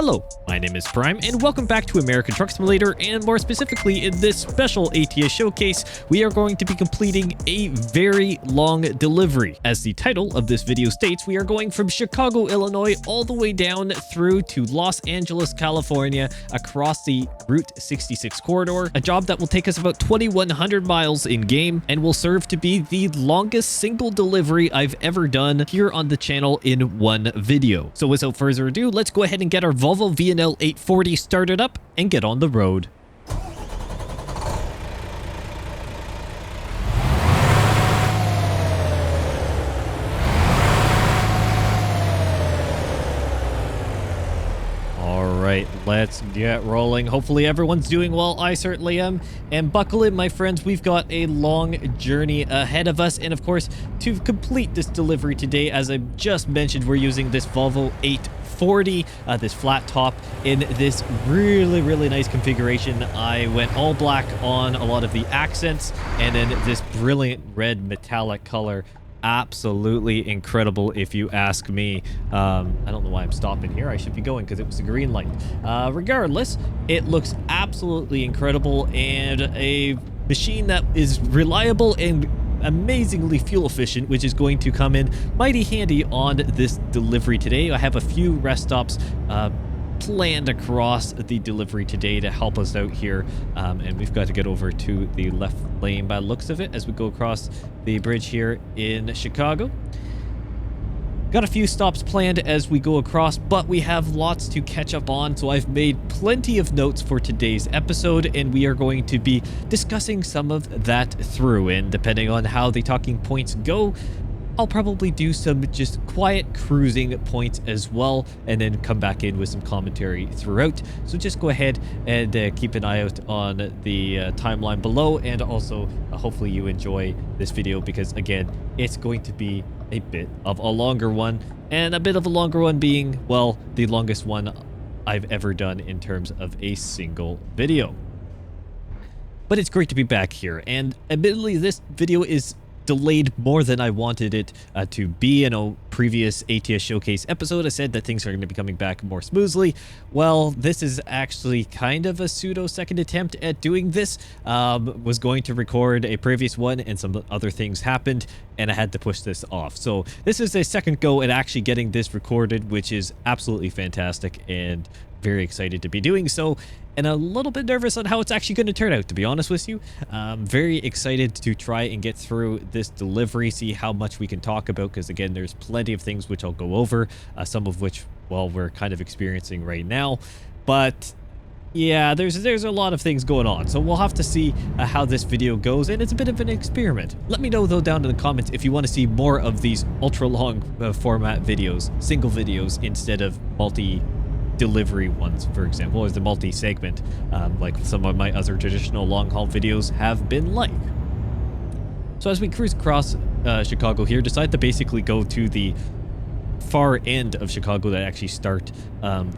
Hello, my name is Prime, and welcome back to American Truck Simulator, and more specifically in this special ATS showcase, we are going to be completing a very long delivery. As the title of this video states, we are going from Chicago, Illinois, all the way down through to Los Angeles, California, across the Route 66 corridor, a job that will take us about 2,100 miles in-game, and will serve to be the longest single delivery I've ever done here on the channel in one video. So without further ado, let's go ahead and get our Volvo VNL 840 started up and get on the road. Alright, let's get rolling. Hopefully everyone's doing well. I certainly am. And buckle in, my friends. We've got a long journey ahead of us. And of course, to complete this delivery today, as I just mentioned, we're using this Volvo 840, this flat top in this really nice configuration. I went all black on a lot of the accents, and then this brilliant red metallic color. Absolutely incredible, if you ask me. I don't know why I'm stopping here. I should be going because it was a green light. Regardless, it looks absolutely incredible, and a machine that is reliable and amazingly fuel efficient, which is going to come in mighty handy on this delivery today. I have a few rest stops planned across the delivery today to help us out here, and we've got to get over to the left lane by the looks of it as we go across the bridge here in Chicago. Got a few stops planned as we go across, but we have lots to catch up on, so I've made plenty of notes for today's episode, and we are going to be discussing some of that through, and depending on how the talking points go, I'll probably do some just quiet cruising points as well, and then come back in with some commentary throughout. So just go ahead and keep an eye out on the timeline below, and also hopefully you enjoy this video, because again, it's going to be a bit of a longer one, and a bit of a longer one being, well, the longest one I've ever done in terms of a single video. But it's great to be back here, and admittedly this video is delayed more than I wanted it to be. In a previous ATS showcase episode, I said that things are going to be coming back more smoothly. Well, this is actually kind of a pseudo second attempt at doing this. Was going to record a previous one, and some other things happened, and I had to push this off. So this is a second go at actually getting this recorded, which is absolutely fantastic, and very excited to be doing so, and a little bit nervous on how it's actually going to turn out, to be honest with you. Very excited to try and get through this delivery, see how much we can talk about, because again, there's plenty of things which I'll go over, some of which, well, we're kind of experiencing right now. But yeah, there's a lot of things going on, so we'll have to see how this video goes, and it's a bit of an experiment. Let me know though down in the comments if you want to see more of these ultra long format videos, single videos, instead of multi-delivery ones, for example, or the multi-segment, like some of my other traditional long-haul videos have been like. So as we cruise across Chicago here, decide to basically go to the far end of Chicago that actually start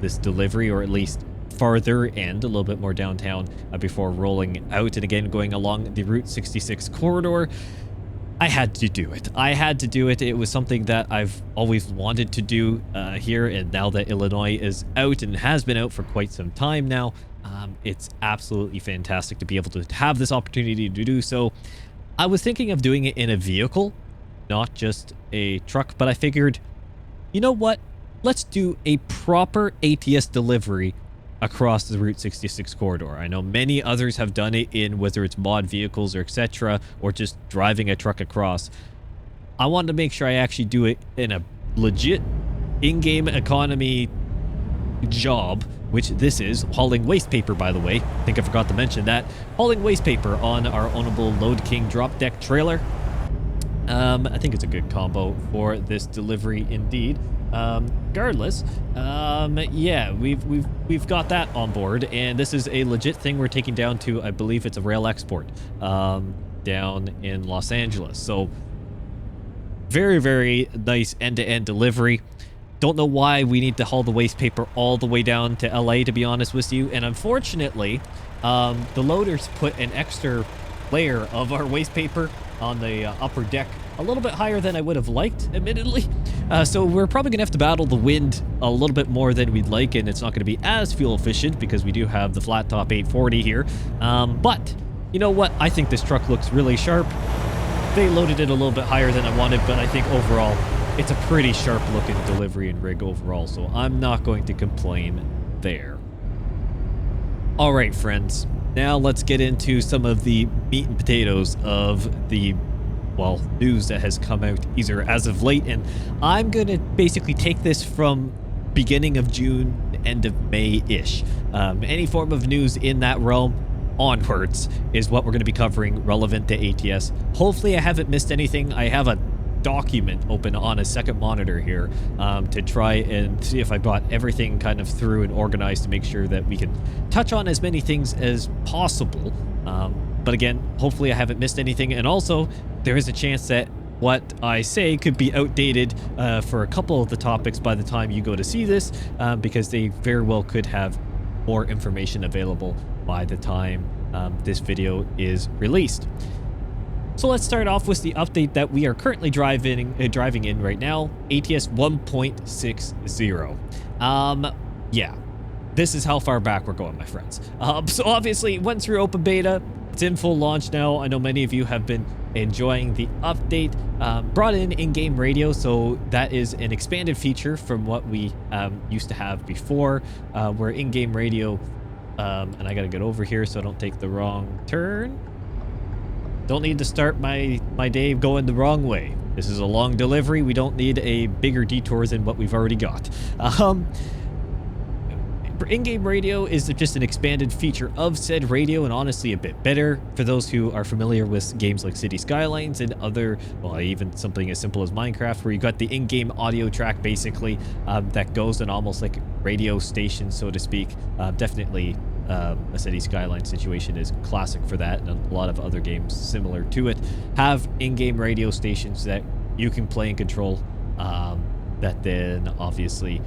this delivery, or at least farther end, a little bit more downtown, before rolling out and again going along the Route 66 corridor. I had to do it. I had to do it. It was something that I've always wanted to do here, and now that Illinois is out and has been out for quite some time now, it's absolutely fantastic to be able to have this opportunity to do so. I was thinking of doing it in a vehicle, not just a truck, but I figured, you know what? Let's do a proper ATS delivery across the Route 66 corridor. I know many others have done it in whether it's mod vehicles or etc., or just driving a truck across. I wanted to make sure I actually do it in a legit in-game economy job, which this is, hauling waste paper, by the way. I think I forgot to mention that. Hauling waste paper on our ownable Lode King drop deck trailer. I think it's a good combo for this delivery indeed. Regardless, yeah, we've got that on board, and this is a legit thing we're taking down to, I believe it's a rail export, down in Los Angeles. So very nice end-to-end delivery. Don't know why we need to haul the waste paper all the way down to LA, to be honest with you. And unfortunately, the loaders put an extra layer of our waste paper on the upper deck, a little bit higher than I would have liked, admittedly, So we're probably gonna have to battle the wind a little bit more than we'd like, and it's not gonna be as fuel efficient because we do have the flat top 840 here. But you know what? I think this truck looks really sharp. They loaded it a little bit higher than I wanted, but I think overall it's a pretty sharp looking delivery and rig overall, so I'm not going to complain there. All right, friends, now let's get into some of the meat and potatoes of the, well, news that has come out either as of late, and I'm going to basically take this from beginning of June, end of May-ish. Any form of news in that realm onwards is what we're going to be covering relevant to ATS. Hopefully I haven't missed anything. I have a document open on a second monitor here to try and see if I got everything kind of through and organized to make sure that we can touch on as many things as possible. But again, hopefully I haven't missed anything, and also there is a chance that what I say could be outdated for a couple of the topics by the time you go to see this, because they very well could have more information available by the time this video is released. So let's start off with the update that we are currently driving in right now, ATS 1.60. Yeah, this is how far back we're going, my friends. So obviously it went through open beta. It's in full launch now. I know many of you have been enjoying the update. Brought in-game radio, so that is an expanded feature from what we used to have before, where in-game radio, and I gotta get over here so I don't take the wrong turn. Don't need to start my day going the wrong way. This is a long delivery. We don't need a bigger detour than what we've already got. In-game radio is just an expanded feature of said radio, and honestly a bit better for those who are familiar with games like City Skylines and other, well, even something as simple as Minecraft, where you got the in-game audio track basically that goes in almost like a radio station, so to speak. Definitely a City Skyline situation is classic for that, and a lot of other games similar to it have in-game radio stations that you can play and control, that then obviously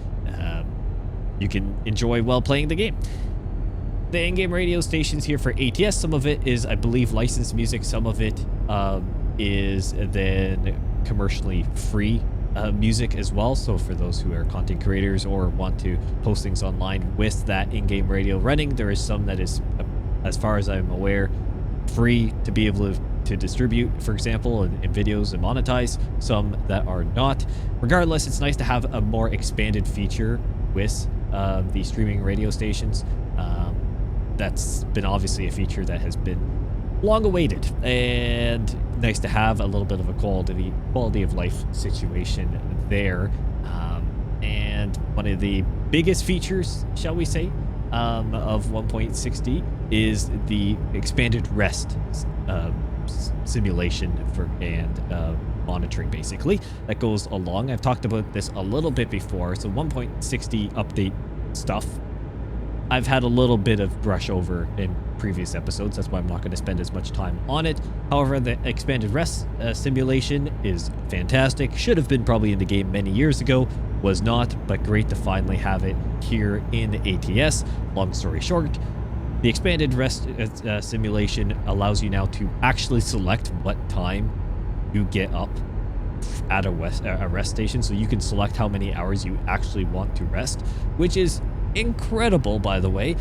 you can enjoy while playing the game. The in-game radio stations here for ATS, some of it is, I believe, licensed music. Some of it is then commercially free music as well. So for those who are content creators or want to post things online with that in-game radio running, there is some that is, as far as I'm aware, free to be able to distribute, for example, in videos and monetize, some that are not. Regardless, it's nice to have a more expanded feature with the streaming radio stations. That's been obviously a feature that has been long awaited, and nice to have a little bit of a quality of life situation there. And one of the biggest features, shall we say, of 1.60 is the expanded rest simulation and monitoring, basically, that goes along. I've talked about this a little bit before. So 1.60 update stuff I've had a little bit of brush over in previous episodes. That's why I'm not going to spend as much time on it. However, the expanded rest simulation is fantastic. Should have been probably in the game many years ago. Was not, but great to finally have it here in ATS. Long story short, the expanded rest simulation allows you now to actually select what time you get up at a rest station. So you can select how many hours you actually want to rest, which is incredible, by the way.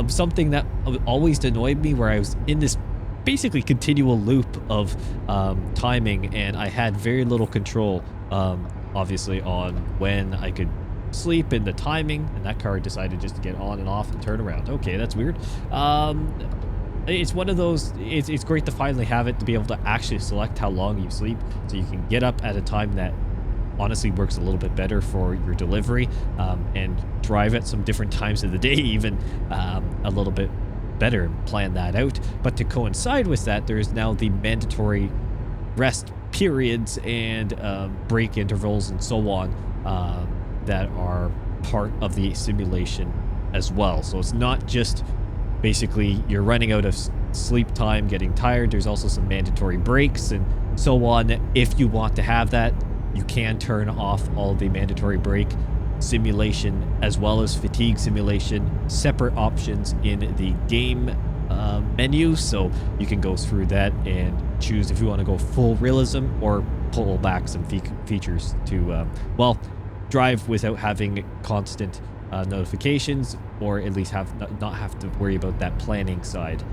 Something that always annoyed me, where I was in this basically continual loop of timing, and I had very little control, obviously, on when I could sleep and the timing, and that car decided just to get on and off and turn around. Okay, that's weird. It's one of those, it's great to finally have it, to be able to actually select how long you sleep, so you can get up at a time that honestly works a little bit better for your delivery, and drive at some different times of the day, even a little bit better, and plan that out. But to coincide with that, there is now the mandatory rest periods and break intervals and so on that are part of the simulation as well. So it's not just basically you're running out of sleep time, getting tired. There's also some mandatory breaks and so on. If you want to have that, you can turn off all the mandatory break simulation as well as fatigue simulation, separate options in the game menu. So you can go through that and choose if you want to go full realism or pull back some features to, well, drive without having constant notifications, or at least not have to worry about that planning side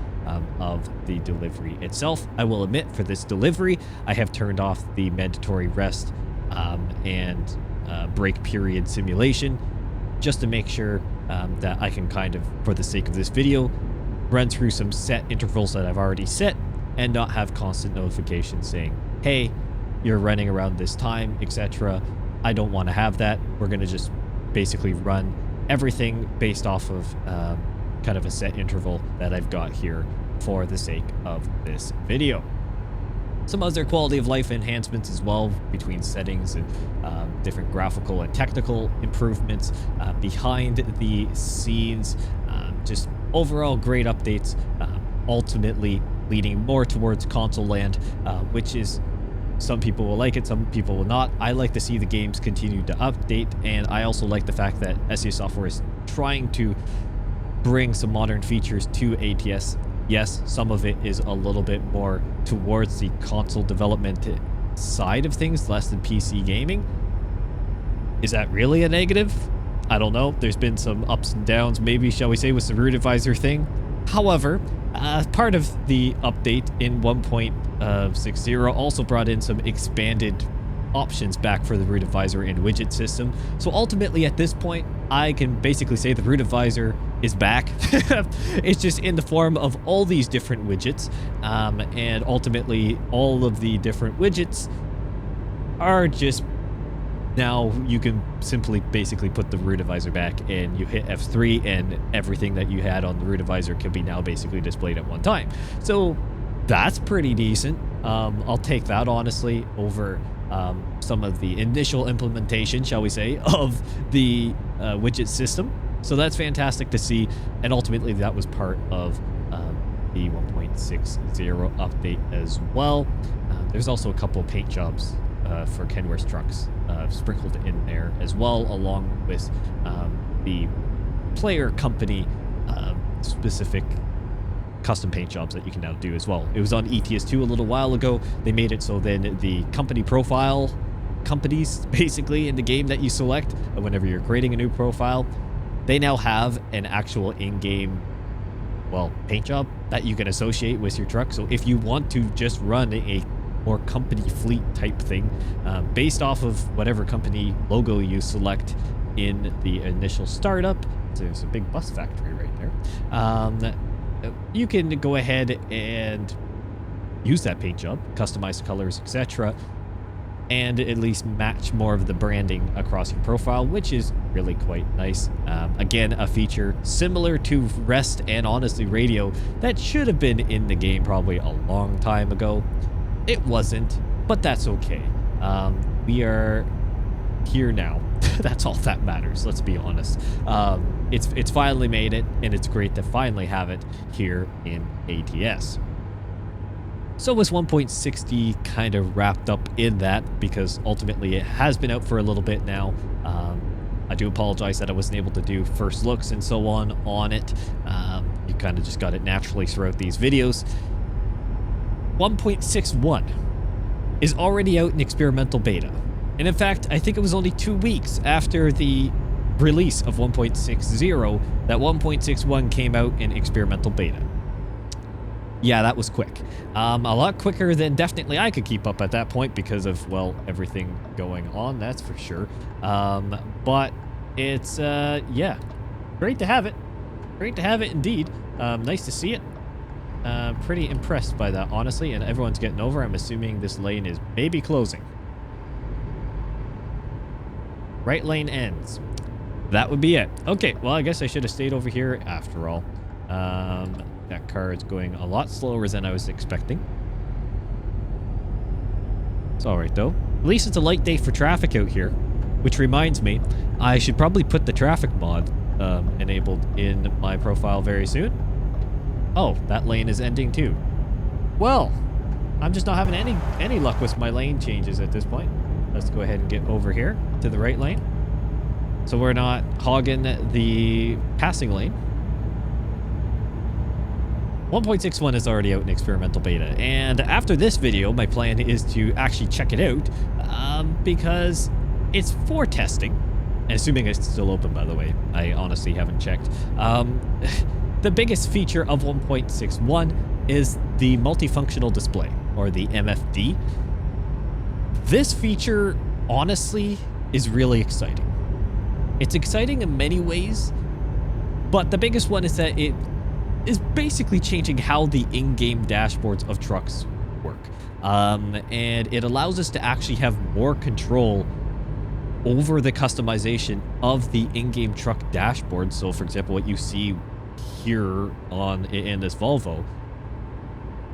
of the delivery itself. I will admit, for this delivery, I have turned off the mandatory rest and break period simulation, just to make sure that I can kind of, for the sake of this video, run through some set intervals that I've already set and not have constant notifications saying, hey, you're running around this time, etc. I don't want to have that. We're going to just basically run everything based off of kind of a set interval that I've got here for the sake of this video. Some other quality of life enhancements as well, between settings and different graphical and technical improvements behind the scenes. Just overall great updates, ultimately leading more towards console land, which is, some people will like it, some people will not. I like to see the games continue to update, and I also like the fact that SES Software is trying to bring some modern features to ATS. Yes, some of it is a little bit more towards the console development side of things, less than PC gaming. Is that really a negative? I don't know. There's been some ups and downs, maybe, shall we say, with the root advisor thing. However, part of the update in 1.60 also brought in some expanded options back for the root advisor and widget system. So ultimately, at this point, I can basically say the root advisor is back. It's just in the form of all these different widgets, and ultimately all of the different widgets are just, now you can simply basically put the root advisor back and you hit F3 and everything that you had on the root advisor can be now basically displayed at one time. So that's pretty decent. I'll take that, honestly, over some of the initial implementation, shall we say, of the widget system. So that's fantastic to see, and ultimately that was part of the 1.60 update as well. There's also a couple of paint jobs for Kenworth's trucks sprinkled in there as well, along with the player company specific custom paint jobs that you can now do as well. It was on ETS2 a little while ago. They made it so then the company profile companies, basically, in the game that you select whenever you're creating a new profile, they now have an actual in-game, well, paint job that you can associate with your truck. So if you want to just run a more company fleet type thing, based off of whatever company logo you select in the initial startup, so there's a big bus factory right there, you can go ahead and use that paint job, customize the colors, etc., and at least match more of the branding across your profile, which is really quite nice. Again, a feature similar to Rest and honestly Radio that should have been in the game probably a long time ago. It wasn't, but that's okay. We are here now. That's all that matters, let's be honest. It's finally made it, and it's great to finally have it here in ATS. So was 1.60 kind of wrapped up in that, because ultimately it has been out for a little bit now. I do apologize that I wasn't able to do first looks and so on it. You kind of just got it naturally throughout these videos. 1.61 is already out in experimental beta. And in fact, I think it was only 2 weeks after the release of 1.60 that 1.61 came out in experimental beta. Yeah, that was quick. A lot quicker than definitely I could keep up at that point because of, well, everything going on, that's for sure. But it's, yeah, great to have it. Great to have it indeed. Nice to see it. Pretty impressed by that, honestly, and everyone's getting over. I'm assuming this lane is maybe closing. Right lane ends. That would be it. Okay, well, I guess I should have stayed over here after all. That car is going a lot slower than I was expecting. It's all right, though. At least it's a light day for traffic out here, which reminds me, I should probably put the traffic mod enabled in my profile very soon. Oh, that lane is ending too. Well, I'm just not having any luck with my lane changes at this point. Let's go ahead and get over here to the right lane, so we're not hogging the passing lane. 1.61 is already out in experimental beta, and after this video, my plan is to actually check it out, because it's for testing, and assuming it's still open, by the way. I honestly haven't checked. The biggest feature of 1.61 is the multifunctional display, or the MFD. This feature, honestly, is really exciting. It's exciting in many ways, but the biggest one is that it is basically changing how the in-game dashboards of trucks work. And it allows us to actually have more control over the customization of the in-game truck dashboard. So, for example, what you see here in this Volvo,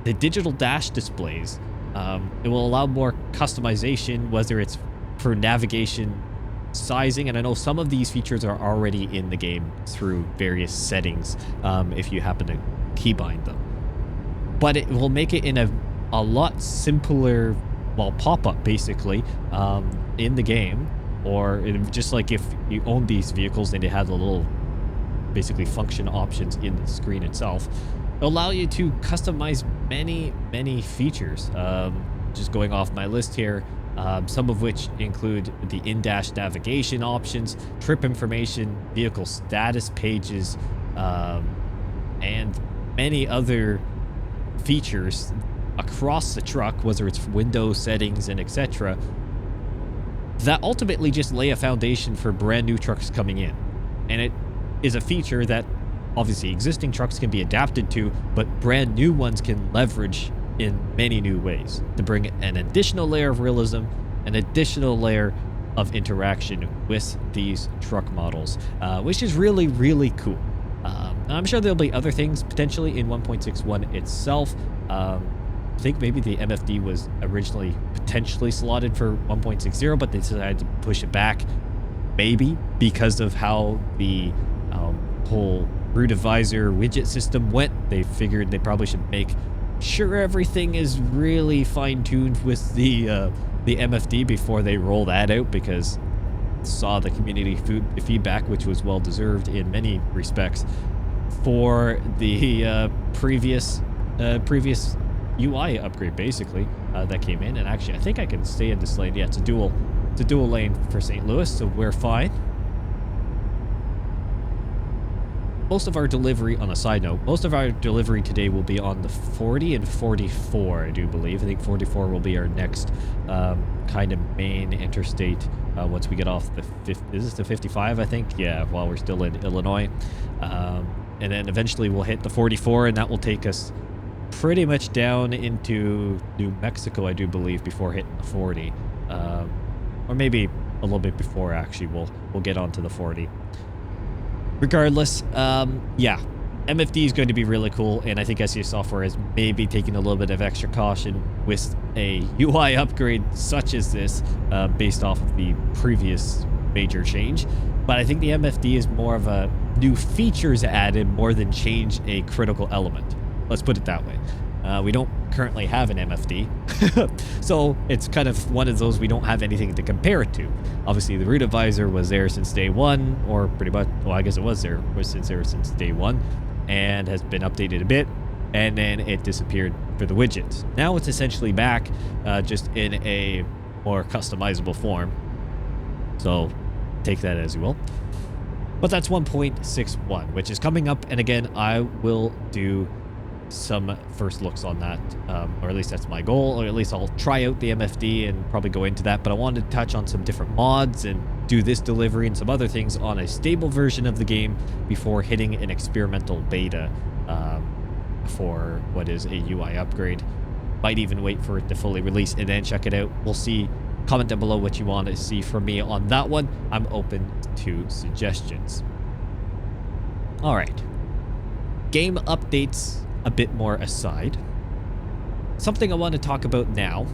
the digital dash displays, it will allow more customization, whether it's for navigation, sizing, and I know some of these features are already in the game through various settings, if you happen to keybind them. But it will make it in a lot simpler, well, pop-up basically, in the game, or just like if you own these vehicles and it had the little basically function options in the screen itself. It'll allow you to customize many features. Just going off my list here, some of which include the in-dash navigation options, trip information, vehicle status pages, and many other features across the truck, whether it's window settings and etc., that ultimately just lay a foundation for brand new trucks coming in. And it is a feature that obviously existing trucks can be adapted to, but brand new ones can leverage in many new ways to bring an additional layer of realism, an additional layer of interaction with these truck models, which is really cool. I'm sure there'll be other things potentially in 1.61 itself. I think maybe the MFD was originally potentially slotted for 1.60, but they decided to push it back, maybe because of how the whole root advisor widget system went. They figured they probably should make sure everything is really fine-tuned with the MFD before they roll that out, because saw the community feedback, which was well deserved in many respects, for the previous UI upgrade basically that came in. And actually I think I can stay in this lane. Yeah, it's a dual lane for St. Louis, so we're fine. Most of our delivery, on a side note, most of our delivery today will be on the 40 and 44, I do believe. I think 44 will be our next kind of main interstate once we get off the 50. Is this the 55, I think? Yeah, while we're still in Illinois. And then eventually we'll hit the 44, and that will take us pretty much down into New Mexico, I do believe, before hitting the 40. Or maybe a little bit before, actually. We'll get onto the 40. Regardless, yeah, MFD is going to be really cool, and I think SES Software is maybe taking a little bit of extra caution with a UI upgrade such as this, based off of the previous major change. But I think the MFD is more of a new features added more than change a critical element. Let's put it that way. We don't currently have an MFD, so it's kind of one of those we don't have anything to compare it to. Obviously, the root advisor was there since day one, or pretty much, well, I guess it was there since day one, and has been updated a bit, and then it disappeared for the widgets. Now it's essentially back, just in a more customizable form. So take that as you will. But that's 1.61, which is coming up, and again, I will do some first looks on that, or at least that's my goal, or at least I'll try out the MFD and probably go into that. But I wanted to touch on some different mods and do this delivery and some other things on a stable version of the game before hitting an experimental beta for what is a UI upgrade. Might even wait for it to fully release and then check it out. We'll see. Comment down below what you want to see from me on that one. I'm open to suggestions. All right, game updates a bit more aside, something I want to talk about now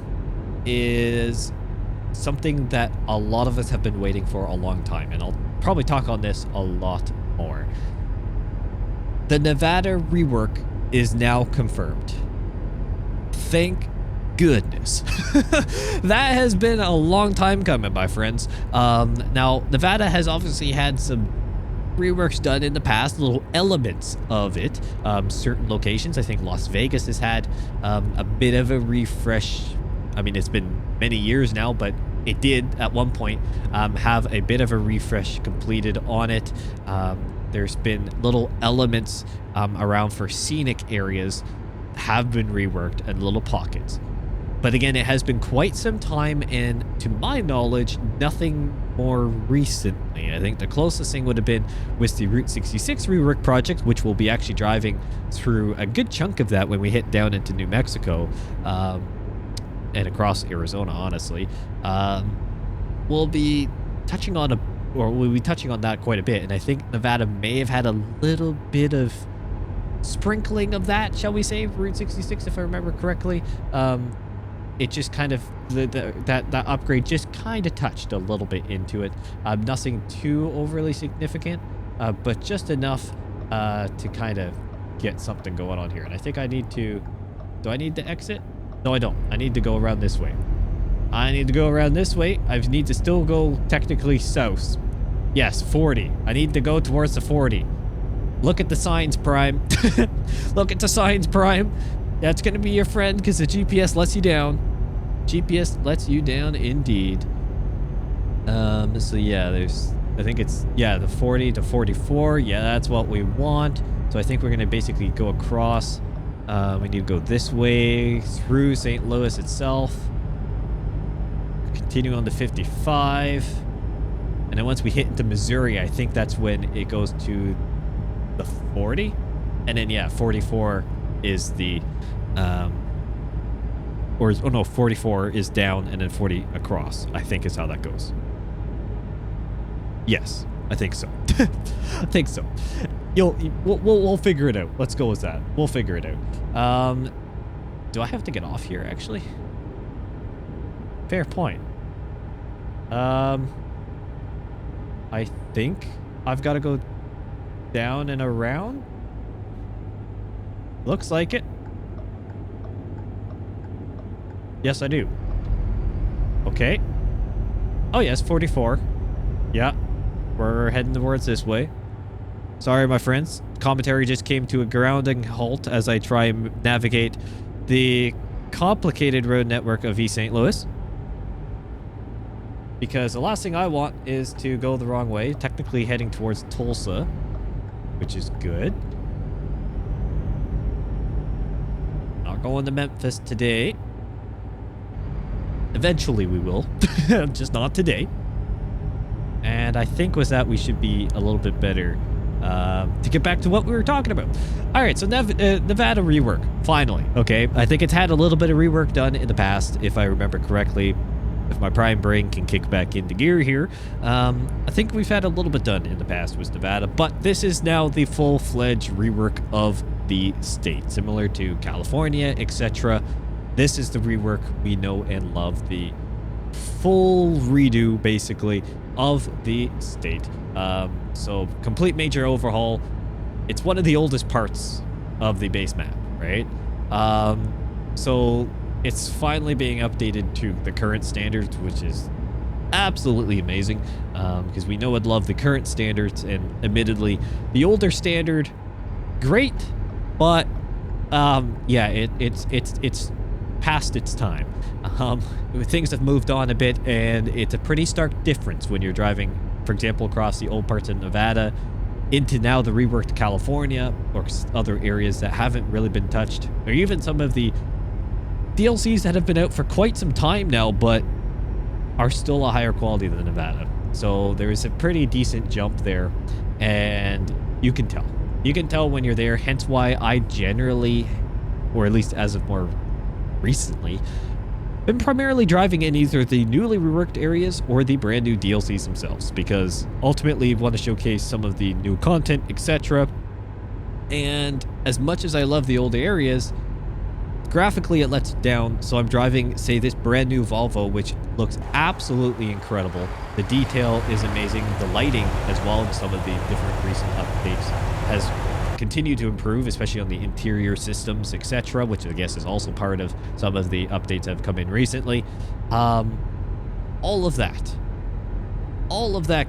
is something that a lot of us have been waiting for a long time, and I'll probably talk on this a lot more. The Nevada rework is now confirmed. Thank goodness. That has been a long time coming, my friends. Now, Nevada has obviously had some reworks done in the past, little elements of it. Certain locations, I think Las Vegas has had a bit of a refresh. I mean, it's been many years now, but it did at one point have a bit of a refresh completed on it. There's been little elements around for scenic areas have been reworked and little pockets. But again, it has been quite some time, and to my knowledge, nothing more recently. I think the closest thing would have been with the Route 66 rework project, which we'll be actually driving through a good chunk of that when we hit down into New Mexico and across Arizona, honestly. We'll be touching on that quite a bit, and I think Nevada may have had a little bit of sprinkling of that, shall we say, Route 66, if I remember correctly. It just kind of, that upgrade just kind of touched a little bit into it. Nothing too overly significant, but just enough to kind of get something going on here. And I think I need to, do I need to exit? No, I don't. I need to go around this way. I need to go around this way. I need to still go technically south. Yes, 40. I need to go towards the 40. Look at the signs, Prime. Look at the signs, Prime. That's going to be your friend because the GPS lets you down. GPS lets you down indeed. So yeah, I think it's, the 40 to 44. Yeah, that's what we want. So I think we're going to basically go across. We need to go this way through St. Louis itself. Continue on to 55. And then once we hit into Missouri, I think that's when it goes to the 40. And then, 44 is the... 44 is down and then 40 across, I think is how that goes. Yes, I think so. I think so. We'll figure it out. Let's go with that. We'll figure it out. Do I have to get off here, actually? Fair point. I think I've got to go down and around. Looks like it. Yes, I do. Okay. Oh, yes, 44. Yeah. We're heading towards this way. Sorry, my friends. Commentary just came to a grounding halt as I try and navigate the complicated road network of East St. Louis. Because the last thing I want is to go the wrong way, technically heading towards Tulsa, which is good. Not going to Memphis today. Eventually we will, just not today. And I think with that we should be a little bit better to get back to what we were talking about. All right, so Nevada rework, finally. Okay, I think it's had a little bit of rework done in the past, if I remember correctly. If my prime brain can kick back into gear here, I think we've had a little bit done in the past with Nevada, but this is now the full-fledged rework of the state, similar to California, etc. This is the rework we know and love, the full redo, basically, of the state. So complete major overhaul. It's one of the oldest parts of the base map, right? So it's finally being updated to the current standards, which is absolutely amazing, because we know and love the current standards, and admittedly, the older standard, great, but it's past its time. Things have moved on a bit, and it's a pretty stark difference when you're driving, for example, across the old parts of Nevada into now the reworked California or other areas that haven't really been touched, or even some of the DLCs that have been out for quite some time now, but are still a higher quality than Nevada. So there is a pretty decent jump there, and you can tell. You can tell when you're there, hence why I generally, or at least as of more recently, been primarily driving in either the newly reworked areas or the brand new DLCs themselves, because ultimately you want to showcase some of the new content, etc. And as much as I love the old areas, graphically it lets it down. So I'm driving, say, this brand new Volvo, which looks absolutely incredible. The detail is amazing. The lighting as well, and some of the different recent updates has continue to improve, especially on the interior systems, etc., which I guess is also part of some of the updates that have come in recently. All of that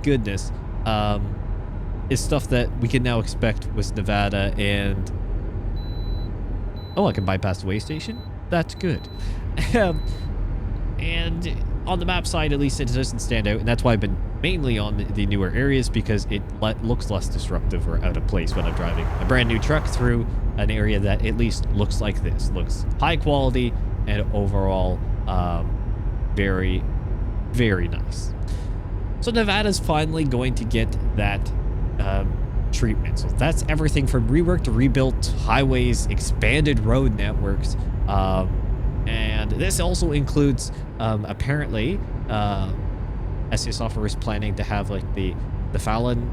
goodness is stuff that we can now expect with Nevada. And oh, I can bypass the way station. That's good. And on the map side, at least, it doesn't stand out, and that's why I've been mainly on the newer areas, because it looks less disruptive or out of place when I'm driving a brand new truck through an area that at least looks like this. Looks high quality and overall very, very nice. So Nevada's finally going to get that treatment. So that's everything from reworked to rebuilt highways, expanded road networks, and this also includes apparently SCS Software is planning to have like the Fallon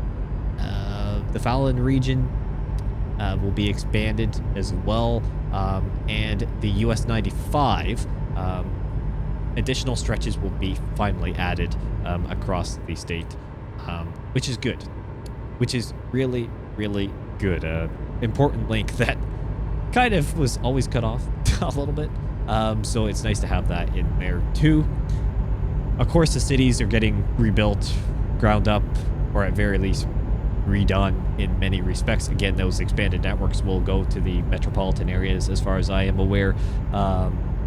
region will be expanded as well, and the US 95 additional stretches will be finally added across the state, which is good, which is really, really good. Important link that kind of was always cut off a little bit. So it's nice to have that in there too. Of course, the cities are getting rebuilt, ground up, or at very least redone in many respects. Again, those expanded networks will go to the metropolitan areas as far as I am aware.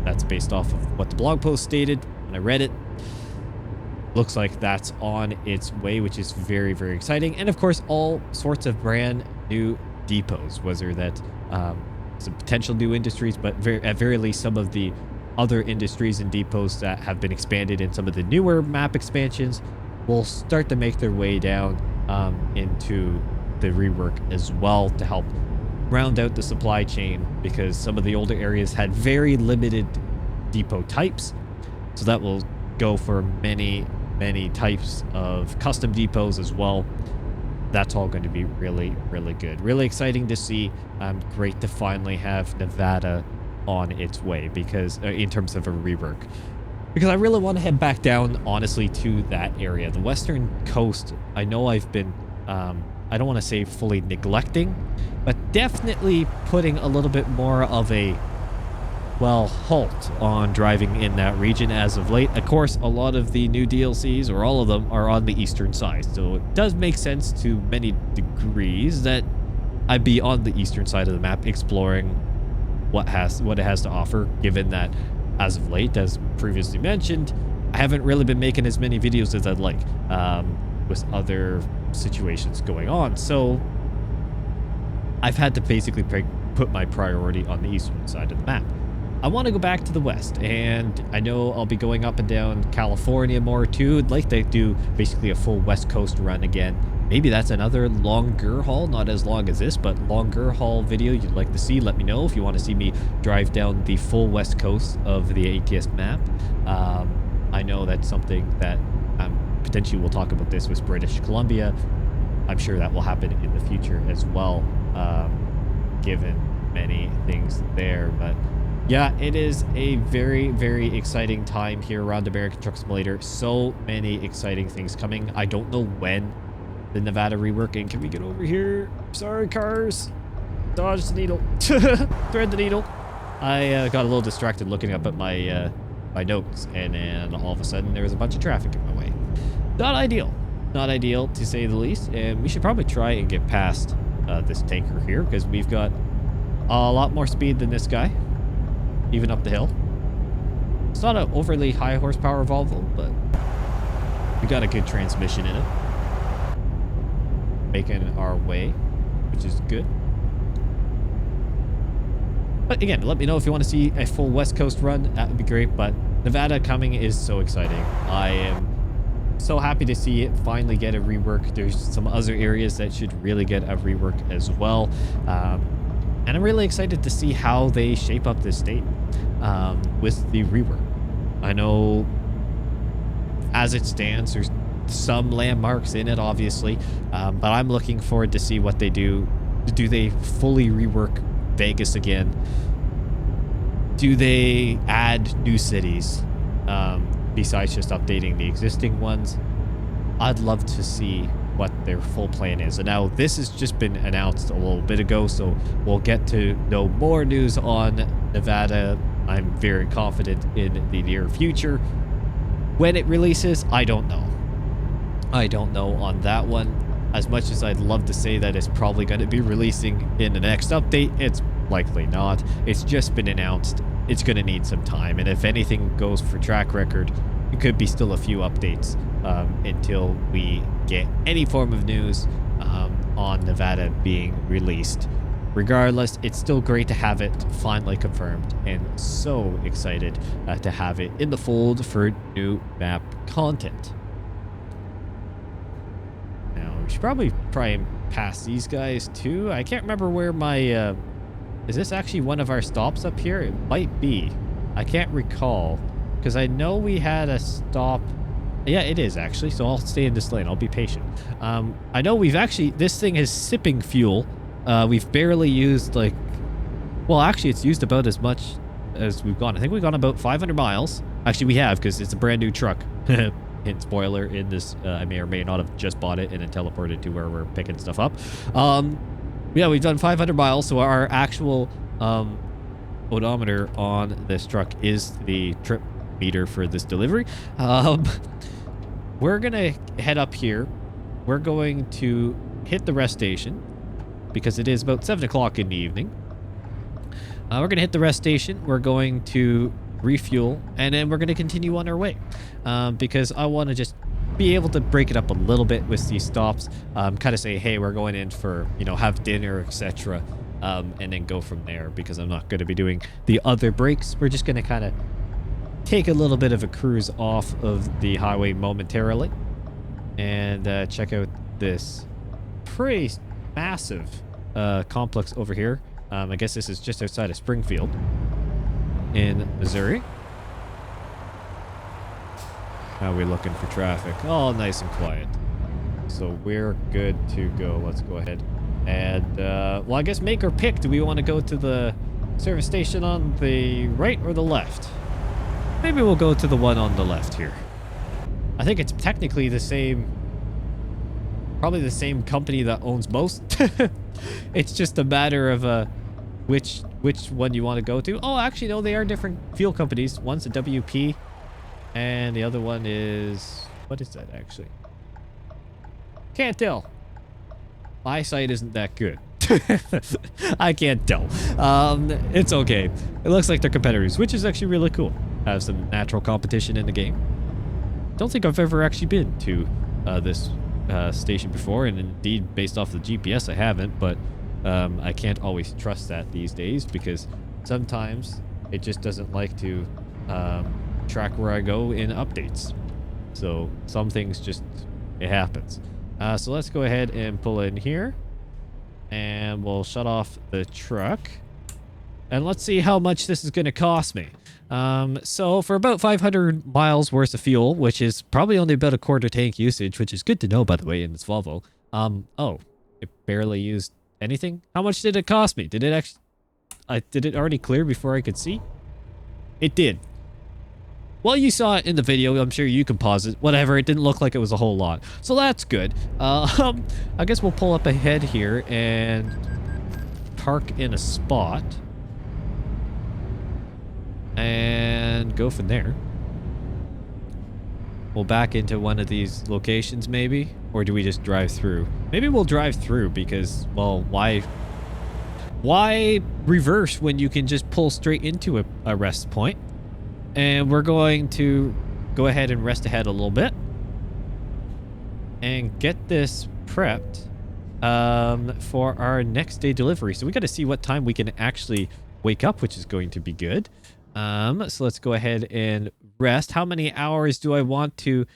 That's based off of what the blog post stated when I read it. Looks like that's on its way, which is very, very exciting. And of course, all sorts of brand new depots, whether that some potential new industries, but at very least some of the other industries and depots that have been expanded in some of the newer map expansions will start to make their way down into the rework as well, to help round out the supply chain, because some of the older areas had very limited depot types. So that will go for many, many types of custom depots as well. That's all going to be really, really good. Really exciting to see. Great to finally have Nevada on its way, because in terms of a rework, because I really want to head back down, honestly, to that area. The western coast, I know I've been, I don't want to say fully neglecting, but definitely putting a little bit more of a, well, halt on driving in that region as of late. Of course, a lot of the new DLCs, or all of them, are on the eastern side, so it does make sense to many degrees that I'd be on the eastern side of the map exploring what it has to offer, given that as of late, as previously mentioned, I haven't really been making as many videos as I'd like, with other situations going on. So I've had to basically put my priority on the eastern side of the map. I want to go back to the west, and I know I'll be going up and down California more too. I'd like to do basically a full west coast run again. Maybe that's another longer haul, not as long as this, but longer haul video you'd like to see. Let me know if you want to see me drive down the full west coast of the ATS map. I know that's something that potentially we'll talk about this with British Columbia. I'm sure that will happen in the future as well, given many things there. But yeah, it is a very, very exciting time here around American Truck Simulator. So many exciting things coming. I don't know when the Nevada reworking. Can we get over here? Sorry, cars. Dodge the needle. Thread the needle. I got a little distracted looking up at my my notes, and then all of a sudden there was a bunch of traffic in my way. Not ideal. Not ideal, to say the least. And we should probably try and get past this tanker here, because we've got a lot more speed than this guy, even up the hill. It's not an overly high horsepower Volvo, but we got a good transmission in it. Making our way, which is good. But again, let me know if you want to see a full West Coast run. That would be great. But Nevada coming is so exciting. I am so happy to see it finally get a rework. There's some other areas that should really get a rework as well. And I'm really excited to see how they shape up this state with the rework. I know as it stands, there's some landmarks in it, obviously, but I'm looking forward to see what they do. Do they fully rework Vegas again? Do they add new cities besides just updating the existing ones? I'd love to see what their full plan is. And now this has just been announced a little bit ago, so we'll get to know more news on Nevada. I'm very confident in the near future. When it releases, I don't know. I don't know on that one. as much as I'd love to say that it's probably going to be releasing in the next update, it's likely not. It's just been announced. It's going to need some time. And if anything goes for track record, it could be still a few updates until we get any form of news on Nevada being released. Regardless, it's still great to have it finally confirmed, and so excited to have it in the fold for new map content. Now, we should probably try and pass these guys too. I can't remember where my... is this actually one of our stops up here? It might be. I can't recall, because I know we had a stop... Yeah, it is actually, so I'll stay in this lane. I'll be patient. I know we've actually... This thing is sipping fuel. We've barely used, like... Well, actually, it's used about as much as we've gone. I think we've gone about 500 miles. Actually, we have, because it's a brand new truck. Hint spoiler in this. I may or may not have just bought it and then teleported to where we're picking stuff up. Yeah, we've done 500 miles, so our actual odometer on this truck is the trip meter for this delivery. We're going to head up here. We're going to hit the rest station, because it is about 7 o'clock in the evening. We're going to hit the rest station. We're going to refuel, and then we're going to continue on our way, because I want to just be able to break it up a little bit with these stops, kind of say, hey, we're going in for, you know, have dinner, etc., and then go from there, because I'm not going to be doing the other breaks. We're just going to kind of take a little bit of a cruise off of the highway momentarily and check out this pretty massive complex over here. I guess this is just outside of Springfield in Missouri. How are we looking for traffic? Oh, nice and quiet. So we're good to go. Let's go ahead and, well, I guess make or pick. Do we want to go to the service station on the right or the left? Maybe we'll go to the one on the left here. I think it's technically the same, probably the same company that owns most. It's just a matter of which one you want to go to. Oh, actually, no, they are different fuel companies. One's a WP, and the other one is... What is that, actually? Can't tell. My eyesight isn't that good. I can't tell. It's okay. It looks like they're competitors, which is actually really cool. Have some natural competition in the game. Don't think I've ever actually been to this station before, and indeed, based off the GPS, I haven't, but I can't always trust that these days, because sometimes it just doesn't like to track where I go in updates. So some things just, it happens. So let's go ahead and pull in here, and we'll shut off the truck, and let's see how much this is going to cost me. So for about 500 miles worth of fuel, which is probably only about a quarter tank usage, which is good to know, by the way, in this Volvo. Oh, it barely used anything. How much did it cost me? Did it actually, did it already clear before I could see? It did. Well, you saw it in the video. I'm sure you can pause it. Whatever. It didn't look like it was a whole lot. So that's good. I guess we'll pull up ahead here and park in a spot and go from there. We'll back into one of these locations maybe, or do we just drive through? Maybe we'll drive through, because, well, why reverse when you can just pull straight into a rest point? And we're going to go ahead and rest ahead a little bit and get this prepped for our next day delivery. So we got to see what time we can actually wake up, which is going to be good. So let's go ahead and rest. How many hours do I want to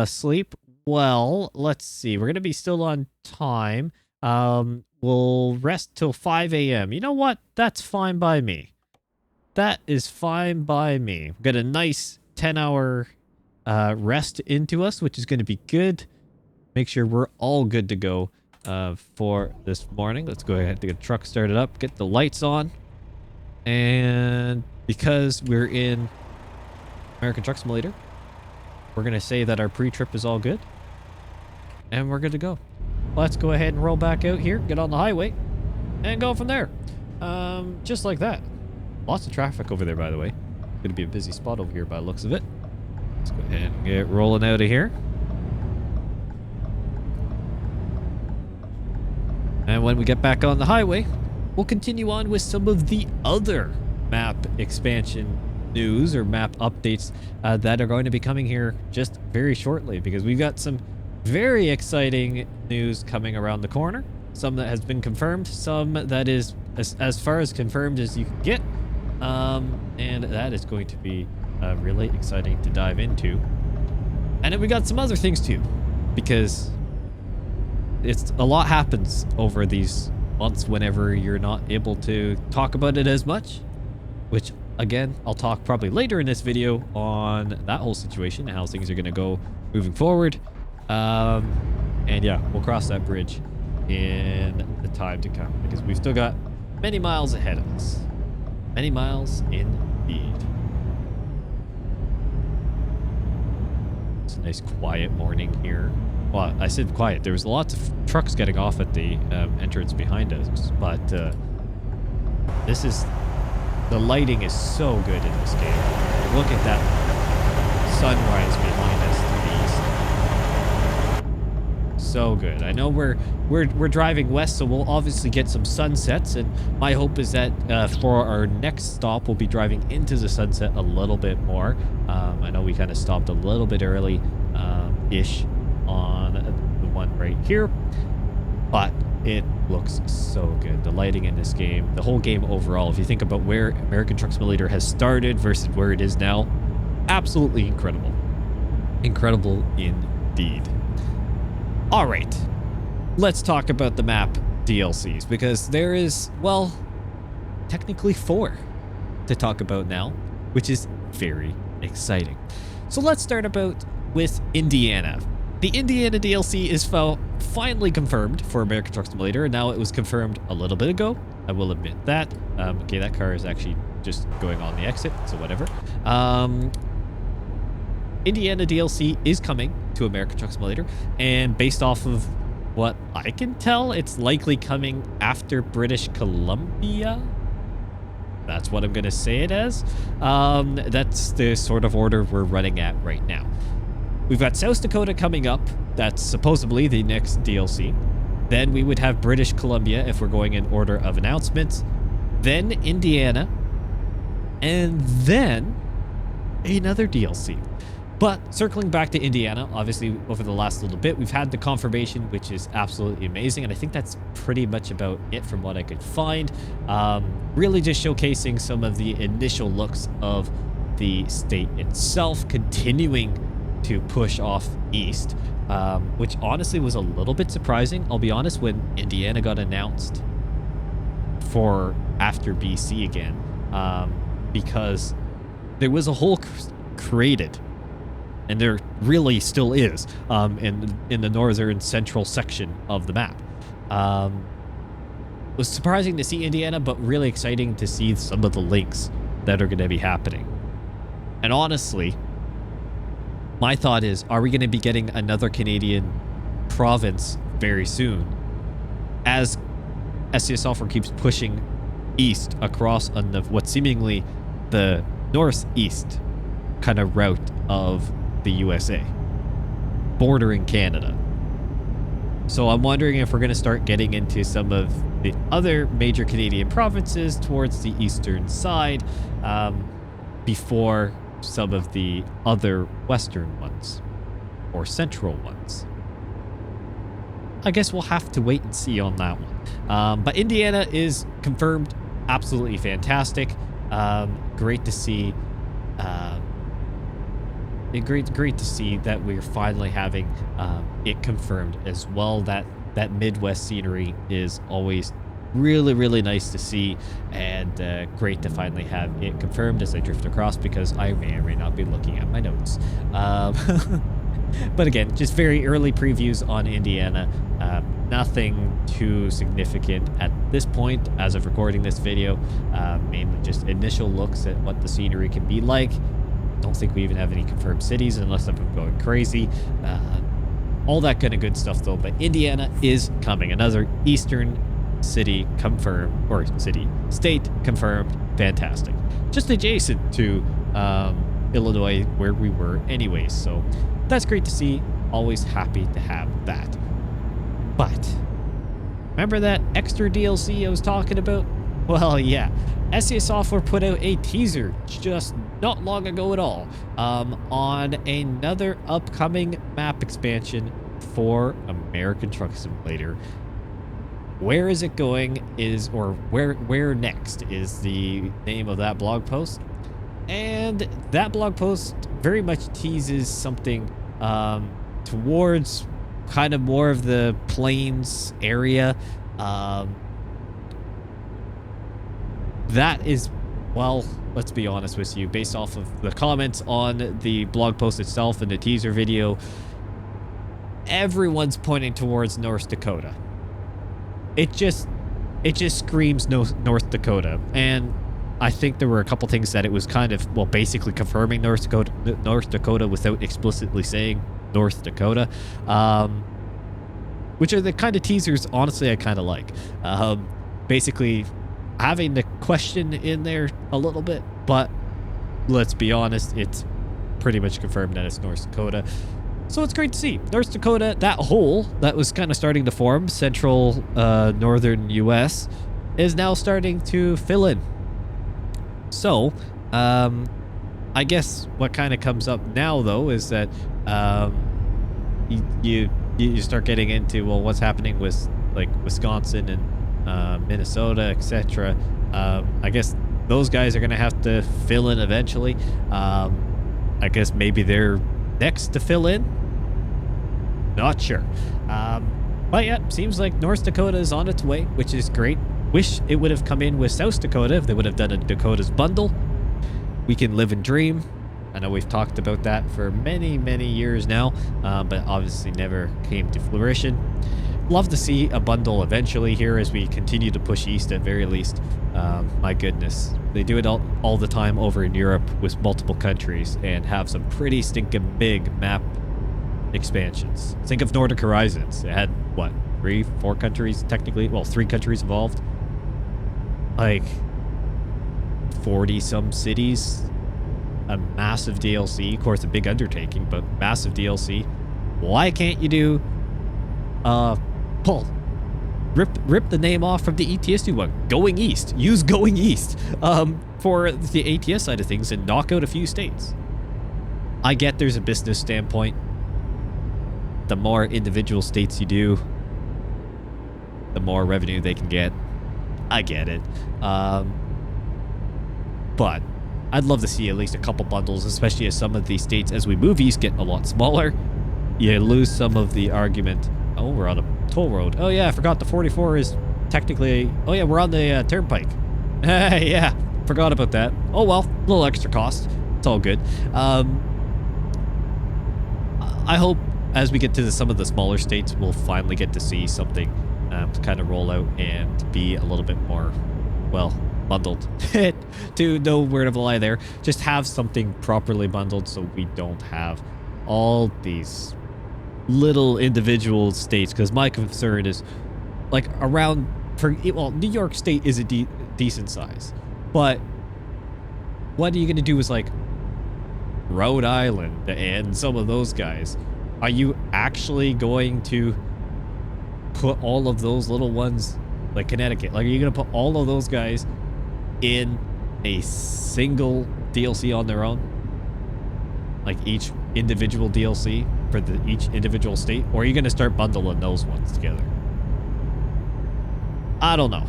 sleep? Well, let's see. We're going to be still on time. We'll rest till 5 a.m. You know what? That's fine by me. That is fine by me. We've got a nice 10-hour rest into us, which is going to be good. Make sure we're all good to go for this morning. Let's go ahead and get the truck started up, get the lights on. And because we're in American Truck Simulator, we're going to say that our pre-trip is all good. And we're good to go. Let's go ahead and roll back out here, get on the highway, and go from there. Just like that. Lots of traffic over there, by the way. Going to be a busy spot over here by the looks of it. Let's go ahead and get rolling out of here. And when we get back on the highway, we'll continue on with some of the other map expansion news or map updates that are going to be coming here just very shortly, because we've got some very exciting news coming around the corner. Some that has been confirmed, some that is as far as confirmed as you can get. And that is going to be really exciting to dive into. And then we got some other things too, because it's a lot happens over these months whenever you're not able to talk about it as much, which again, I'll talk probably later in this video on that whole situation and how things are going to go moving forward. And yeah, we'll cross that bridge in the time to come, because we've still got many miles ahead of us. Many miles indeed. It's a nice quiet morning here. Well, I said quiet. There was lots of trucks getting off at the entrance behind us, but this is... the lighting is so good in this game. Look at that sunrise behind us to the east. So good. I know we're driving west, so we'll obviously get some sunsets, and my hope is that for our next stop, we'll be driving into the sunset a little bit more. I know we kind of stopped a little bit early ish on the one right here, but it looks so good. The lighting in this game, the whole game overall, if you think about where American Truck Simulator has started versus where it is now, absolutely incredible. Incredible indeed. All right, let's talk about the map DLCs, because there is, well, technically 4 to talk about now, which is very exciting. So let's start about with Indiana. The Indiana DLC is finally confirmed for American Truck Simulator, and now it was confirmed a little bit ago. I will admit that. Okay, that car is actually just going on the exit, so whatever. Indiana DLC is coming to American Truck Simulator, and based off of what I can tell, it's likely coming after British Columbia. That's what I'm going to say it as. That's the sort of order we're running at right now. We've got South Dakota coming up. That's supposedly the next DLC. Then we would have British Columbia if we're going in order of announcements. Then Indiana. And then another DLC. But circling back to Indiana, obviously over the last little bit, we've had the confirmation, which is absolutely amazing. And I think that's pretty much about it from what I could find. Really just showcasing some of the initial looks of the state itself, continuing to push off east, which honestly was a little bit surprising. I'll be honest, when Indiana got announced for after BC again, because there was a hole created, and there really still is, in the northern central section of the map. It was surprising to see Indiana, but really exciting to see some of the links that are going to be happening. And honestly, my thought is, are we going to be getting another Canadian province very soon as SCS Software keeps pushing east across on the, what's seemingly the northeast kind of route of the USA, bordering Canada? So I'm wondering if we're going to start getting into some of the other major Canadian provinces towards the eastern side before some of the other western ones or central ones. I guess we'll have to wait and see on that one. But Indiana is confirmed. Absolutely fantastic. Great to see. Great to see that we're finally having it confirmed as well. That Midwest scenery is always really nice to see, and great to finally have it confirmed as I drift across, because I may or may not be looking at my notes. But again, just very early previews on Indiana. Nothing too significant at this point as of recording this video. Mainly just initial looks at what the scenery can be like. Don't think we even have any confirmed cities unless I'm going crazy. All that kind of good stuff though. But Indiana is coming. Another eastern city confirmed, or state confirmed. Fantastic. Just adjacent to Illinois, where we were anyways. So that's great to see. Always happy to have that. But Remember that extra DLC I was talking about? Well, yeah. SEA Software put out a teaser just not long ago at all on another upcoming map expansion for American Truck Simulator. Where is it going or where next is the name of that blog post. And that blog post very much teases something towards kind of more of the plains area. That is, well, let's be honest with you, based off of the comments on the blog post itself and the teaser video, everyone's pointing towards North Dakota. It just screams North Dakota. And I think there were a couple things that it was kind of, well, basically confirming North Dakota without explicitly saying North Dakota, which are the kind of teasers, honestly, I kind of like. Basically having the question in there a little bit, but let's be honest, it's pretty much confirmed that it's North Dakota. So it's great to see North Dakota, that hole that was kind of starting to form, central northern US, is now starting to fill in. So I guess what kind of comes up now, though, is that you start getting into, well, what's happening with like Wisconsin and Minnesota, etc. I guess those guys are gonna have to fill in eventually. I guess maybe they're next to fill in. Not sure. But yeah, seems like North Dakota is on its way, which is great. Wish it would have come in with South Dakota if they would have done a Dakota's bundle. We can live and dream. I know we've talked about that for many, many years now, but obviously never came to fruition. Love to see a bundle eventually here as we continue to push east at very least. My goodness. They do it all the time over in Europe with multiple countries and have some pretty stinking big map expansions. Think of Nordic Horizons. It had, what, 3-4 countries technically? Well, 3 countries involved. Like 40-some cities. A massive DLC. Of course, a big undertaking, but massive DLC. Why can't you do Paul, rip the name off from the ATS one. Going East. Use Going East for the ATS side of things and knock out a few states. I get there's a business standpoint. The more individual states you do, the more revenue they can get. I get it. But I'd love to see at least a couple bundles, especially as some of these states, as we move east, get a lot smaller. You lose some of the argument. Oh, we're on a toll road. Oh yeah, I forgot the 44 is technically... Oh yeah, we're on the turnpike. Yeah, forgot about that. Oh well, a little extra cost. It's all good. I hope as we get to some of the smaller states, we'll finally get to see something to kind of roll out and be a little bit more, well, bundled. To no word of a lie there. Just have something properly bundled so we don't have all these little individual states, because my concern is like around, well, New York State is a decent size, but what are you going to do with like Rhode Island and some of those guys? Are you actually going to put all of those little ones, like Connecticut, like are you going to put all of those guys in a single DLC on their own, like each individual DLC for each individual state, or are you going to start bundling those ones together? I don't know.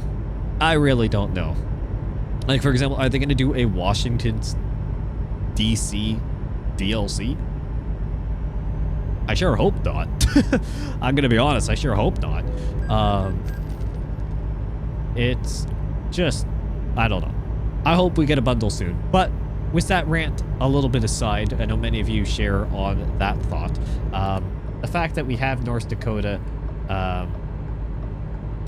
I really don't know. Like, for example, are they going to do a Washington DC DLC? I sure hope not. I'm going to be honest, I sure hope not. It's just, I don't know. I hope we get a bundle soon. But with that rant a little bit aside, I know many of you share on that thought. The fact that we have North Dakota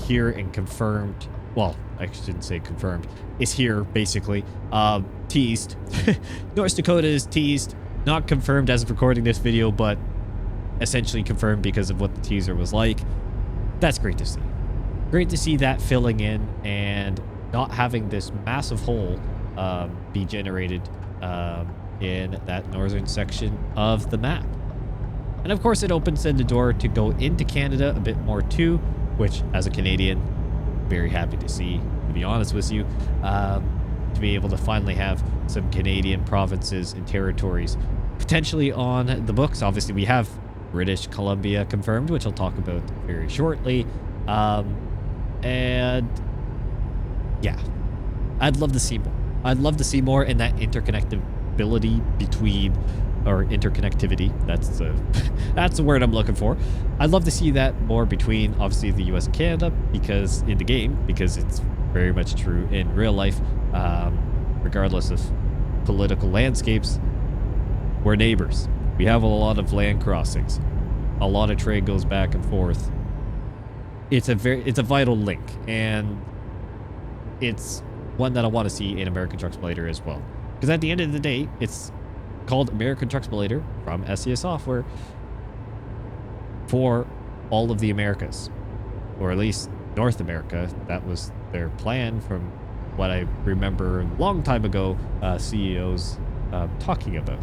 here and confirmed, well, I shouldn't say confirmed, is here basically, teased. North Dakota is teased, not confirmed as of recording this video, but essentially confirmed because of what the teaser was like. That's great to see. Great to see that filling in and not having this massive hole be generated in that northern section of the map. And of course, it opens then the door to go into Canada a bit more too. which as a Canadian, very happy to see, to be honest with you, to be able to finally have some Canadian provinces and territories potentially on the books. Obviously, we have British Columbia confirmed, which I'll talk about very shortly. And yeah, I'd love to see more. I'd love to see more in that interconnectability between, or interconnectivity. That's the word I'm looking for. I'd love to see that more between, obviously, the US and Canada, because in the game, because it's very much true in real life, regardless of political landscapes, we're neighbors. We have a lot of land crossings. A lot of trade goes back and forth. It's a vital link, and it's one that I want to see in American Truck Simulator as well. Because at the end of the day, it's called American Truck Simulator from SES Software for all of the Americas, or at least North America. That was their plan from what I remember a long time ago, CEOs talking about.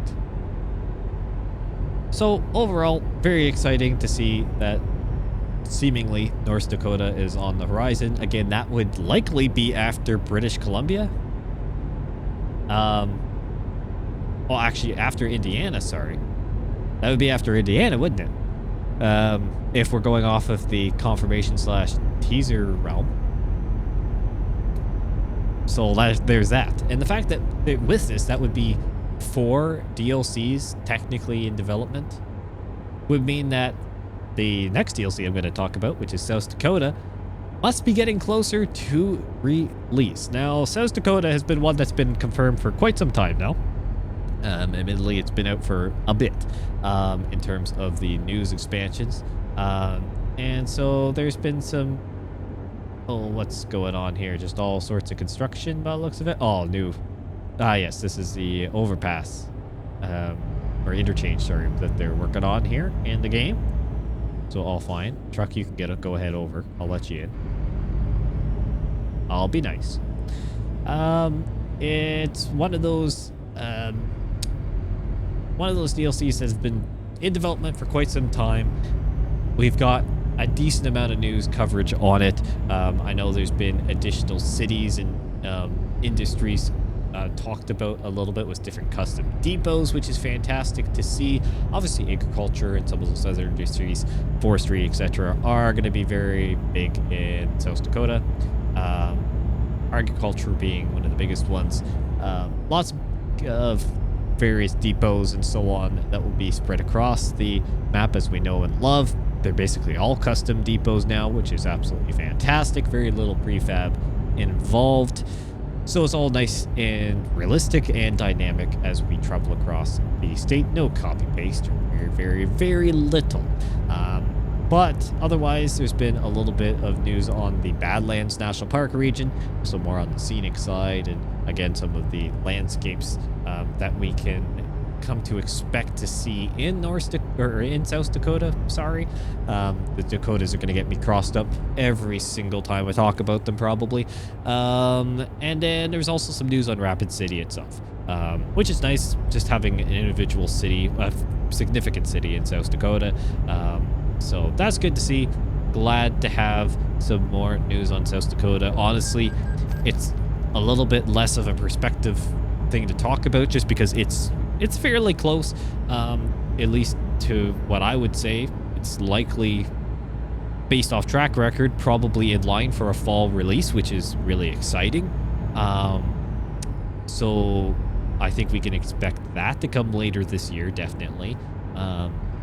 So overall, very exciting to see that seemingly North Dakota is on the horizon. Again, that would likely be after British Columbia. Well, actually, after Indiana, sorry. That would be after Indiana, wouldn't it? If we're going off of the confirmation / teaser realm. So there's that. And the fact that with this, that would be 4 DLCs technically in development, would mean that the next DLC I'm going to talk about, which is South Dakota, must be getting closer to release. Now, South Dakota has been one that's been confirmed for quite some time now. Admittedly, it's been out for a bit in terms of the news expansions. And so there's been some... Oh, what's going on here? Just all sorts of construction by the looks of it. All new. Ah, yes, this is the overpass. Or interchange, sorry, that they're working on here in the game. So all fine. Truck, you can go ahead over. I'll let you in. I'll be nice. It's one of those DLCs that's been in development for quite some time. We've got a decent amount of news coverage on it. I know there's been additional cities and industries talked about a little bit with different custom depots, which is fantastic to see. Obviously, agriculture and some of those other industries, forestry, etc., are going to be very big in South Dakota. Agriculture being one of the biggest ones. Lots of various depots and so on that will be spread across the map, as we know and love. They're basically all custom depots now, which is absolutely fantastic. Very little prefab involved. So it's all nice and realistic and dynamic as we travel across the state. No copy paste, very, very, very little. But otherwise, there's been a little bit of news on the Badlands National Park region, so more on the scenic side, and again, some of the landscapes that we can come to expect to see in South Dakota. Sorry, the Dakotas are going to get me crossed up every single time I talk about them, probably. And then there's also some news on Rapid City itself, which is nice, just having an individual city, a significant city in South Dakota. So that's good to see. Glad to have some more news on South Dakota. Honestly, it's a little bit less of a perspective thing to talk about, just because it's fairly close, at least to what I would say. It's likely, based off track record, probably in line for a fall release, which is really exciting. So I think we can expect that to come later this year, definitely.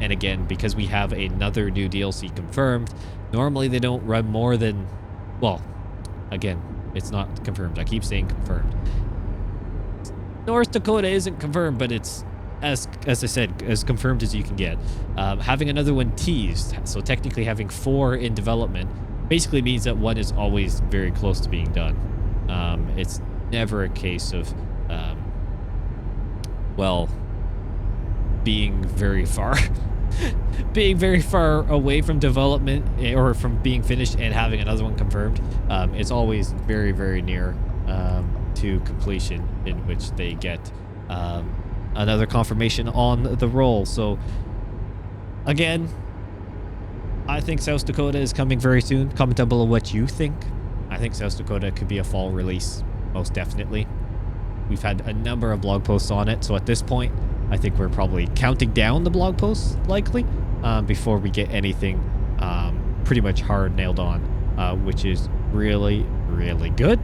And again, because we have another new DLC confirmed, normally they don't run more than, well, again, it's not confirmed. I keep saying confirmed. North Dakota isn't confirmed, but it's, as I said, as confirmed as you can get. Having another one teased, so technically having 4 in development, basically means that one is always very close to being done. It's never a case of, well, being very far away from development or from being finished and having another one confirmed. It's always very, very near to completion, in which they get another confirmation on the roll. So again, I think South Dakota is coming very soon. Comment down below what you think. I think South Dakota could be a fall release, most definitely. We've had a number of blog posts on it, so at this point, I think we're probably counting down the blog posts, likely, before we get anything pretty much hard nailed on, which is really, really good.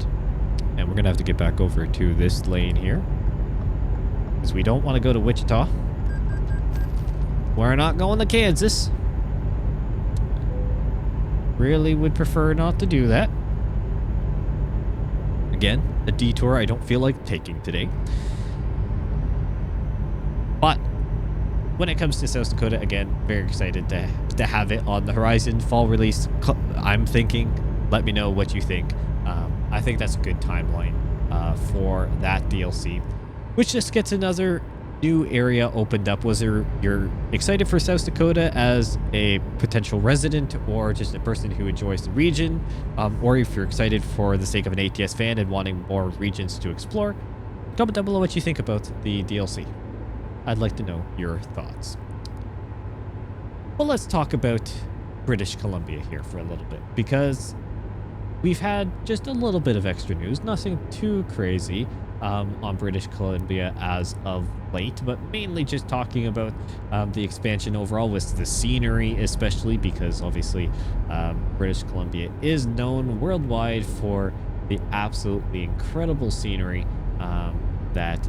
And we're going to have to get back over to this lane here, because we don't want to go to Wichita. We're not going to Kansas. Really would prefer not to do that. Again, a detour I don't feel like taking today. But when it comes to South Dakota, again, very excited to have it on the horizon. Fall release, I'm thinking. Let me know what you think. I think that's a good timeline for that DLC, which just gets another new area opened up. You're excited for South Dakota as a potential resident or just a person who enjoys the region, or if you're excited for the sake of an ATS fan and wanting more regions to explore, comment down below what you think about the DLC. I'd like to know your thoughts. Well, let's talk about British Columbia here for a little bit, because we've had just a little bit of extra news, nothing too crazy on British Columbia as of late, but mainly just talking about the expansion overall with the scenery, especially because obviously British Columbia is known worldwide for the absolutely incredible scenery that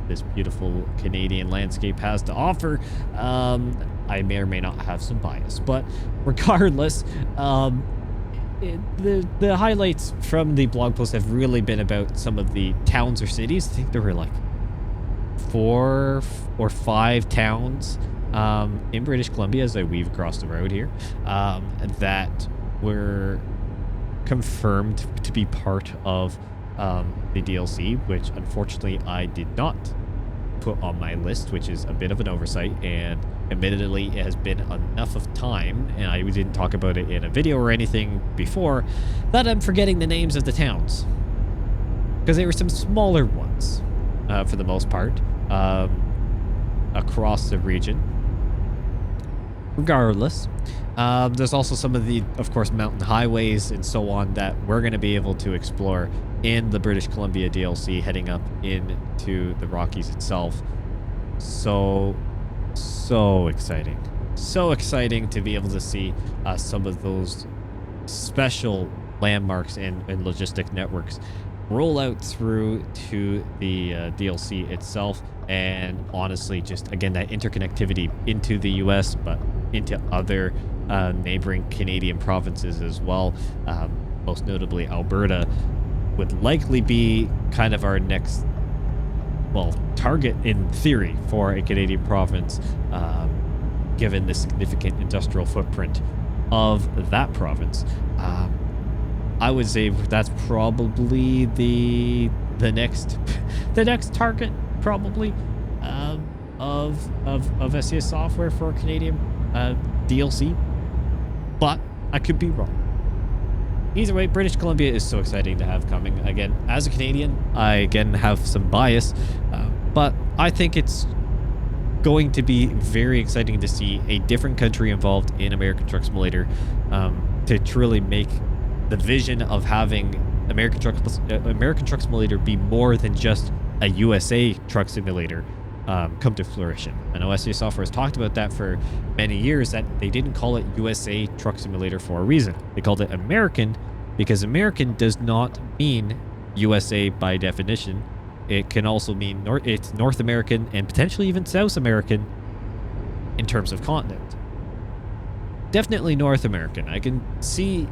this beautiful Canadian landscape has to offer. I may or may not have some bias, but regardless, the highlights from the blog post have really been about some of the towns or cities. I think there were like 4 or 5 towns in British Columbia as I weave across the road here that were confirmed to be part of the DLC, which unfortunately I did not put on my list, which is a bit of an oversight, and admittedly it has been enough of time and I didn't talk about it in a video or anything before that I'm forgetting the names of the towns, because there were some smaller ones for the most part across the region. Regardless, there's also some of the, of course, mountain highways and so on that we're going to be able to explore in the British Columbia DLC heading up into the Rockies itself. So exciting. So exciting to be able to see some of those special landmarks and logistic networks roll out through to the DLC itself. And honestly, just again, that interconnectivity into the US, but into other neighboring Canadian provinces as well. Most notably, Alberta would likely be kind of our next, well, target in theory for a Canadian province, given the significant industrial footprint of that province. I would say that's probably the next target, probably, of SES software for Canadian DLC, but I could be wrong. Either way, British Columbia is so exciting to have coming. Again, as a Canadian, I again have some bias, but I think it's going to be very exciting to see a different country involved in American Truck Simulator, to truly make the vision of having American Truck Simulator be more than just a USA truck simulator come to fruition. I know SES Software has talked about that for many years, that they didn't call it USA Truck Simulator for a reason. They called it American because American does not mean USA by definition. It can also mean it's North American and potentially even South American in terms of continent. Definitely North American. I can see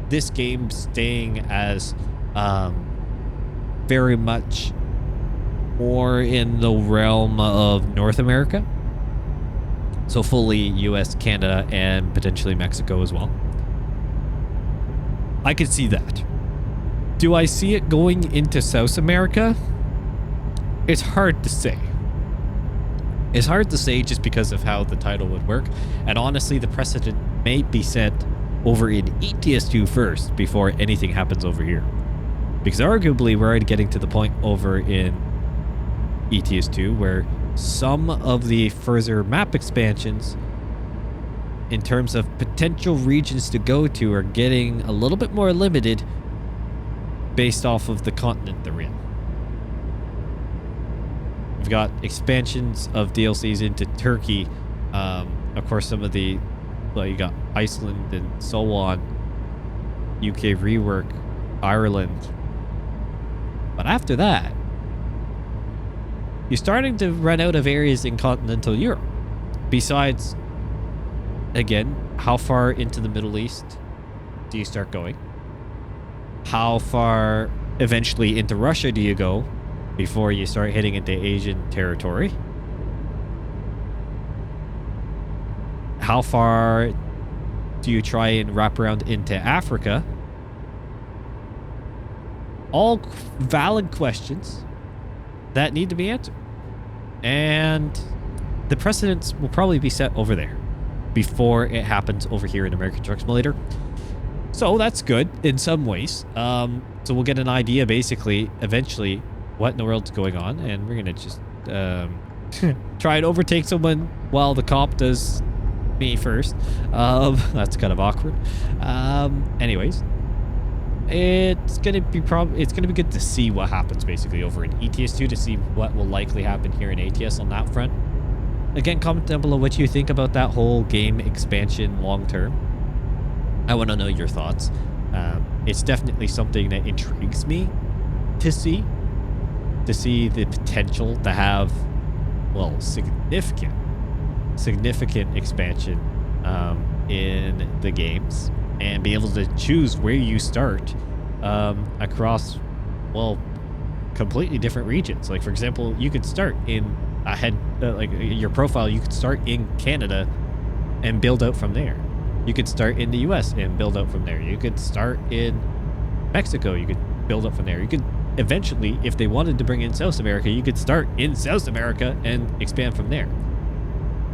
this game staying as very much more in the realm of North America. So fully US, Canada, and potentially Mexico as well. I could see that. Do I see it going into South America? It's hard to say. It's hard to say just because of how the title would work. And honestly, the precedent may be set over in ETS2 first before anything happens over here. Because arguably, we're already getting to the point over in ETS2 where some of the further map expansions in terms of potential regions to go to are getting a little bit more limited based off of the continent they're in. We've got expansions of DLCs into Turkey. Of course, some of the, well, you got Iceland and so on, UK rework, Ireland. But after that, you're starting to run out of areas in continental Europe. Besides, again, how far into the Middle East do you start going? How far eventually into Russia do you go before you start hitting into Asian territory? How far do you try and wrap around into Africa? All valid questions that need to be answered. And the precedents will probably be set over there before it happens over here in American Truck Simulator. So that's good in some ways. So we'll get an idea, basically, eventually, what in the world's going on. And we're going to just try and overtake someone while the cop does me first. That's kind of awkward. Anyways, it's gonna be good to see what happens basically over in ETS2, to see what will likely happen here in ATS on that front. Again, comment down below what you think about that whole game expansion long term. I want to know your thoughts. It's definitely something that intrigues me to see the potential to have, well, significant expansion in the games, and be able to choose where you start across, well, completely different regions. Like, for example, you could start in like your profile, you could start in Canada and build out from there. You could start in the US and build out from there. You could start in Mexico, you could build up from there. You could eventually, if they wanted to bring in South America, you could start in South America and expand from there.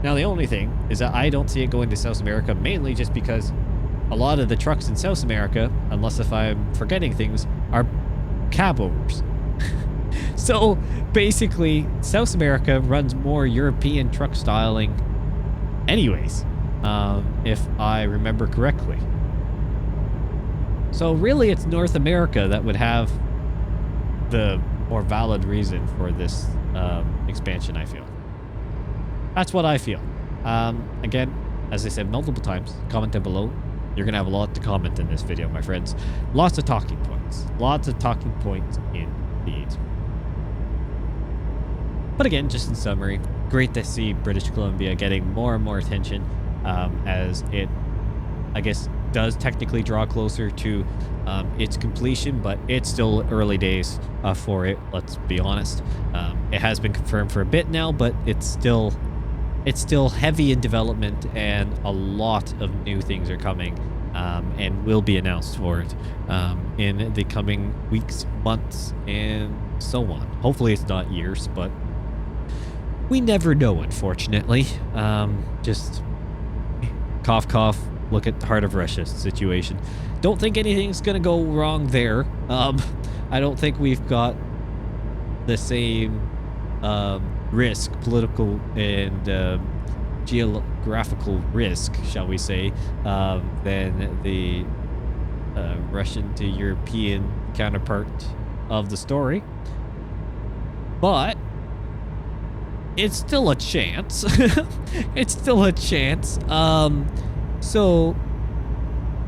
Now, the only thing is that I don't see it going to South America, mainly just because a lot of the trucks in South America, unless if I'm forgetting things, are cab overs. So basically, South America runs more European truck styling anyways, if I remember correctly. So really, it's North America that would have the more valid reason for this expansion, I feel. That's what I feel. Again, as I said multiple times, comment down below. You're going to have a lot to comment in this video, my friends. Lots of talking points. Lots of talking points indeed. But again, just in summary, great to see British Columbia getting more and more attention as it, I guess, does technically draw closer to its completion, but it's still early days for it, let's be honest. It has been confirmed for a bit now, but it's still heavy in development, and a lot of new things are coming and will be announced for it in the coming weeks, months, and so on. Hopefully it's not years, but we never know, unfortunately. Just cough, cough, look at the Heart of Russia situation. Don't think anything's going to go wrong there. I don't think we've got the same risk, political and geographical risk, shall we say, than the Russian to European counterpart of the story. But it's still a chance. It's still a chance. So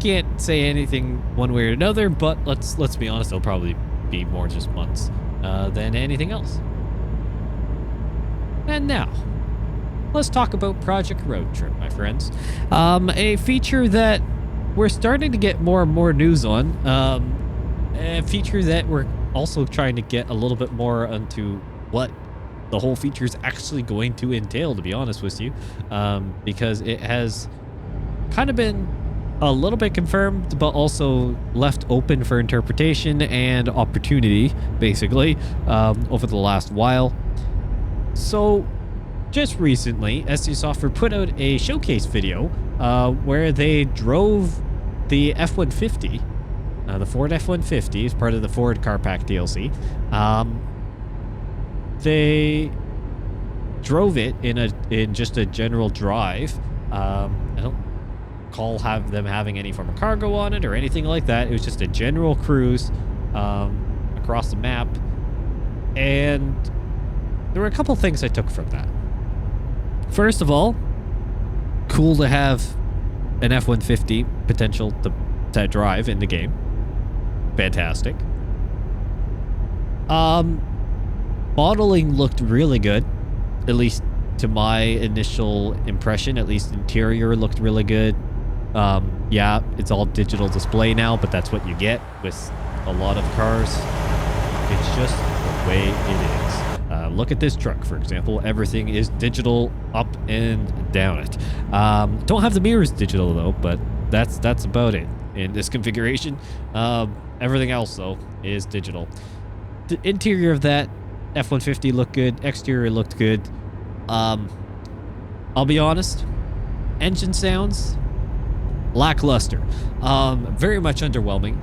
can't say anything one way or another, but let's be honest, it'll probably be more just months than anything else. And now, let's talk about Project Road Trip, my friends. A feature that we're starting to get more and more news on. A feature that we're also trying to get a little bit more onto what the whole feature is actually going to entail, to be honest with you. Because it has kind of been a little bit confirmed, but also left open for interpretation and opportunity, basically, over the last while. So, just recently, SC Software put out a showcase video where they drove the F-150, the Ford F-150, as part of the Ford Car Pack DLC. They drove it in just a general drive. I don't recall them having any form of cargo on it or anything like that. It was just a general cruise across the map. And there were a couple things I took from that. First of all, cool to have an F-150 potential to drive in the game. Fantastic. Modeling looked really good, at least to my initial impression. At least interior looked really good. Yeah, it's all digital display now, but that's what you get with a lot of cars. It's just the way it is. Look at this truck, for example. Everything is digital up and down it. Don't have the mirrors digital though, but that's about it in this configuration. Everything else though is digital. The interior of that F-150 looked good. Exterior looked good. I'll be honest, engine sounds lackluster. Very much underwhelming.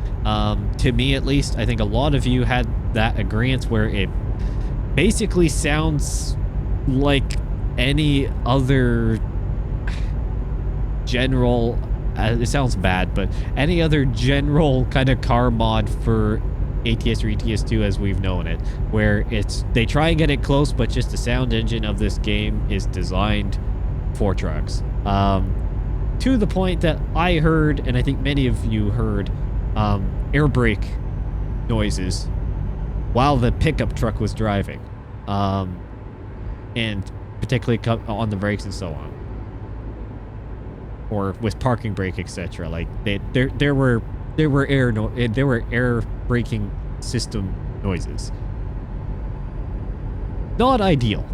To me at least. I think a lot of you had that agreement where it basically sounds like any other general, it sounds bad, but any other general kind of car mod for ATS or ETS2 as we've known it, where they try and get it close, but just the sound engine of this game is designed for trucks. To the point that I heard, and I think many of you heard, air brake noises while the pickup truck was driving, and particularly on the brakes and so on, or with parking brake, etc. Like there were air braking system noises. Not ideal.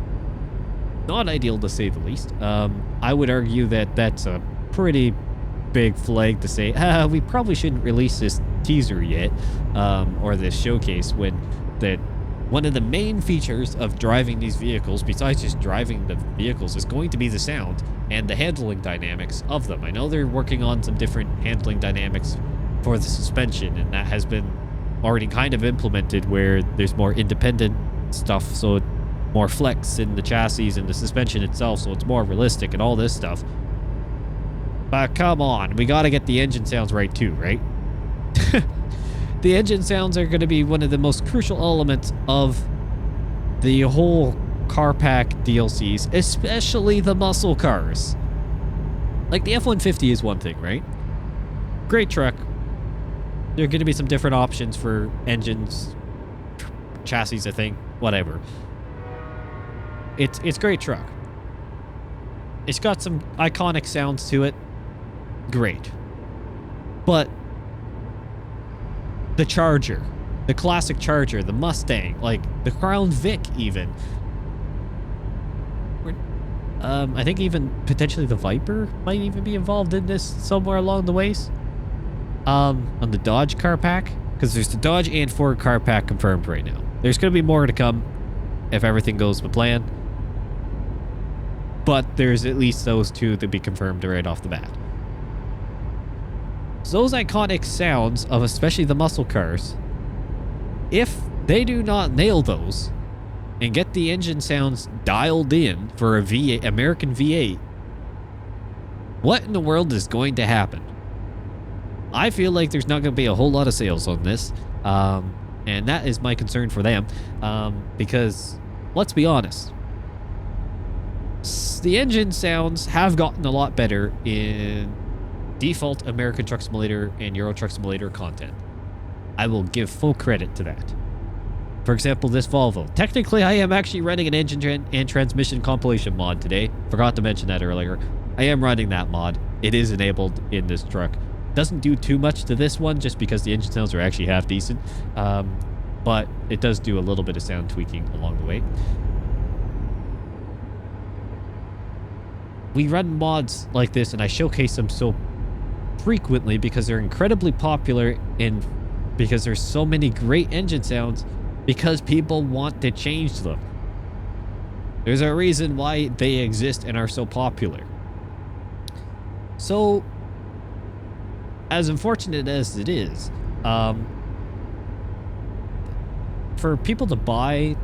Not ideal to say the least. I would argue that that's a pretty big flag to say, we probably shouldn't release this teaser yet, or this showcase, when one of the main features of driving these vehicles, besides just driving the vehicles, is going to be the sound and the handling dynamics of them. I know they're working on some different handling dynamics for the suspension, and that has been already kind of implemented where there's more independent stuff, so more flex in the chassis and the suspension itself, so it's more realistic and all this stuff. But come on, we gotta get the engine sounds right too, right? The engine sounds are going to be one of the most crucial elements of the whole car pack DLCs, especially the muscle cars. Like the F-150 is one thing, right? Great truck. There are going to be some different options for engines, chassis, I think, whatever. It's great truck. It's got some iconic sounds to it. Great. But the Charger, the classic Charger, the Mustang, like the Crown Vic even. I think even potentially the Viper might even be involved in this somewhere along the ways. On the Dodge car pack, because there's the Dodge and Ford car pack confirmed right now. There's going to be more to come if everything goes to plan. But there's at least those two to be confirmed right off the bat. So those iconic sounds of especially the muscle cars, if they do not nail those and get the engine sounds dialed in for a V8, American V8, what in the world is going to happen? I feel like there's not going to be a whole lot of sales on this, and that is my concern for them, because let's be honest, the engine sounds have gotten a lot better in default American Truck Simulator and Euro Truck Simulator content. I will give full credit to that. For example, this Volvo. Technically, I am actually running an engine and transmission compilation mod today. Forgot to mention that earlier. I am running that mod. It is enabled in this truck. Doesn't do too much to this one just because the engine sounds are actually half decent. But it does do a little bit of sound tweaking along the way. We run mods like this and I showcase them so frequently because they're incredibly popular and because there's so many great engine sounds because people want to change them. There's a reason why they exist and are so popular. So, as unfortunate as it is, for people to buy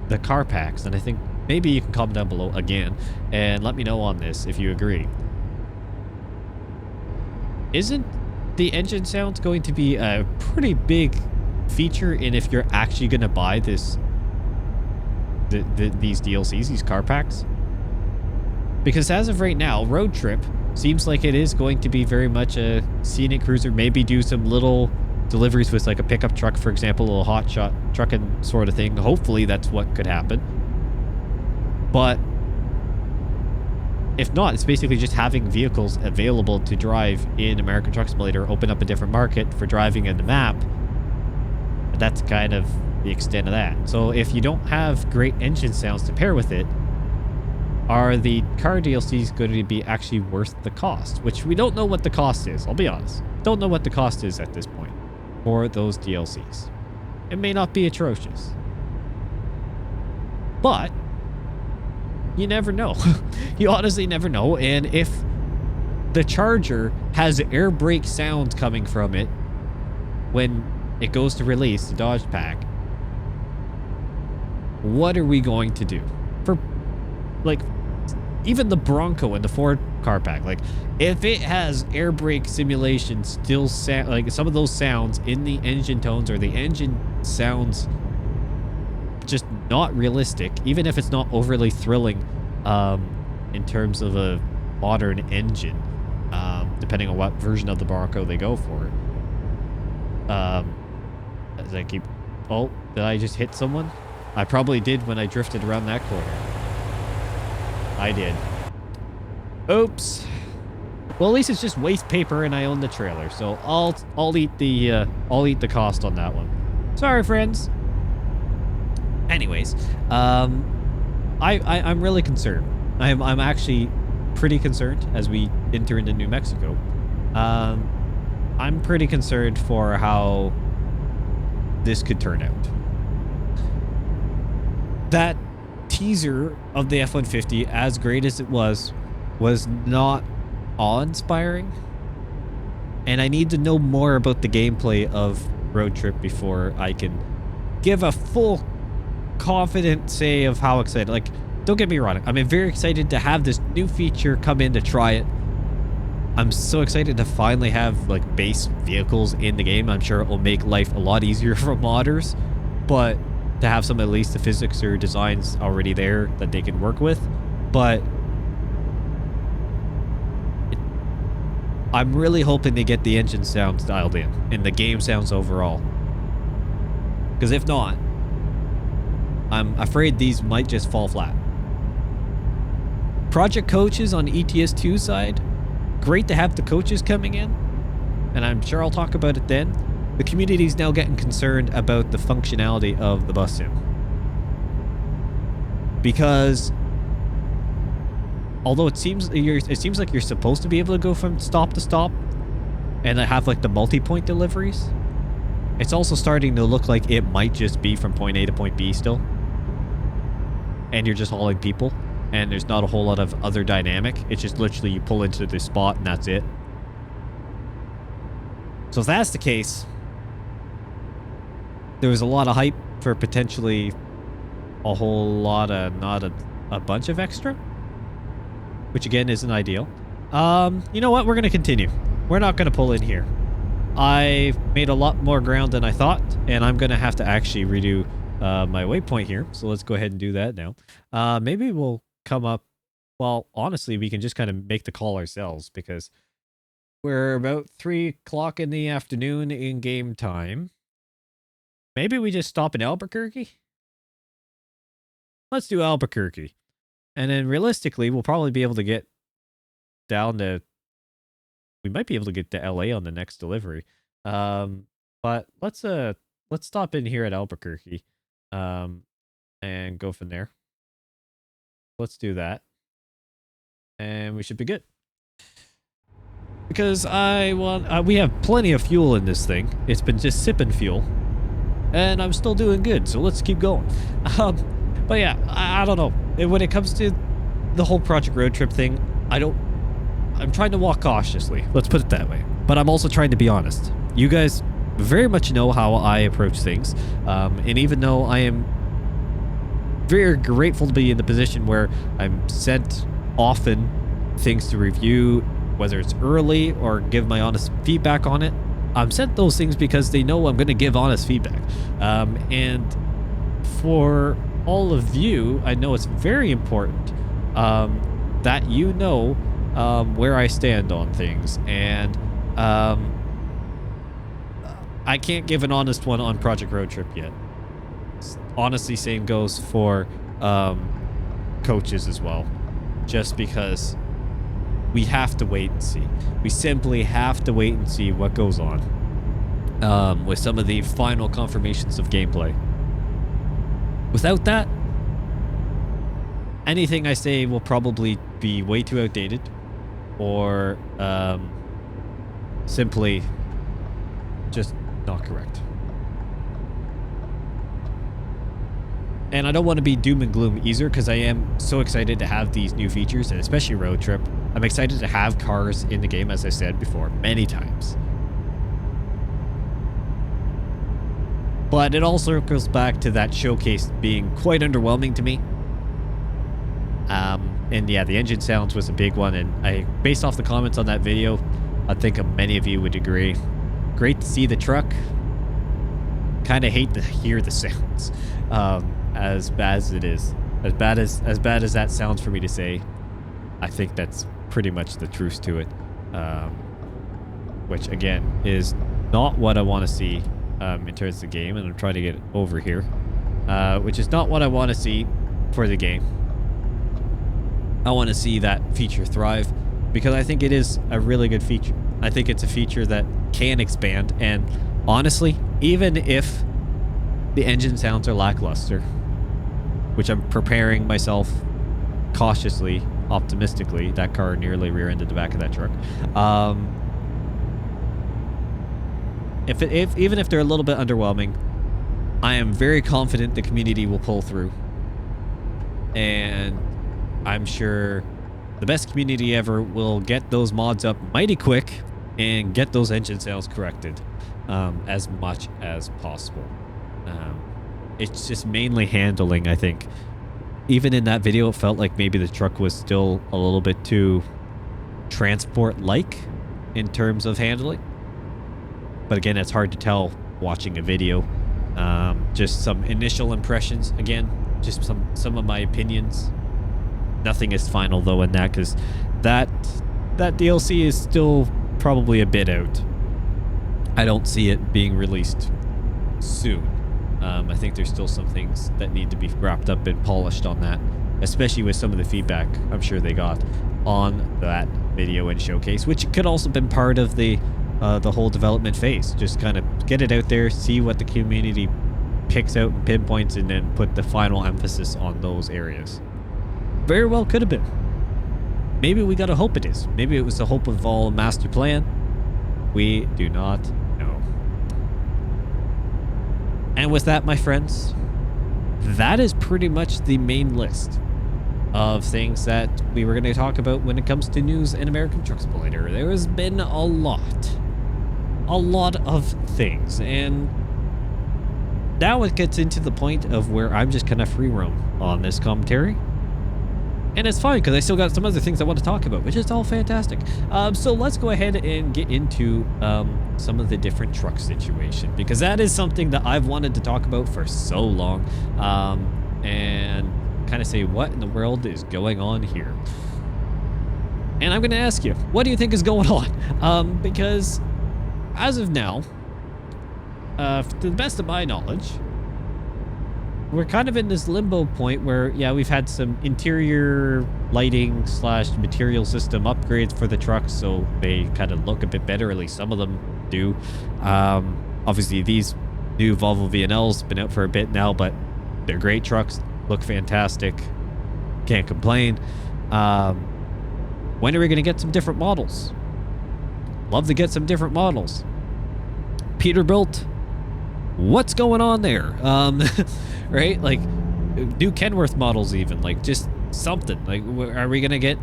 the car packs, and I think maybe you can comment down below again and let me know on this if you agree. isn't the engine sounds going to be a pretty big feature in if you're actually going to buy these DLCs, these car packs? Because as of right now, Road Trip seems like it is going to be very much a scenic cruiser, maybe do some little deliveries with like a pickup truck, for example, a little hot shot trucking sort of thing. Hopefully that's what could happen. But if not, it's basically just having vehicles available to drive in American Truck Simulator, open up a different market for driving in the map. That's kind of the extent of that. So if you don't have great engine sounds to pair with it, are the car DLCs going to be actually worth the cost? Which we don't know what the cost is, I'll be honest. Don't know what the cost is at this point for those DLCs. It may not be atrocious. But you never know. You honestly never know. And if the Charger has air brake sounds coming from it when it goes to release the Dodge pack, what are we going to do? For, like, even the Bronco and the Ford car pack, like, if it has air brake simulation still sound, like, some of those sounds in the engine tones or the engine sounds just not realistic, even if it's not overly thrilling in terms of a modern engine, depending on what version of the Bronco they go for. As I keep... Oh, did I just hit someone? I probably did when I drifted around that corner. I did. Oops. Well, at least it's just waste paper and I own the trailer, so I'll eat the cost on that one. Sorry, friends. Anyways, I'm really concerned. I'm actually pretty concerned as we enter into New Mexico. I'm pretty concerned for how this could turn out. That teaser of the F-150, as great as it was not awe-inspiring. And I need to know more about the gameplay of Road Trip before I can give a full confident say of how excited. Like, don't get me wrong, I'm very excited to have this new feature come in to try it. I'm so excited to finally have like base vehicles in the game. I'm sure it will make life a lot easier for modders, but to have some, at least the physics or designs already there that they can work with. But I'm really hoping they get the engine sounds dialed in and the game sounds overall, because if not, I'm afraid these might just fall flat. Project coaches on ETS 2 side, great to have the coaches coming in, and I'm sure I'll talk about it then. The community is now getting concerned about the functionality of the bus sim, because although it seems like you're supposed to be able to go from stop to stop and have like the multi-point deliveries, it's also starting to look like it might just be from point A to point B still, and you're just hauling people, and there's not a whole lot of other dynamic. It's just literally you pull into the spot and that's it. So if that's the case, there was a lot of hype for potentially a whole lot of, not a bunch of extra, which again isn't ideal. You know what? We're going to continue. We're not going to pull in here. I made a lot more ground than I thought, and I'm going to have to actually redo my waypoint here. So let's go ahead and do that now. Maybe we'll come up... Well, honestly, we can just kind of make the call ourselves, because we're about 3 o'clock in the afternoon in game time. Maybe we just stop in Albuquerque? Let's do Albuquerque. And then realistically, we'll probably be able to get down to... We might be able to get to LA on the next delivery. But let's stop in here at Albuquerque. And go from there. Let's do that. And we should be good. Because we have plenty of fuel in this thing. It's been just sipping fuel. And I'm still doing good, so let's keep going. But yeah, I don't know. When it comes to the whole Project Road Trip thing, I'm trying to walk cautiously. Let's put it that way. But I'm also trying to be honest. You guys very much know how I approach things. And even though I am very grateful to be in the position where I'm sent often things to review whether it's early or give my honest feedback on it. I'm sent those things because they know I'm going to give honest feedback. And for all of you, I know it's very important that you know where I stand on things. And I can't give an honest one on Project Road Trip yet. Honestly, same goes for coaches as well. Just because we have to wait and see. We simply have to wait and see what goes on with some of the final confirmations of gameplay. Without that, anything I say will probably be way too outdated or simply just not correct. And I don't want to be doom and gloom either, because I am so excited to have these new features, and especially Road Trip. I'm excited to have cars in the game, as I said before, many times. But it all circles back to that showcase being quite underwhelming to me. And yeah, the engine sounds was a big one, and based off the comments on that video, I think many of you would agree. Great to see the truck. Kind of hate to hear the sounds. As bad as it is, as bad as that sounds for me to say, I think that's pretty much the truth to it. Which again is not what I want to see in terms of the game, and I'm trying to get it over here. Which is not what I want to see for the game. I want to see that feature thrive, because I think it is a really good feature. I think it's a feature that can expand, and honestly, even if the engine sounds are lackluster, which I'm preparing myself cautiously, optimistically. That car nearly rear-ended the back of that truck. Even if they're a little bit underwhelming, I am very confident the community will pull through. And I'm sure the best community ever will get those mods up mighty quick and get those engine sounds corrected as much as possible. It's just mainly handling, I think. Even in that video, it felt like maybe the truck was still a little bit too transport-like in terms of handling. But again, it's hard to tell watching a video. Just some initial impressions. Again, just some of my opinions. Nothing is final, though, in that, because that DLC is still probably a bit out. I don't see it being released soon. I think there's still some things that need to be wrapped up and polished on that, especially with some of the feedback I'm sure they got on that video and showcase, which could also have been part of the whole development phase. Just kind of get it out there, see what the community picks out and pinpoints, and then put the final emphasis on those areas. Very well could have been. Maybe we gotta hope it is. Maybe it was the hope of all master plan. We do not know. And with that, my friends, that is pretty much the main list of things that we were going to talk about when it comes to news in American Truck Simulator. There has been a lot of things, and now it gets into the point of where I'm just kind of free roam on this commentary. And it's fine, because I still got some other things I want to talk about, which is all fantastic. So let's go ahead and get into some of the different truck situation, because that is something that I've wanted to talk about for so long. And kind of say, what in the world is going on here? And I'm going to ask you, what do you think is going on? Because as of now, to the best of my knowledge, we're kind of in this limbo point where, yeah, we've had some interior lighting / material system upgrades for the trucks, so they kind of look a bit better. At least some of them do. Obviously, these new Volvo VNLs been out for a bit now, but they're great trucks. Look fantastic. Can't complain. When are we going to get some different models? Love to get some different models. Peterbilt, what's going on there? Right? Like, new Kenworth models even. Like, just something. Like, are we going to get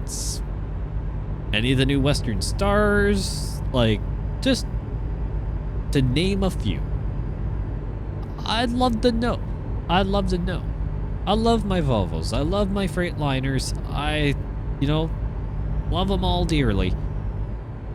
any of the new Western Stars? Like, just to name a few. I'd love to know. I'd love to know. I love my Volvos. I love my Freightliners. I, love them all dearly.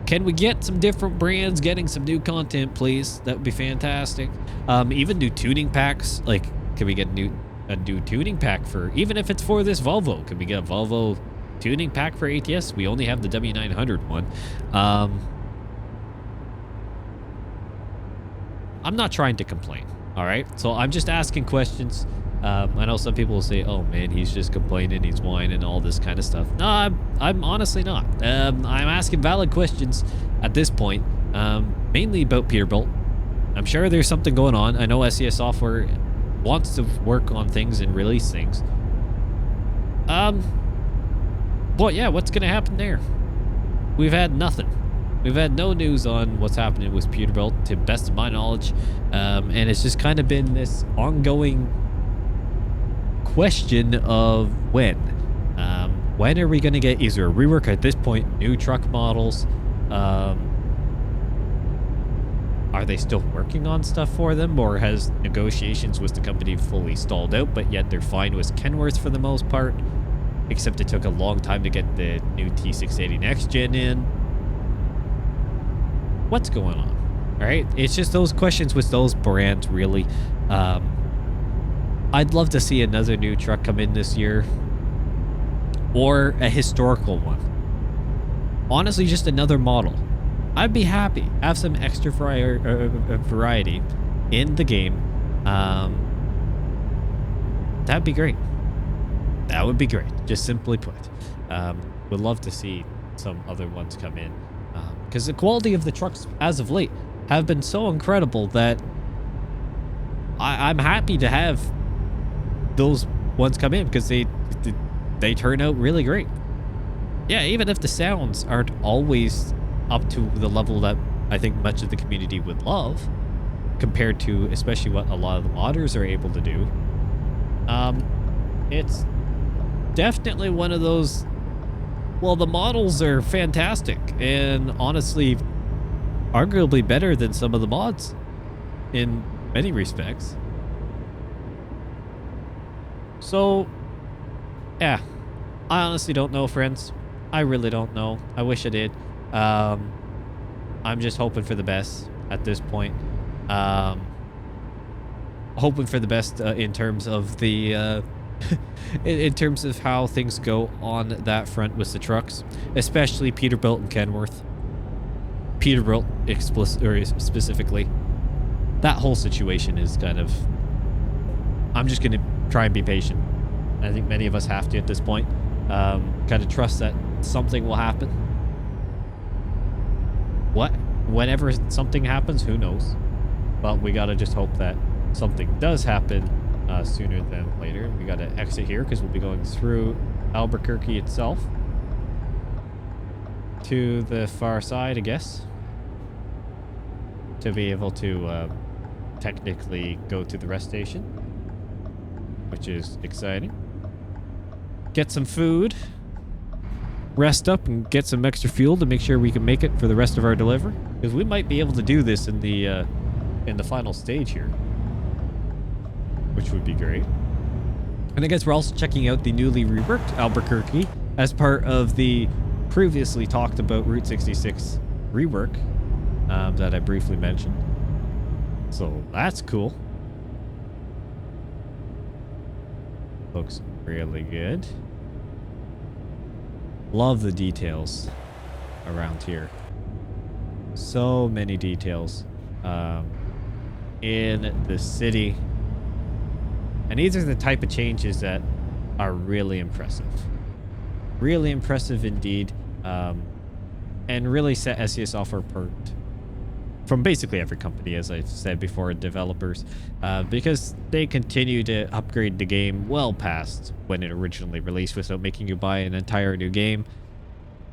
Can we get some different brands getting some new content, please? That would be fantastic. Even new tuning packs. Like, can we get a new tuning pack for, even if it's for this Volvo? Can we get a Volvo tuning pack for ATS? We only have the W900 one. I'm not trying to complain, all right? So I'm just asking questions. I know some people will say, oh man, he's just complaining, he's whining, all this kind of stuff. No, I'm honestly not. I'm asking valid questions at this point, mainly about Peterbilt. I'm sure there's something going on. I know SES Software wants to work on things and release things. But yeah, what's going to happen there? We've had nothing. We've had no news on what's happening with Peterbilt, to best of my knowledge. And it's just kind of been this ongoing question of when. When are we going to get either a rework at this point, new truck models? Are they still working on stuff for them, or has negotiations with the company fully stalled out, but yet they're fine with Kenworth for the most part? Except it took a long time to get the new T680 Next Gen in. What's going on? All right, it's just those questions with those brands, really. I'd love to see another new truck come in this year, or a historical one. Honestly, just another model. I'd be happy. Have some extra variety in the game. That'd be great. That would be great. Just simply put. Would love to see some other ones come in. Because the quality of the trucks as of late have been so incredible that I'm happy to have those ones come in, because they turn out really great. Yeah, even if the sounds aren't always up to the level that I think much of the community would love, compared to especially what a lot of the modders are able to do. It's definitely one of those, well, the models are fantastic and honestly arguably better than some of the mods in many respects. So yeah, I honestly don't know, friends. I really don't know. I wish I did. I'm just hoping for the best at this point. Hoping for the best in terms of the in terms of how things go on that front with the trucks, especially Peterbilt and Kenworth. Peterbilt specifically. That whole situation is kind of, I'm just going to try and be patient. I think many of us have to at this point. Kind of trust that something will happen. Whenever something happens, who knows? But we gotta just hope that something does happen sooner than later. We gotta exit here because we'll be going through Albuquerque itself to the far side, I guess, to be able to technically go to the rest station, which is exciting. Get some food, rest up, and get some extra fuel to make sure we can make it for the rest of our delivery, because we might be able to do this in the final stage here, which would be great. And I guess we're also checking out the newly reworked Albuquerque as part of the previously talked about Route 66 rework that I briefly mentioned. So that's cool. Looks really good. Love the details around here. So many details in the city. And these are the type of changes that are really impressive. Really impressive indeed. And really set SES Software apart from basically every company, as I said before, developers, because they continue to upgrade the game well past when it originally released without making you buy an entire new game.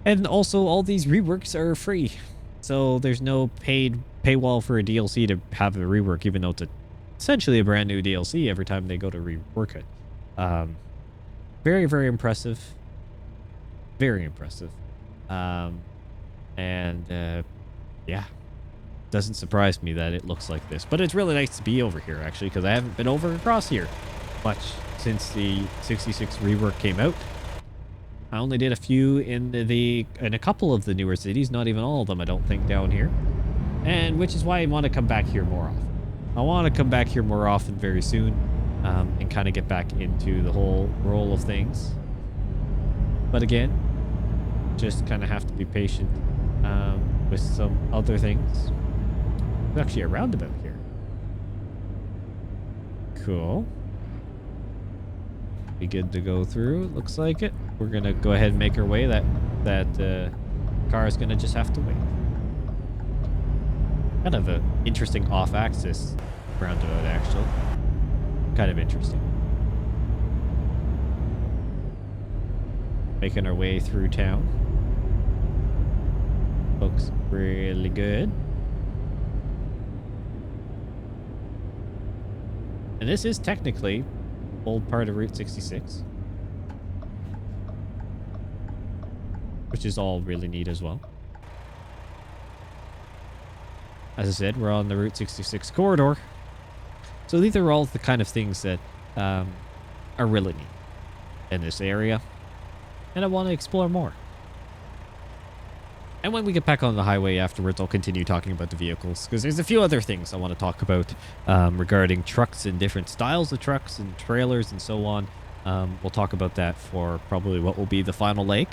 And also, all these reworks are free, so there's no paid paywall for a DLC to have a rework, even though it's essentially a brand new DLC every time they go to rework it. Very, very impressive. Very impressive. Yeah. Doesn't surprise me that it looks like this, but it's really nice to be over here actually, because I haven't been over across here much since the 66 rework came out. I only did a few in a couple of the newer cities, not even all of them, I don't think, down here. And which is why I want to come back here more often. I want to come back here more often very soon, and kind of get back into the whole role of things. But again, just kind of have to be patient with some other things. There's actually a roundabout here. Cool. Be good to go through. Looks like it. We're gonna go ahead and make our way. That car is gonna just have to wait. Kind of an interesting off-axis roundabout, actually. Kind of interesting. Making our way through town. Looks really good. And this is technically old part of Route 66. Which is all really neat as well. As I said, we're on the Route 66 corridor. So these are all the kind of things that are really neat in this area. And I want to explore more. And when we get back on the highway afterwards, I'll continue talking about the vehicles. Because there's a few other things I want to talk about regarding trucks and different styles of trucks and trailers and so on. We'll talk about that for probably what will be the final leg.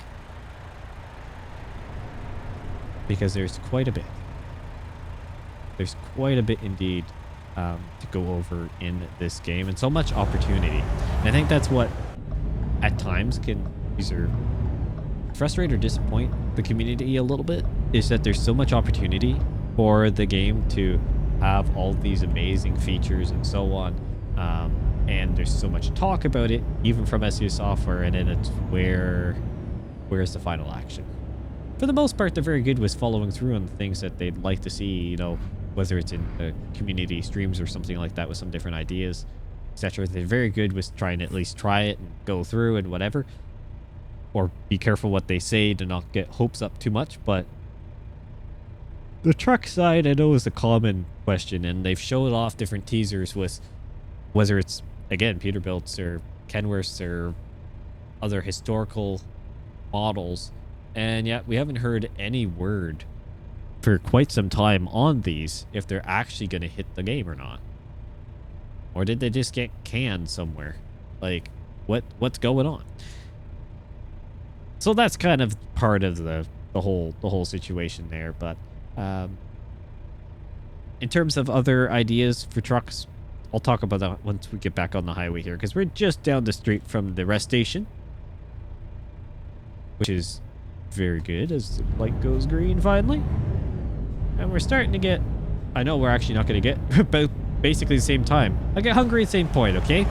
Because there's quite a bit. There's quite a bit indeed to go over in this game, and so much opportunity. And I think that's what at times can either frustrate or disappoint the community a little bit, is that there's so much opportunity for the game to have all these amazing features and so on. And there's so much talk about it, even from SEO software, and then it's where's the final action? For the most part, they're very good with following through on the things that they'd like to see, you know, whether it's in community streams or something like that with some different ideas, etc. They're very good with trying to at least try it and go through and whatever. Or be careful what they say to not get hopes up too much. But the truck side, I know, is a common question, and they've showed off different teasers with whether it's, again, Peterbilts or Kenworths or other historical models. And yet we haven't heard any word for quite some time on these, if they're actually going to hit the game or not. Or did they just get canned somewhere? Like, what's going on? So that's kind of part of the whole situation there. But in terms of other ideas for trucks, I'll talk about that once we get back on the highway here, because we're just down the street from the rest station, which is very good as the light goes green finally. And we're starting to get, I know we're actually not going to get about basically the same time. I get hungry at the same point, okay?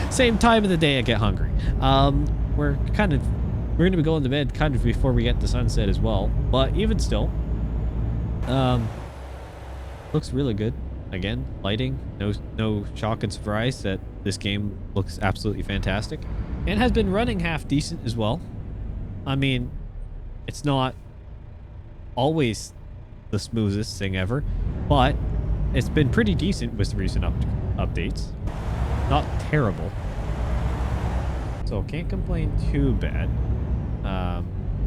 Same time of the day I get hungry. We're going to be going to bed kind of before we get the sunset as well. But even still, looks really good. Again, lighting, no shock and surprise that this game looks absolutely fantastic. And has been running half decent as well. I mean, it's not always the smoothest thing ever, but it's been pretty decent with recent updates. Not terrible. So can't complain too bad.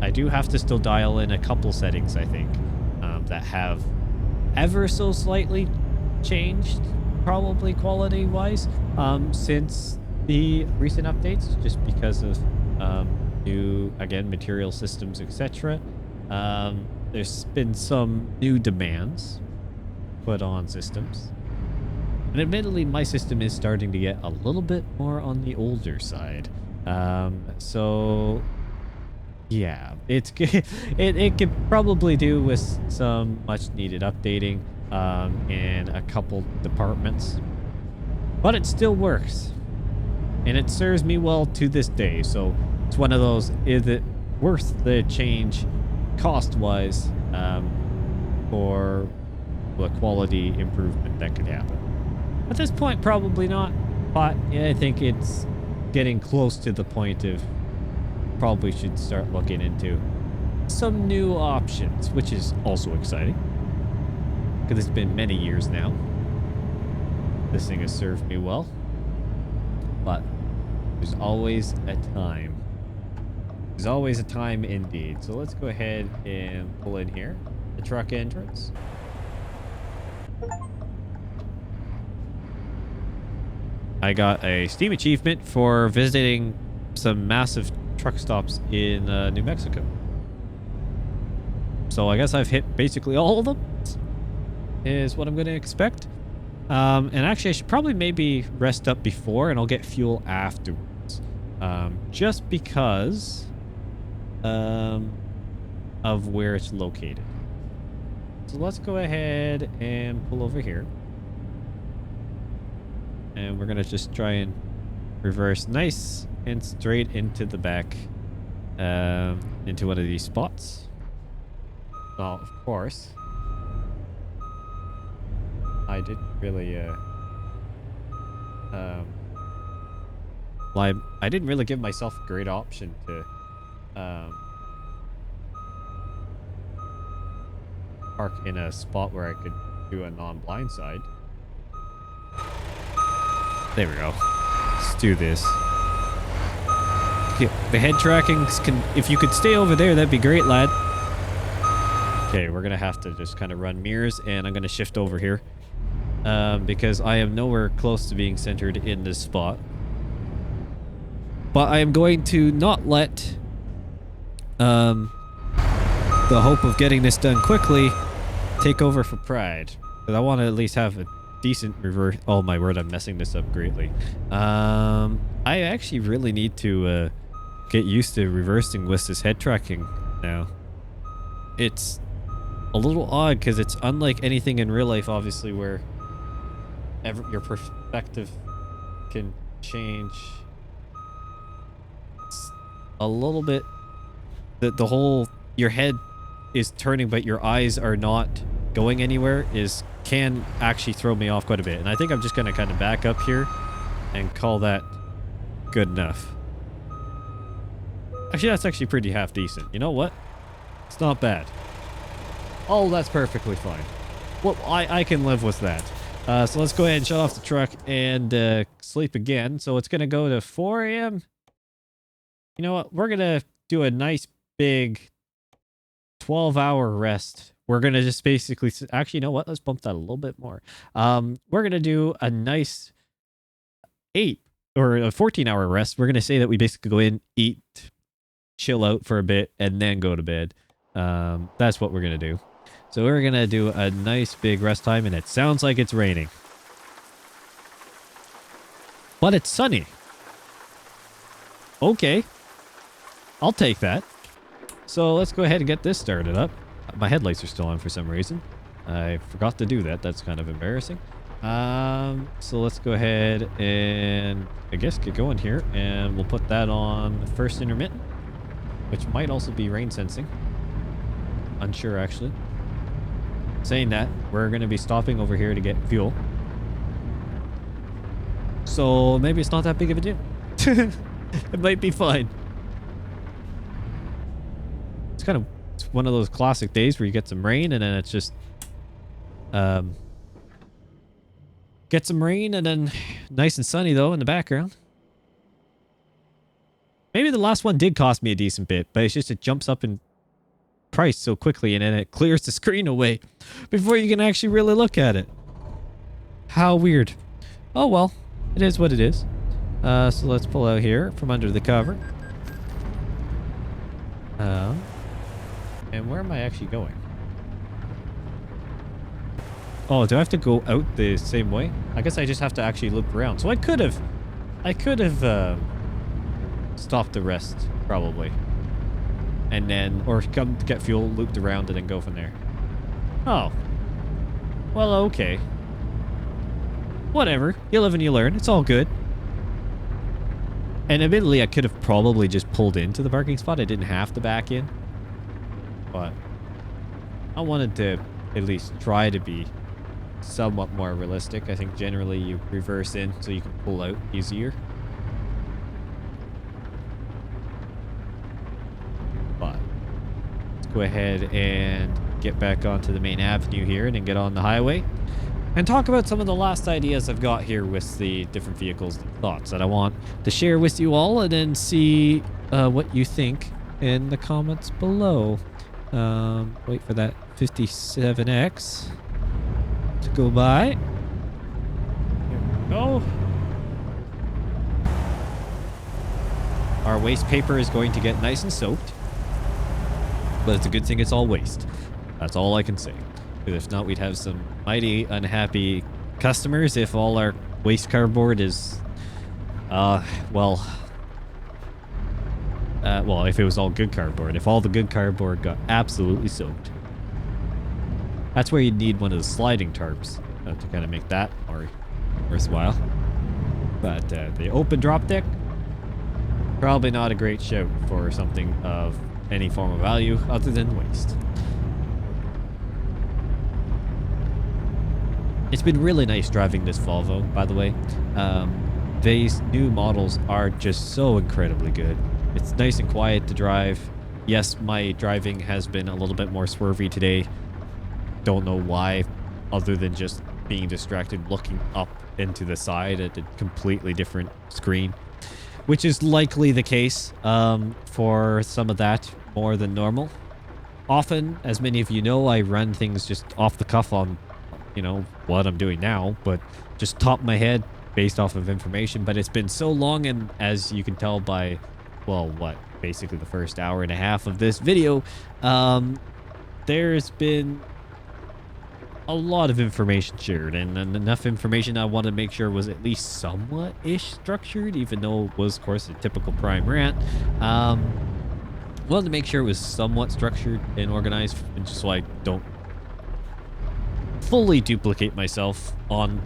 I do have to still dial in a couple settings, I think, that have ever so slightly changed, probably quality-wise, since the recent updates, just because of new, again, material systems, etc. There's been some new demands put on systems. And admittedly, my system is starting to get a little bit more on the older side. So yeah, it could probably do with some much needed updating in a couple departments. But it still works. And it serves me well to this day. So it's one of those, is it worth the change cost-wise for the quality improvement that could happen? At this point, probably not. But yeah, I think it's getting close to the point of probably should start looking into some new options, which is also exciting. Because it's been many years now. This thing has served me well. But there's always a time There's always a time indeed. So let's go ahead and pull in here. The truck entrance. I got a Steam achievement for visiting some massive truck stops in New Mexico. So I guess I've hit basically all of them, is what I'm going to expect. And actually, I should probably maybe rest up before, and I'll get fuel afterwards. Just because of where it's located. So let's go ahead and pull over here. And we're going to just try and reverse nice and straight into the back, into one of these spots. Well, of course, I didn't really, I didn't really give myself a great option to, park in a spot where I could do a non-blind side. There we go. Let's do this. Yeah, the head trackings can... If you could stay over there, that'd be great, lad. Okay, we're going to have to just kind of run mirrors, and I'm going to shift over here. Because I am nowhere close to being centered in this spot. But I am going to not let the hope of getting this done quickly take over for pride. Because I want to at least have a decent reverse. Oh my word, I'm messing this up greatly. I actually really need to get used to reversing with this head tracking now. It's a little odd because it's unlike anything in real life, obviously, where your perspective can change. It's a little bit the whole your head is turning but your eyes are not going anywhere can actually throw me off quite a bit. And I think I'm just going to kind of back up here and call that good enough. Actually, that's actually pretty half decent. You know what? It's not bad. Oh, that's perfectly fine. Well, I can live with that. So let's go ahead and shut off the truck and sleep again. So it's going to go to 4 a.m. You know what? We're going to do a nice big 12-hour rest. We're going to just basically... Actually, you know what? Let's bump that a little bit more. We're going to do a nice 8 or a 14-hour rest. We're going to say that we basically go in, eat, chill out for a bit, and then go to bed. That's what we're going to do. So we're going to do a nice big rest time, and it sounds like it's raining. But it's sunny. Okay. I'll take that. So let's go ahead and get this started up. My headlights are still on for some reason. I forgot to do that. That's kind of embarrassing. So let's go ahead and I guess get going here, and we'll put that on first intermittent, which might also be rain sensing. Unsure, actually. Saying that, we're going to be stopping over here to get fuel. So maybe it's not that big of a deal. It might be fine. It's kind of one of those classic days where you get some rain and then it's just get some rain and then nice and sunny though in the background. Maybe the last one did cost me a decent bit, but it's just it jumps up in price so quickly and then it clears the screen away before you can actually really look at it. How weird. Oh well, it is what it is. So let's pull out here from under the cover. And where am I actually going? Oh, do I have to go out the same way? I guess I just have to actually loop around. So I could have stopped the rest probably. And then, or come to get fuel, looped around, and then go from there. Oh. Well, okay. Whatever. You live and you learn. It's all good. And admittedly, I could have probably just pulled into the parking spot. I didn't have to back in. But I wanted to at least try to be somewhat more realistic. I think generally you reverse in so you can pull out easier. But let's go ahead and get back onto the main avenue here and then get on the highway and talk about some of the last ideas I've got here with the different vehicles and thoughts that I want to share with you all, and then see what you think in the comments below. Wait for that 57X to go by. Here we go. Our waste paper is going to get nice and soaked, but it's a good thing it's all waste. That's all I can say. Because if not, we'd have some mighty unhappy customers if all our waste cardboard is, well, if it was all good cardboard. If all the good cardboard got absolutely soaked. That's where you'd need one of the sliding tarps to kind of make that more worthwhile. But the open drop deck, probably not a great shout for something of any form of value other than waste. It's been really nice driving this Volvo, by the way. These new models are just so incredibly good. It's nice and quiet to drive. Yes, my driving has been a little bit more swervy today. Don't know why, other than just being distracted looking up into the side at a completely different screen, which is likely the case for some of that more than normal. Often, as many of you know, I run things just off the cuff on, you know, what I'm doing now, but just top of my head based off of information. But it's been so long, and as you can tell by, well, basically the first hour and a half of this video, there's been a lot of information shared, and enough information I want to make sure was at least somewhat-ish structured, even though it was, of course, a typical Prime rant. Wanted to make sure it was somewhat structured and organized, just so I don't fully duplicate myself on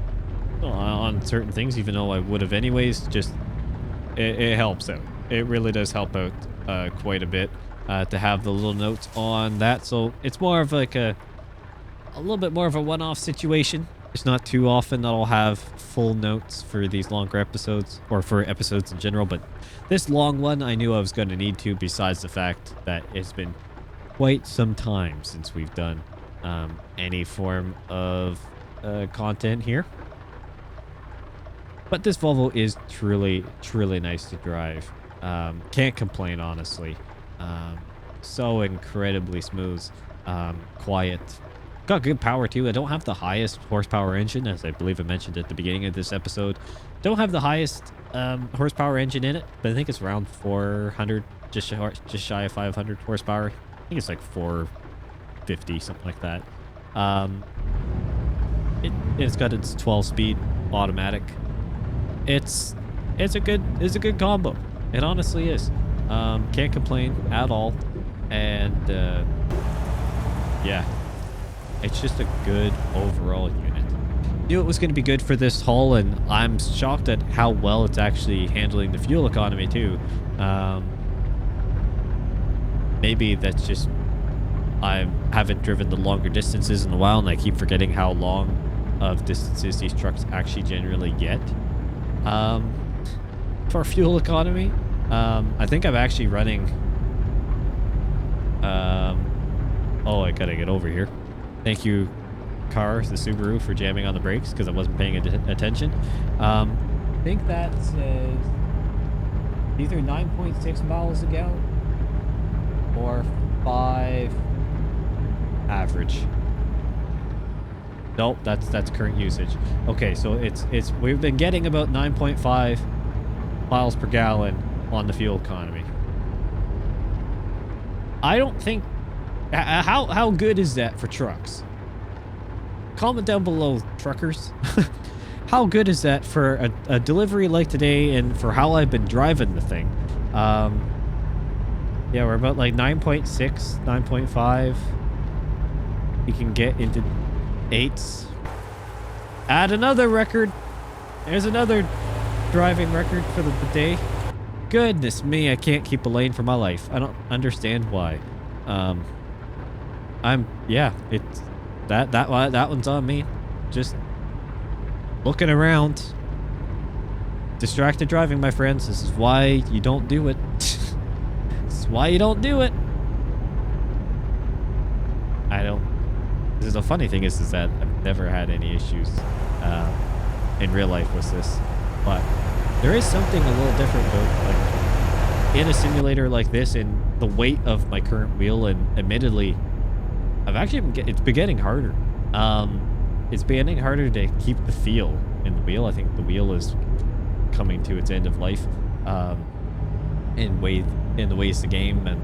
certain things, even though I would have anyways. Just it helps out. It really does help out quite a bit to have the little notes on that. So it's more of like a little bit more of a one-off situation. It's not too often that I'll have full notes for these longer episodes, or for episodes in general, but this long one I knew I was going to need to, besides the fact that it's been quite some time since we've done any form of content here. But this Volvo is truly, truly nice to drive. Can't complain, honestly. So incredibly smooth, quiet. Got good power too. I don't have the highest horsepower engine, as I believe I mentioned at the beginning of this episode. Don't have the highest horsepower engine in it, but I think it's around 400, just shy of 500 horsepower. I think it's like 450, something like that. It's got its 12-speed automatic. It's a good combo. It honestly is. Can't complain at all, and yeah. It's just a good overall unit. Knew it was going to be good for this haul, and I'm shocked at how well it's actually handling the fuel economy too. Maybe that's just I haven't driven the longer distances in a while, and I keep forgetting how long of distances these trucks actually generally get. For fuel economy, I think I'm actually running. Oh, I gotta get over here. Thank you, car, the Subaru, for jamming on the brakes because I wasn't paying attention. I think that says either 9.6 miles a gallon or 5 average. Nope, that's current usage. Okay, so we've been getting about 9.5 miles per gallon on the fuel economy. I don't think. How good is that for trucks? Comment down below, truckers. How good is that for a delivery like today, and for how I've been driving the thing? Yeah, we're about like 9.6, 9.5. You can get into 8s. Add another record. There's another driving record for the day. Goodness me, I can't keep a lane for my life. I don't understand why. It's that one's on me. Just looking around. Distracted driving, my friends. This is why you don't do it. This is why you don't do it. The funny thing is that I've never had any issues in real life with this, but there is something a little different about like in a simulator like this, and the weight of my current wheel, and admittedly, it's been getting harder. It's been getting harder to keep the feel in the wheel. I think the wheel is coming to its end of life, in the ways the game and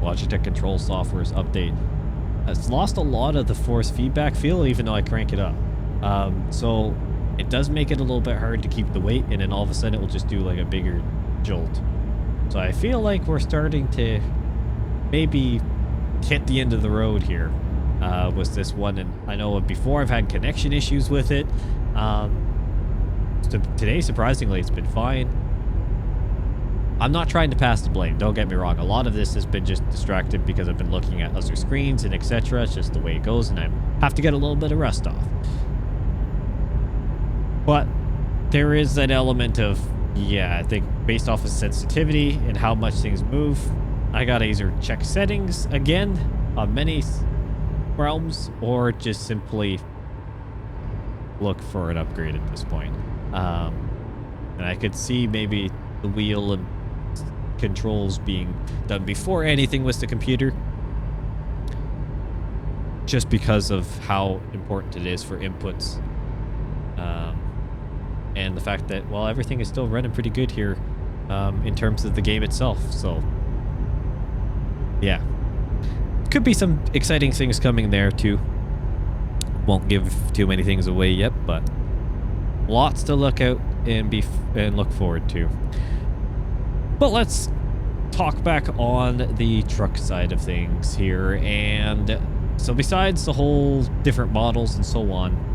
Logitech control software's update. It's lost a lot of the force feedback feel, even though I crank it up. So it does make it a little bit hard to keep the weight, and then all of a sudden it will just do like a bigger jolt. So I feel like we're starting to maybe hit the end of the road here with this one. And I know before I've had connection issues with it. Today, surprisingly, it's been fine. I'm not trying to pass the blame, don't get me wrong. A lot of this has been just distracted because I've been looking at other screens and etc. It's just the way it goes, and I have to get a little bit of rest off. But there is an element of, yeah, I think based off of sensitivity and how much things move, I gotta either check settings again on many realms, or just simply look for an upgrade at this point. And I could see maybe the wheel and controls being done before anything with the computer, just because of how important it is for inputs, and the fact that, well, everything is still running pretty good here in terms of the game itself. So yeah, could be some exciting things coming there too. Won't give too many things away yet, but lots to look out and look forward to. But let's talk back on the truck side of things here. And so besides the whole different models and so on,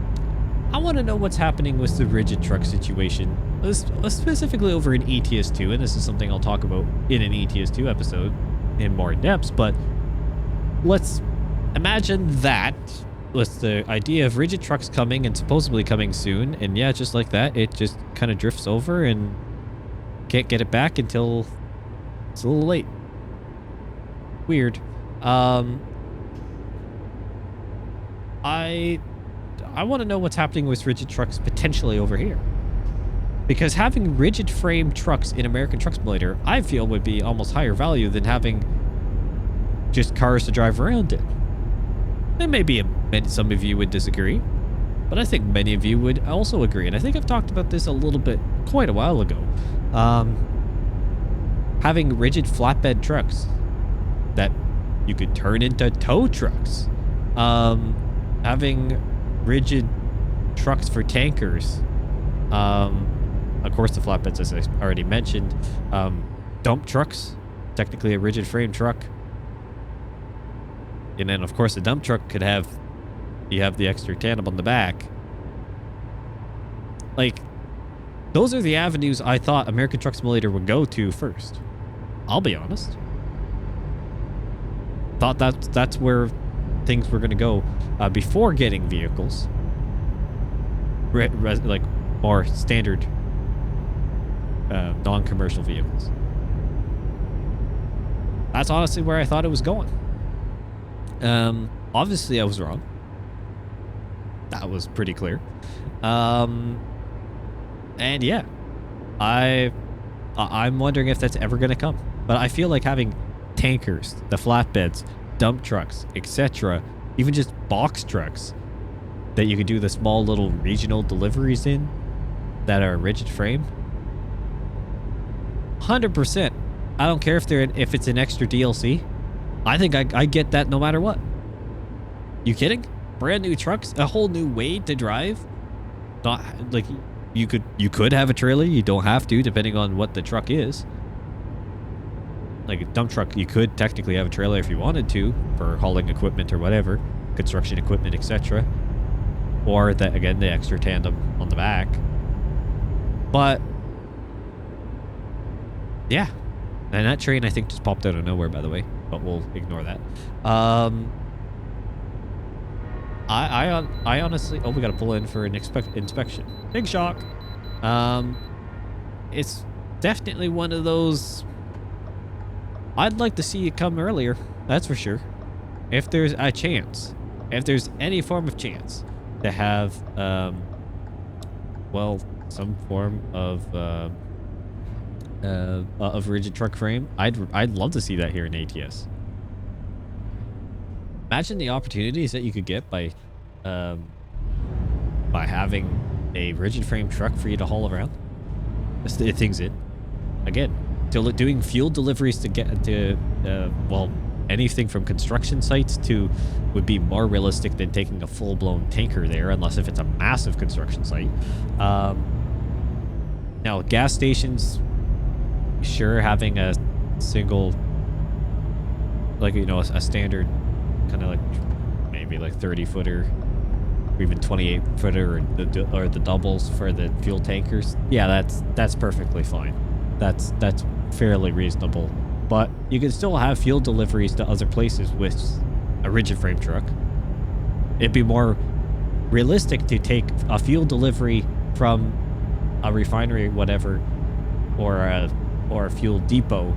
I want to know what's happening with the rigid truck situation, specifically over in ATS 2. And this is something I'll talk about in an ATS 2 episode in more depth. But let's imagine that with the idea of rigid trucks coming and supposedly coming soon. And yeah, just like that, it just kind of drifts over and can't get it back until it's a little late. Weird. I want to know what's happening with rigid trucks potentially over here. Because having rigid frame trucks in American Truck Simulator, I feel would be almost higher value than having just cars to drive around in. There may be some of you would disagree, but I think many of you would also agree. And I think I've talked about this a little bit quite a while ago. Having rigid flatbed trucks that you could turn into tow trucks. Having rigid trucks for tankers. Of course, the flatbeds, as I already mentioned. Dump trucks, technically a rigid frame truck. And then, of course, the dump truck could have, you have the extra tandem on the back. Like, those are the avenues I thought American Truck Simulator would go to first. I'll be honest. Thought that's where things were going to go before getting vehicles. Like, more standard non-commercial vehicles. That's honestly where I thought it was going. Obviously I was wrong. That was pretty clear. And yeah, I'm wondering if that's ever going to come. But I feel like having tankers, the flatbeds, dump trucks, etc., even just box trucks that you could do the small little regional deliveries in that are rigid frame, 100%. I don't care if it's an extra DLC. I think I get that no matter what. You kidding? Brand new trucks, a whole new way to drive. Not like you could have a trailer. You don't have to, depending on what the truck is. Like a dump truck, you could technically have a trailer if you wanted to for hauling equipment or whatever, construction equipment, etc. Or that, again, the extra tandem on the back. But yeah, and that train I think just popped out of nowhere, by the way, but we'll ignore that. I honestly, oh, we got to pull in for an inspection. Big shock. It's definitely one of those. I'd like to see it come earlier, that's for sure. If there's a chance, if there's any form of chance to have, well, some form of of rigid truck frame. I'd love to see that here in ATS. Imagine the opportunities that you could get um, by having a rigid frame truck for you to haul around. Just the things in. Again, doing fuel deliveries to get to, well, anything from construction sites to would be more realistic than taking a full-blown tanker there, unless if it's a massive construction site. Now, gas stations, sure, having a single, like, you know, a standard kind of like maybe like 30-footer or even 28-footer or the doubles for the fuel tankers. Yeah, that's perfectly fine. That's fairly reasonable. But you can still have fuel deliveries to other places with a rigid frame truck. It'd be more realistic to take a fuel delivery from a refinery, whatever, or a fuel depot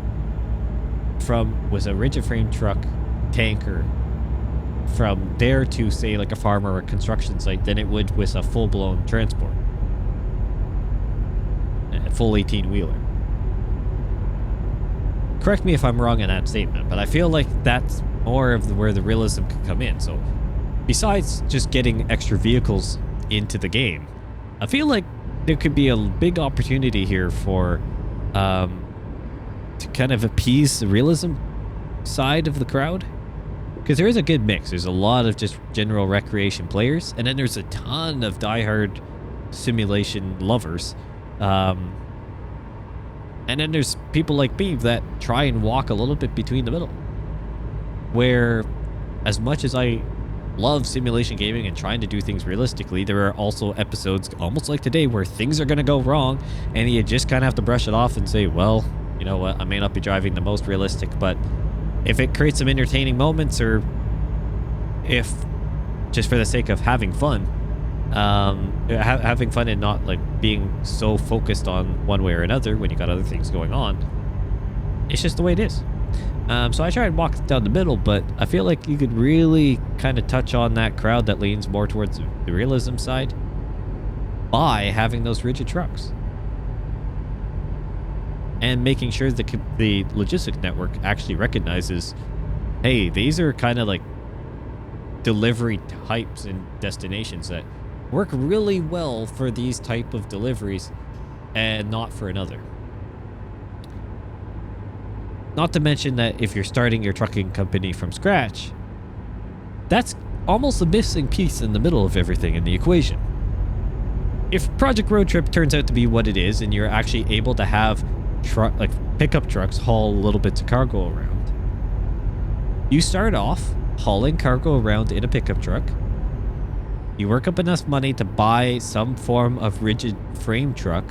with a rigid frame truck tanker from there to, say, like a farm or a construction site than it would with a full-blown transport, a full 18-wheeler. Correct me if I'm wrong in that statement, but I feel like that's more of where the realism could come in. So besides just getting extra vehicles into the game, I feel like there could be a big opportunity here for to kind of appease the realism side of the crowd. Because there is a good mix. There's a lot of just general recreation players, and then there's a ton of diehard simulation lovers. And then there's people like me that try and walk a little bit between the middle. Where, as much as I love simulation gaming and trying to do things realistically, there are also episodes, almost like today, where things are going to go wrong, and you just kind of have to brush it off and say, well, you know what, I may not be driving the most realistic, but if it creates some entertaining moments, or if just for the sake of having fun, having fun and not like being so focused on one way or another when you got other things going on, it's just the way it is. So I try and walk down the middle, but I feel like you could really kind of touch on that crowd that leans more towards the realism side by having those rigid trucks. And making sure that the logistics network actually recognizes, hey, these are kind of like delivery types and destinations that work really well for these type of deliveries and not for another. Not to mention that if you're starting your trucking company from scratch, that's almost a missing piece in the middle of everything in the equation. If Project Road Trip turns out to be what it is, and you're actually able to have pickup trucks haul little bits of cargo around, you start off hauling cargo around in a pickup truck. You work up enough money to buy some form of rigid frame truck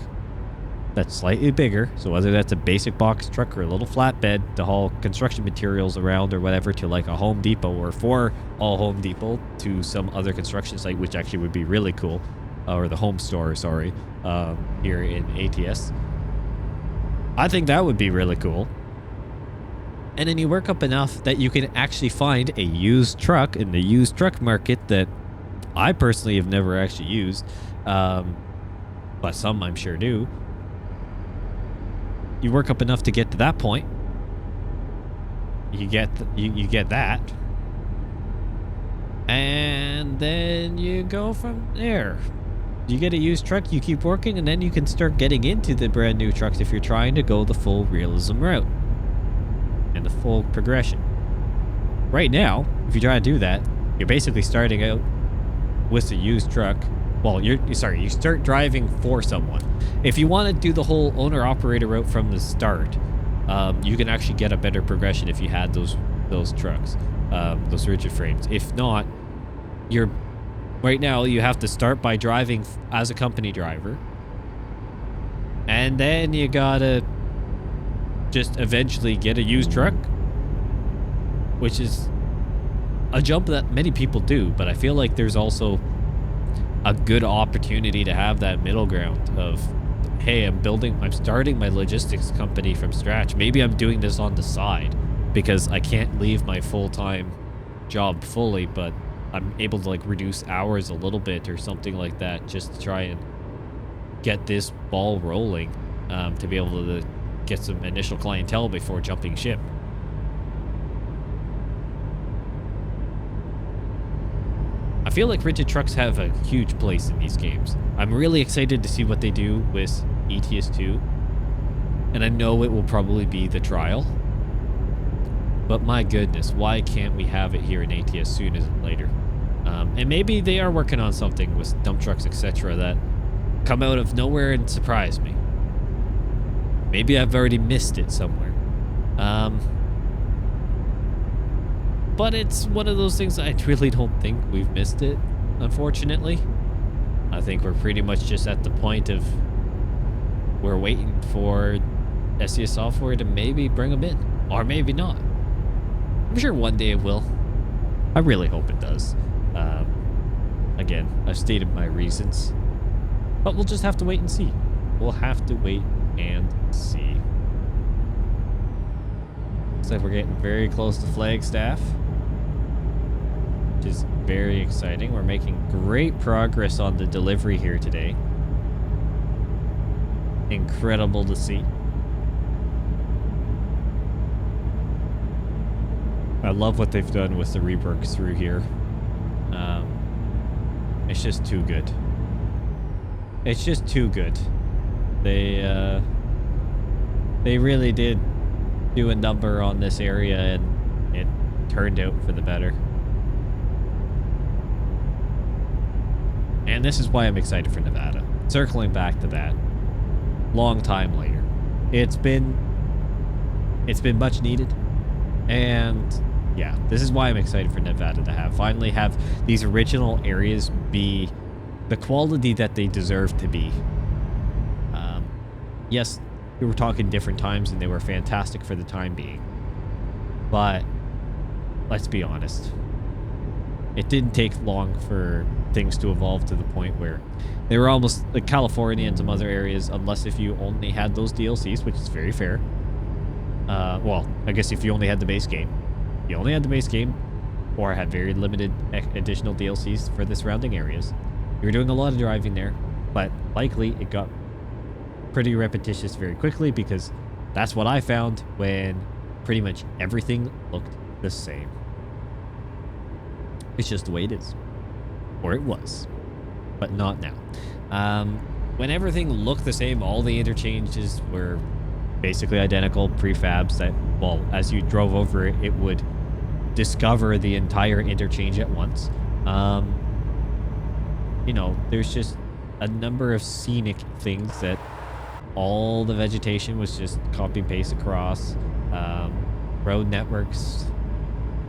that's slightly bigger, so whether that's a basic box truck or a little flatbed to haul construction materials around or whatever to like a Home Depot, or for all Home Depot to some other construction site, which actually would be really cool, or the home store, sorry, here in ATS. I think that would be really cool. And then you work up enough that you can actually find a used truck in the used truck market that I personally have never actually used, but some I'm sure do. You work up enough to get to that point. You get that, and then you go from there. You get a used truck, you keep working, and then you can start getting into the brand new trucks if you're trying to go the full realism route and the full progression. Right now, if you try to do that, you're basically starting out with a used truck. Well, you start driving for someone. If you want to do the whole owner-operator route from the start, you can actually get a better progression if you had those trucks, those rigid frames. If not, right now you have to start by driving as a company driver, and then you gotta just eventually get a used truck, which is a jump that many people do, but I feel like there's also a good opportunity to have that middle ground of, hey, I'm starting my logistics company from scratch. Maybe I'm doing this on the side because I can't leave my full-time job fully, but I'm able to like reduce hours a little bit or something like that, just to try and get this ball rolling, to be able to get some initial clientele before jumping ship. I feel like rented trucks have a huge place in these games. I'm really excited to see what they do with ATS 2. And I know it will probably be the trial. But my goodness, why can't we have it here in ATS sooner than later? And maybe they are working on something with dump trucks, etc. that come out of nowhere and surprise me. Maybe I've already missed it somewhere. But it's one of those things I really don't think we've missed it, unfortunately. I think we're pretty much just at the point of we're waiting for SES Software to maybe bring them in. Or maybe not. I'm sure one day it will. I really hope it does. Again, I've stated my reasons. But we'll just have to wait and see. We'll have to wait and see. Looks like we're getting very close to Flagstaff, which is very exciting. We're making great progress on the delivery here today. Incredible to see. I love what they've done with the reworks through here. It's just too good. It's just too good. They really did do a number on this area, and it turned out for the better. And this is why I'm excited for Nevada. Circling back to that, long time later, it's been much needed, and yeah, this is why I'm excited for Nevada to finally have these original areas be the quality that they deserve to be. Yes, we were talking different times and they were fantastic for the time being. But let's be honest. It didn't take long for things to evolve to the point where they were almost like California and some other areas, unless if you only had those DLCs, which is very fair. Well, I guess if you only had the base game. You only had the base game, or had very limited additional DLCs for the surrounding areas. You were doing a lot of driving there, but likely it got pretty repetitious very quickly, because that's what I found when pretty much everything looked the same. It's just the way it is. Or it was. But not now. When everything looked the same, all the interchanges were basically identical prefabs that, well, as you drove over it, it would discover the entire interchange at once. You know, there's just a number of scenic things that all the vegetation was just copy and paste across. Road networks,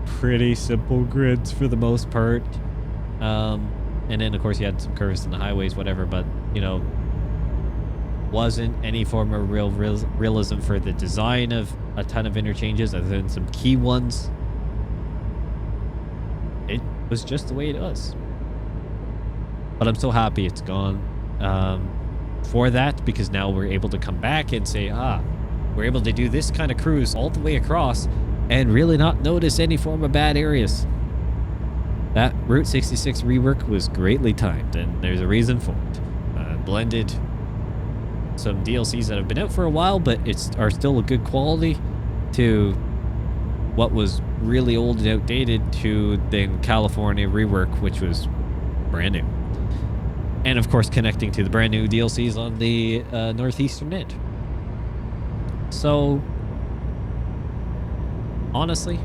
pretty simple grids for the most part. And then of course you had some curves in the highways, whatever, but you know, wasn't any form of realism for the design of a ton of interchanges other than some key ones. It was just the way it was. But I'm so happy it's gone for that, because now we're able to come back and say, we're able to do this kind of cruise all the way across and really not notice any form of bad areas. That Route 66 rework was greatly timed, and there's a reason for it. Blended some DLCs that have been out for a while, but are still a good quality, to what was really old and outdated, to the California rework, which was brand new. And of course, connecting to the brand new DLCs on the northeastern end. So, honestly,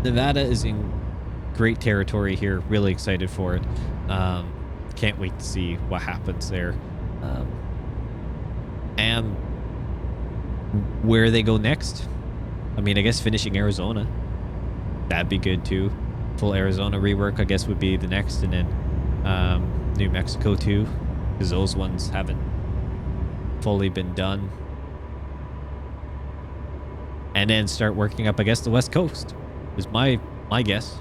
Nevada is in great territory here. Really excited for it. Can't wait to see what happens there. And where they go next. I mean, I guess finishing Arizona. That'd be good too. Full Arizona rework, I guess, would be the next. And then New Mexico too, because those ones haven't fully been done. And then start working up, I guess, the West Coast is my guess.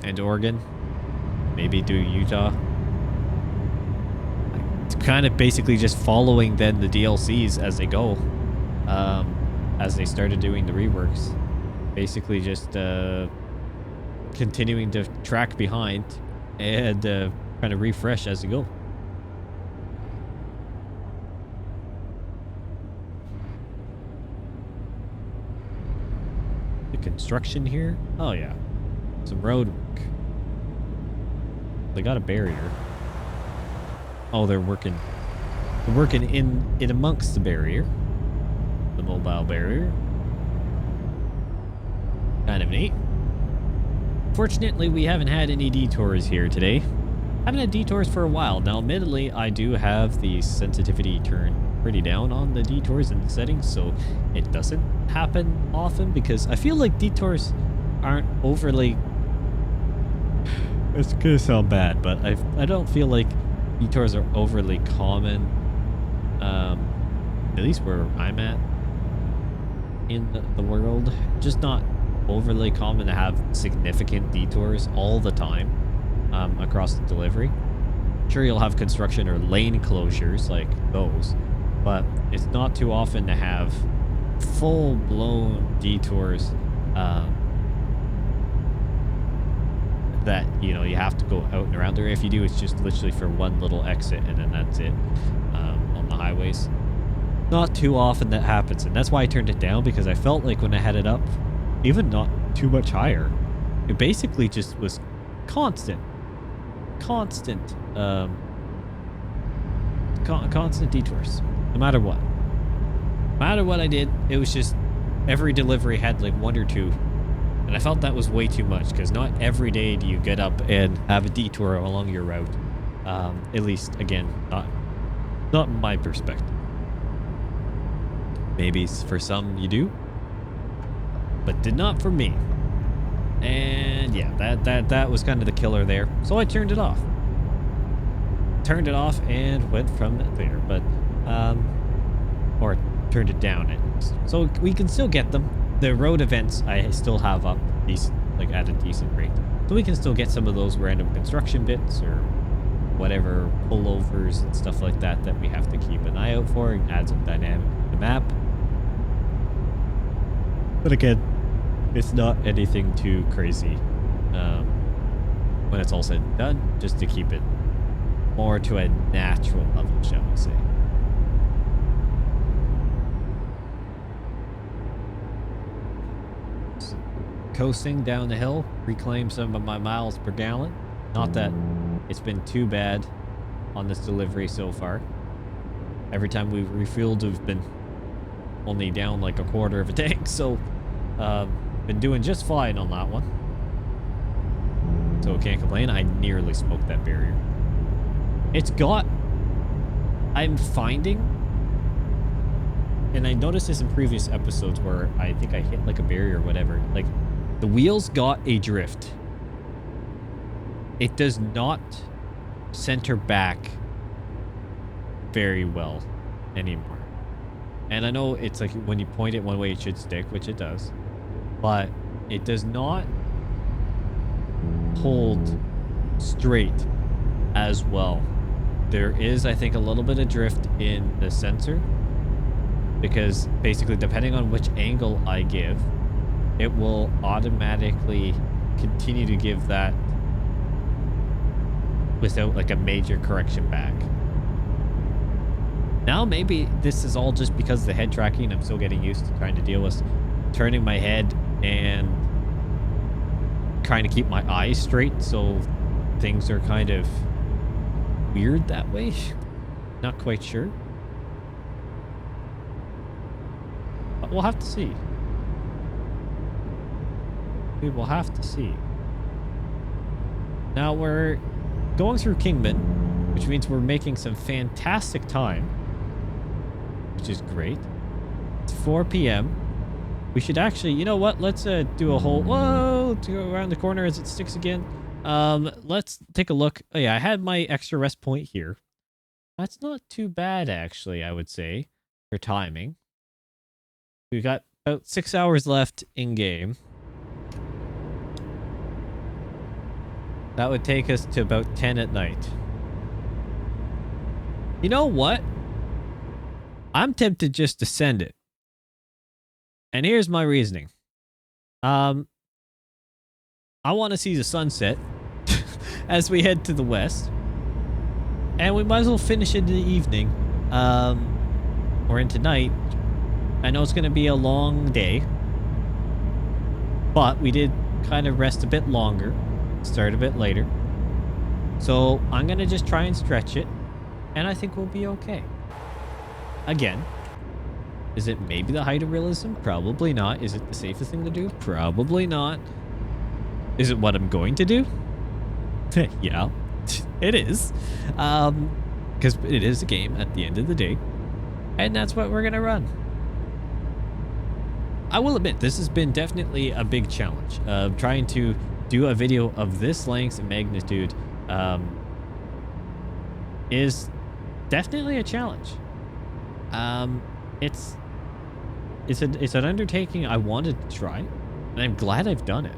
And Oregon, maybe do Utah. It's kind of basically just following then the DLCs as they go, as they started doing the reworks. Basically just continuing to track behind and kind of refresh as you go. The construction here? Oh, yeah. Some road work. They got a barrier. Oh, they're working. They're working in amongst the barrier. The mobile barrier. Kind of neat. Fortunately, we haven't had any detours here today. Haven't had detours for a while. Now, admittedly, I do have the sensitivity turned pretty down on the detours and the settings, so it doesn't happen often because I feel like detours aren't overly... It's gonna sound bad, but I don't feel like detours are overly common. At least where I'm at in the world. Just not overly common to have significant detours all the time across the delivery. Sure, you'll have construction or lane closures like those, but it's not too often to have full-blown detours that, you know, you have to go out and around there. If you do, it's just literally for one little exit and then that's it on the highways. Not too often that happens, and that's why I turned it down, because I felt like when I had it up, even not too much higher, it basically just was constant constant detours, no matter what. No matter what I did, it was just every delivery had like one or two. And I felt that was way too much, because not every day do you get up and have a detour along your route. At least, again, not my perspective. Maybe for some you do, but did not for me. And yeah, that was kind of the killer there. So I turned it off. Turned it off and went from there, but or turned it down at least. So we can still get them. The road events I still have up decent, like at a decent rate. So we can still get some of those random construction bits or whatever pullovers and stuff like that that we have to keep an eye out for and add some dynamic to the map. But again, it's not anything too crazy when it's all said and done, just to keep it more to a natural level, shall we say. Just coasting down the hill, reclaim some of my miles per gallon. Not that it's been too bad on this delivery so far. Every time we've refueled, we've been only down like a quarter of a tank, so been doing just fine on that one. So can't complain. I nearly smoked that barrier. It's got... I'm finding... And I noticed this in previous episodes where I think I hit like a barrier or whatever. Like, the wheels got a drift. It does not center back very well anymore. And I know it's like when you point it one way, it should stick, which it does. But it does not hold straight as well. There is, I think, a little bit of drift in the sensor, because basically depending on which angle I give, it will automatically continue to give that without like a major correction back. Now maybe this is all just because of the head tracking. I'm still getting used to trying to deal with turning my head and trying to keep my eyes straight, so things are kind of weird that way. Not quite sure, but we'll have to see. We will have to see. Now we're going through Kingman, which means we're making some fantastic time, which is great. It's 4 p.m. We should actually, you know what? Let's do a whole, whoa, to go around the corner as it sticks again. Let's take a look. Oh yeah, I had my extra rest point here. That's not too bad, actually, I would say, for timing. We've got about 6 hours left in game. That would take us to about 10 at night. You know what? I'm tempted just to send it. And here's my reasoning. I want to see the sunset as we head to the west. And we might as well finish it in the evening. Or into night. I know it's going to be a long day. But we did kind of rest a bit longer, start a bit later. So I'm going to just try and stretch it, and I think we'll be okay. Again, is it maybe the height of realism? Probably not. Is it the safest thing to do? Probably not. Is it what I'm going to do? Yeah, it is. Because it is a game at the end of the day. And that's what we're going to run. I will admit, this has been definitely a big challenge. Trying to do a video of this length and magnitude is definitely a challenge. It's an undertaking I wanted to try, and I'm glad I've done it.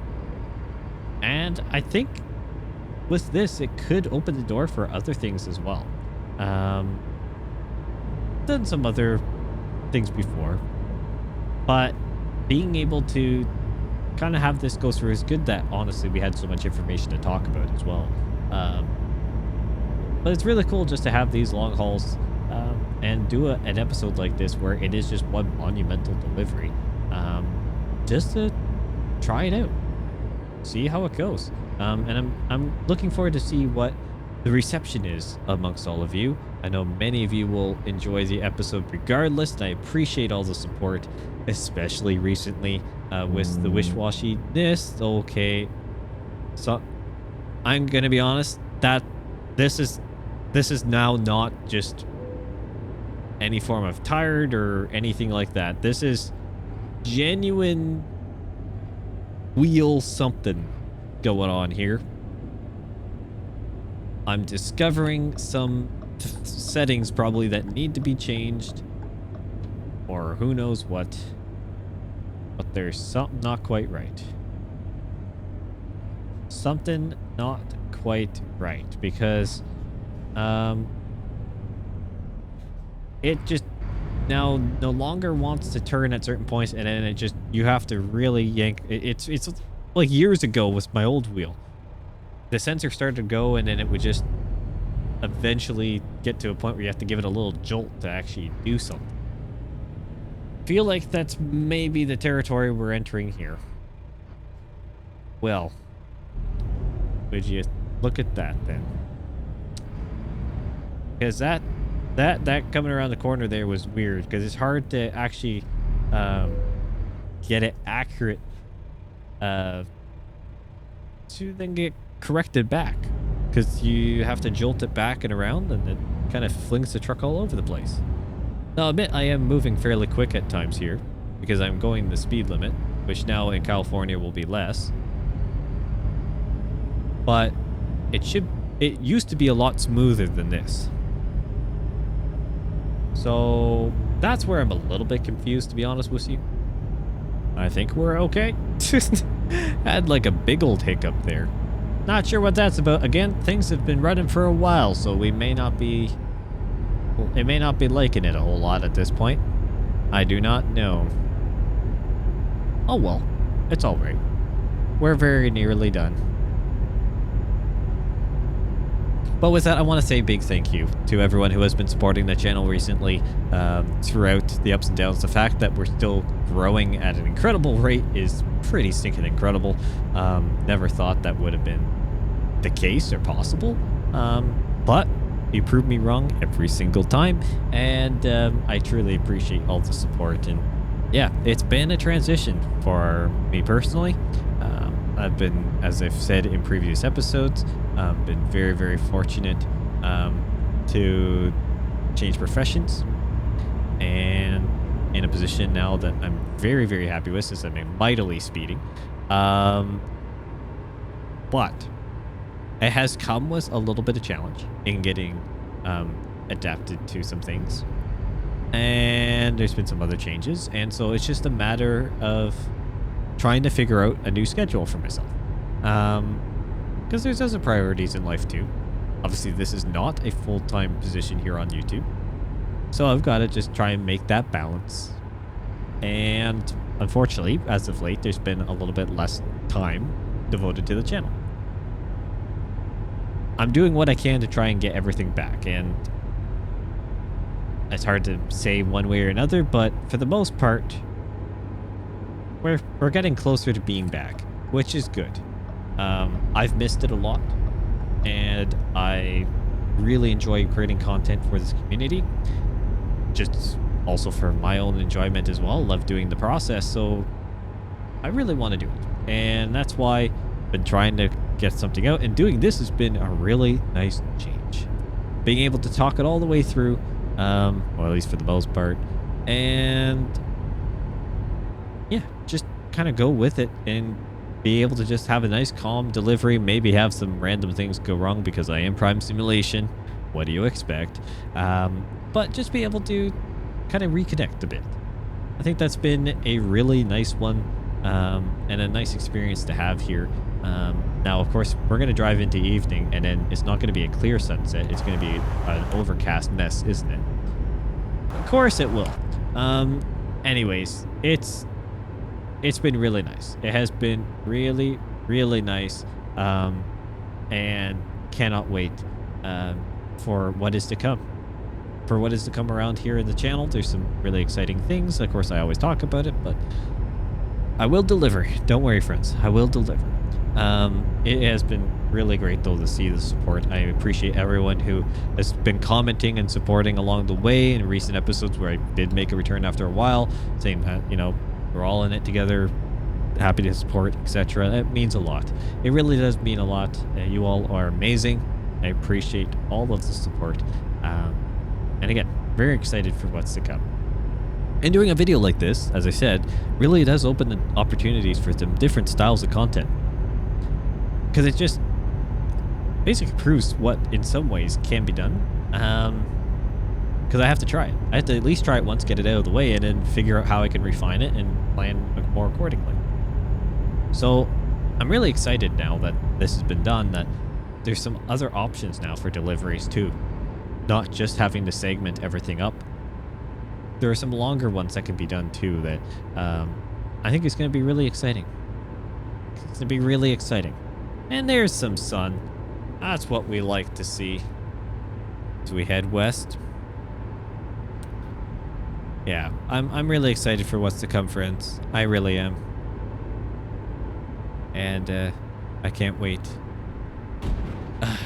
And I think with this, it could open the door for other things as well. Done some other things before, but being able to kind of have this go through is good. That honestly, we had so much information to talk about as well. But it's really cool just to have these long hauls and do an episode like this where it is just one monumental delivery, just to try it out, see how it goes. And I'm looking forward to see what the reception is amongst all of you. I know many of you will enjoy the episode regardless, and I appreciate all the support, especially recently with the wish-washiness. Okay, so I'm gonna be honest that this is now not just any form of tired or anything like that. This is genuine wheel something going on here. I'm discovering some settings probably that need to be changed, or who knows what, but there's something not quite right. Something not quite right, because it just now no longer wants to turn at certain points, and then it just, you have to really yank. It's like years ago with my old wheel. The sensor started to go, and then it would just eventually get to a point where you have to give it a little jolt to actually do something. Feel like that's maybe the territory we're entering here. Well, would you look at that then? Because that coming around the corner there was weird, because it's hard to actually get it accurate to then get corrected back, because you have to jolt it back and around, and it kind of flings the truck all over the place. Now, I'll admit I am moving fairly quick at times here, because I'm going the speed limit, which now in California will be less. But it used to be a lot smoother than this. So that's where I'm a little bit confused, to be honest with you. I think we're okay. Had like a big old hiccup there. Not sure what that's about. Again, things have been running for a while, so we may not be... well, it may not be liking it a whole lot at this point. I do not know. Oh well, it's alright. We're very nearly done. But with that, I want to say a big thank you to everyone who has been supporting the channel recently, throughout the ups and downs. The fact that we're still growing at an incredible rate is pretty stinking incredible. Never thought that would have been the case or possible. But you proved me wrong every single time, and I truly appreciate all the support. And yeah, it's been a transition for me personally. I've been, as I've said in previous episodes, been very, very fortunate to change professions, and in a position now that I'm very, very happy with, since I'm mightily speeding. But it has come with a little bit of challenge in getting adapted to some things, and there's been some other changes, and so it's just a matter of trying to figure out a new schedule for myself, because there's other priorities in life too. Obviously, this is not a full-time position here on YouTube, so I've got to just try and make that balance. And unfortunately, as of late, there's been a little bit less time devoted to the channel. I'm doing what I can to try and get everything back, and it's hard to say one way or another, but for the most part, we're getting closer to being back, which is good. I've missed it a lot, and I really enjoy creating content for this community. Just also for my own enjoyment as well. Love doing the process, so I really want to do it, and that's why I've been trying to get something out. And doing this has been a really nice change. Being able to talk it all the way through, or at least for the most part, and yeah, just kind of go with it and be able to just have a nice calm delivery. Maybe have some random things go wrong because I am Prime Simulation. What do you expect? But just be able to kind of reconnect a bit. I think that's been a really nice one, and a nice experience to have here. Now, of course, we're going to drive into evening, and then it's not going to be a clear sunset. It's going to be an overcast mess, isn't it? Of course it will. Anyways, it's been really nice. It has been really, really nice, and cannot wait for what is to come. For what is to come around here in the channel. There's some really exciting things. Of course, I always talk about it, but I will deliver. Don't worry, friends. I will deliver. It has been really great, though, to see the support. I appreciate everyone who has been commenting and supporting along the way in recent episodes where I did make a return after a while, saying that, you know, we're all in it together, happy to support, etc. That means a lot. It really does mean a lot. You all are amazing. I appreciate all of the support. And again, very excited for what's to come. And doing a video like this, as I said, really does open the opportunities for some different styles of content. Because it just basically proves what, in some ways, can be done. Because I have to try it. I have to at least try it once, get it out of the way, and then figure out how I can refine it and plan more accordingly. So I'm really excited now that this has been done, that there's some other options now for deliveries too. Not just having to segment everything up. There are some longer ones that can be done too that I think is going to be really exciting. It's going to be really exciting. And there's some sun. That's what we like to see. As we head west. Yeah, I'm really excited for what's to come, friends. I really am. And I can't wait.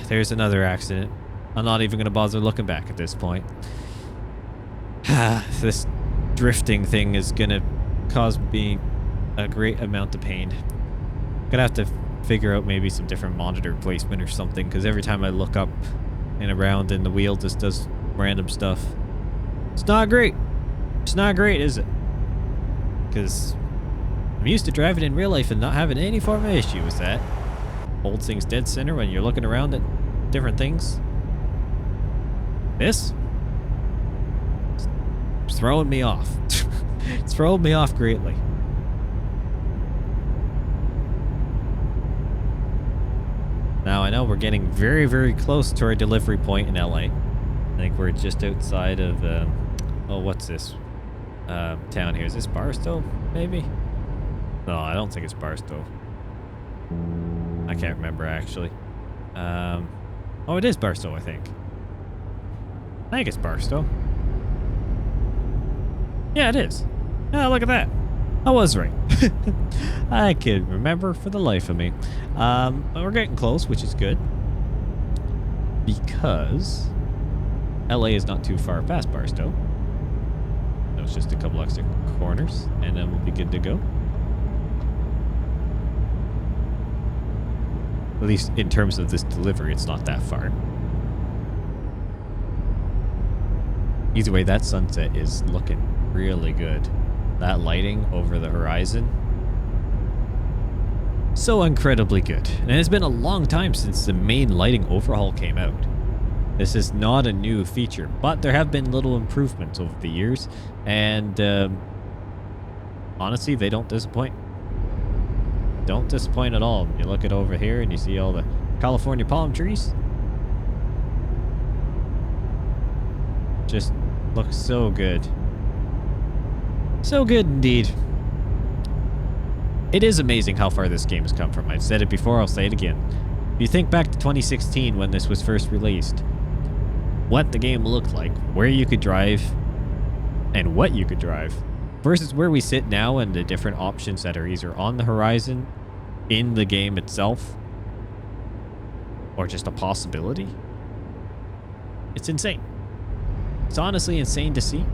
There's another accident. I'm not even going to bother looking back at this point. This drifting thing is going to cause me a great amount of pain. I'm going to have to figure out maybe some different monitor placement or something, because every time I look up and around and the wheel just does random stuff. It's not great. It's not great, is it? Because I'm used to driving in real life and not having any form of issue with that. Holds things dead center when you're looking around at different things. This? It's throwing me off. It's throwing me off greatly. Now, I know we're getting very, very close to our delivery point in LA. I think we're just outside of, oh, what's this town here? Is this Barstow, maybe? No, I don't think it's Barstow. I can't remember, actually. Oh, it is Barstow, I think. I think it's Barstow. Yeah, it is. Oh, look at that. I was right. I can't remember for the life of me. But we're getting close, which is good. Because LA is not too far past Barstow. So it's just a couple extra corners, and then we'll be good to go. At least in terms of this delivery, it's not that far. Either way, that sunset is looking really good. That lighting over the horizon, so incredibly good. And it's been a long time since the main lighting overhaul came out. This is not a new feature, but there have been little improvements over the years, and honestly, they don't disappoint. Don't disappoint at all. You look at over here and you see all the California palm trees. Just looks so good. So good indeed. It is amazing how far this game has come from. I've said it before, I'll say it again. If you think back to 2016 when this was first released, what the game looked like, where you could drive, and what you could drive, versus where we sit now and the different options that are either on the horizon in the game itself or just a possibility. It's insane. It's honestly insane to see.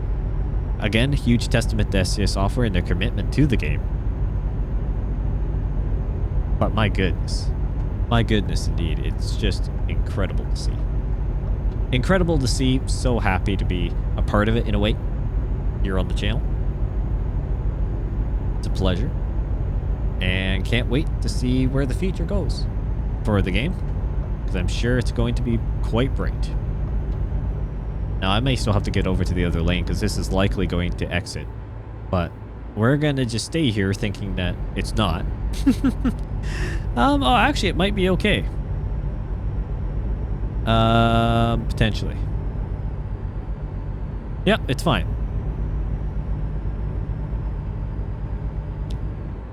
Again, huge testament to SCS Software and their commitment to the game. But my goodness indeed, it's just incredible to see. Incredible to see, so happy to be a part of it in a way here on the channel. It's a pleasure. And can't wait to see where the future goes for the game, because I'm sure it's going to be quite bright. Now, I may still have to get over to the other lane because this is likely going to exit, but we're going to just stay here thinking that it's not. Oh, actually, it might be okay. Potentially. Yep, it's fine.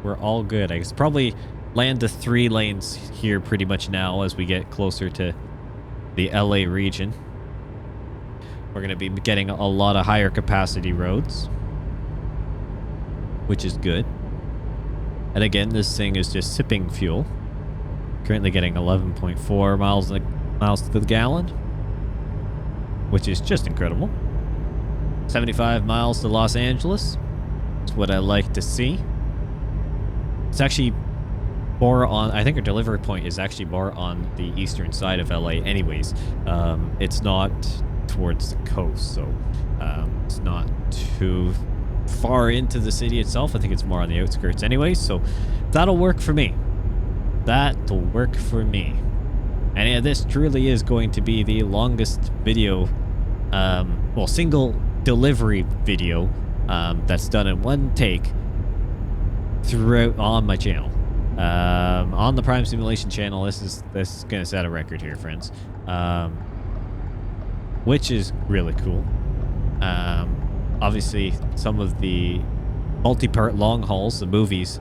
We're all good. I guess probably land the 3 lanes here pretty much now as we get closer to the LA region. We're going to be getting a lot of higher capacity roads, which is good. And again, this thing is just sipping fuel. Currently getting 11.4 miles to the gallon, which is just incredible. 75 miles to Los Angeles. That's what I like to see. It's actually more on, I think our delivery point is actually more on the eastern side of LA anyways. It's not towards the coast, so it's not too far into the city itself. I think it's more on the outskirts anyways, so that'll work for me. That'll work for me. And yeah, this truly is going to be the longest video, well, single delivery video that's done in one take throughout on my channel. On the Prime Simulation channel, this is gonna set a record here, friends. Which is really cool. Obviously, some of the multi-part long hauls, the movies,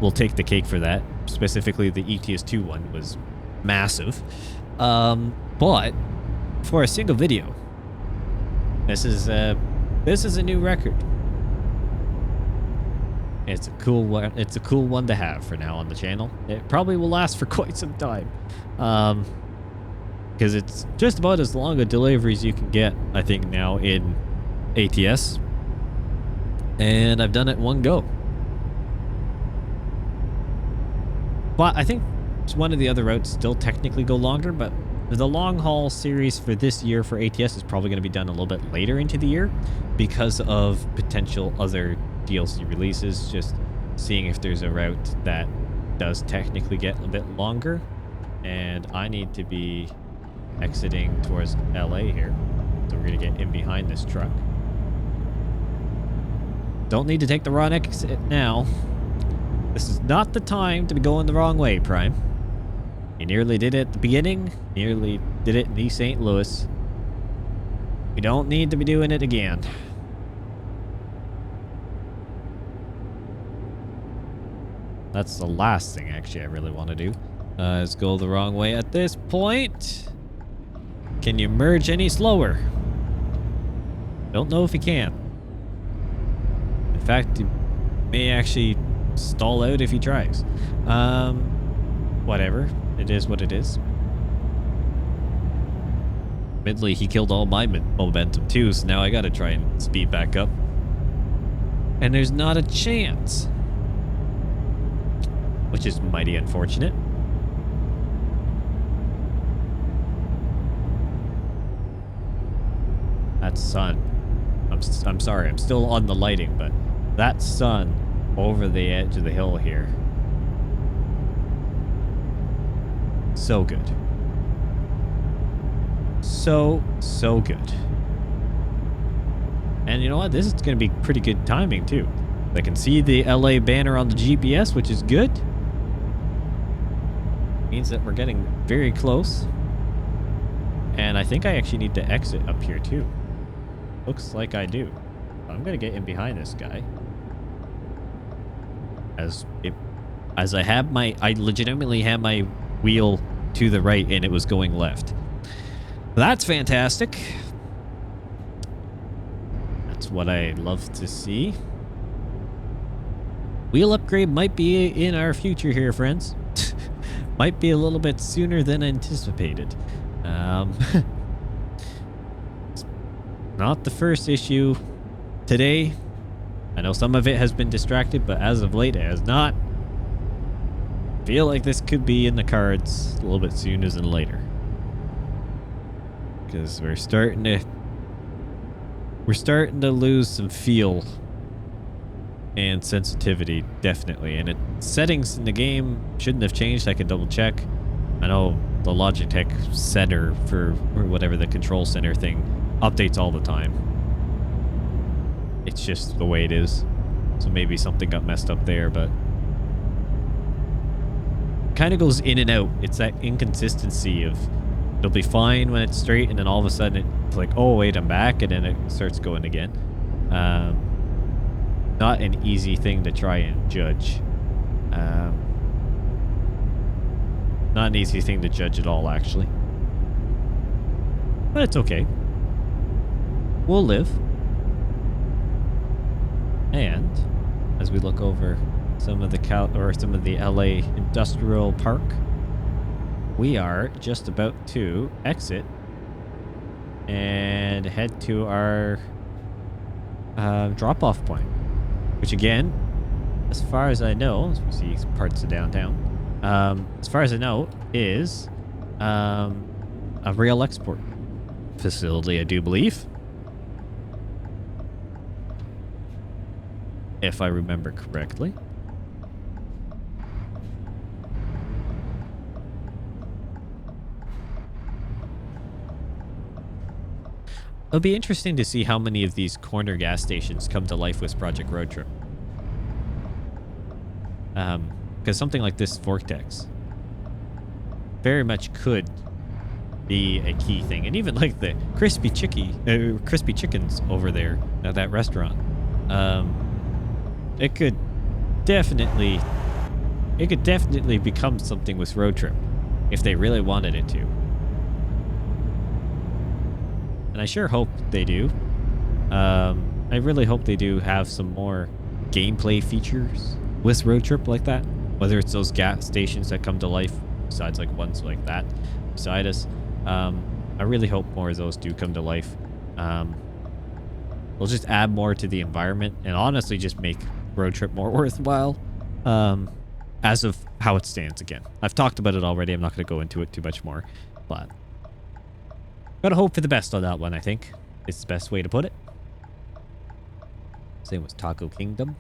will take the cake for that. Specifically, the ATS2 one was massive. But for a single video, this is a new record. It's a cool one. It's a cool one to have for now on the channel. It probably will last for quite some time, because it's just about as long a delivery as you can get, I think, now in ATS. And I've done it in one go. But I think one of the other routes still technically go longer, but the long haul series for this year for ATS is probably going to be done a little bit later into the year because of potential other DLC releases. Just seeing if there's a route that does technically get a bit longer. And I need to be exiting towards LA here. So we're going to get in behind this truck. Don't need to take the wrong exit now. This is not the time to be going the wrong way, Prime. You nearly did it at the beginning. Nearly did it in East St. Louis. We don't need to be doing it again. That's the last thing, actually, I really want to do. Is go the wrong way at this point. Can you merge any slower? Don't know if you can. In fact, you may actually stall out if he tries. Whatever. It is what it is. Admittedly, he killed all my momentum too, so now I gotta try and speed back up. And there's not a chance. Which is mighty unfortunate. That sun. I'm sorry, I'm still on the lighting, but that sun over the edge of the hill here. So good. So good. And you know what? This is going to be pretty good timing, too. I can see the LA banner on the GPS, which is good. Means that we're getting very close. And I think I actually need to exit up here, too. Looks like I do. I'm going to get in behind this guy. As I legitimately had my wheel to the right and it was going left. That's fantastic. That's what I love to see. Wheel upgrade might be in our future here, friends. Might be a little bit sooner than anticipated. It's not the first issue today. I know some of it has been distracted, but as of late, it has not. Feel like this could be in the cards a little bit sooner than later. Because we're starting to lose some feel and sensitivity, definitely. And settings in the game shouldn't have changed. I can double check. I know the Logitech center or whatever the control center thing updates all the time. It's just the way it is. So maybe something got messed up there, but kind of goes in and out. It's that inconsistency of it'll be fine when it's straight, and then all of a sudden it's like, oh wait, I'm back, and then it starts going again. Not an easy thing to try and judge. Not an easy thing to judge at all, actually. But it's okay. We'll live. And as we look over some of the LA Industrial Park, we are just about to exit and head to our drop-off point, which again, as far as I know, as we see parts of downtown, as far as I know, is a rail export facility, I do believe. If I remember correctly. It'll be interesting to see how many of these corner gas stations come to life with Project Road Trip. Because something like this Vortex very much could be a key thing. And even like the crispy chickens over there at that restaurant. It could definitely become something with Road Trip if they really wanted it to. And I sure hope they do. I really hope they do have some more gameplay features with Road Trip like that. Whether it's those gas stations that come to life, besides like ones like that beside us. I really hope more of those do come to life. We'll just add more to the environment and honestly just make Road Trip more worthwhile. As of how it stands again. I've talked about it already. I'm not going to go into it too much more. But gotta hope for the best on that one, I think. It's the best way to put it. Same with Taco Kingdom.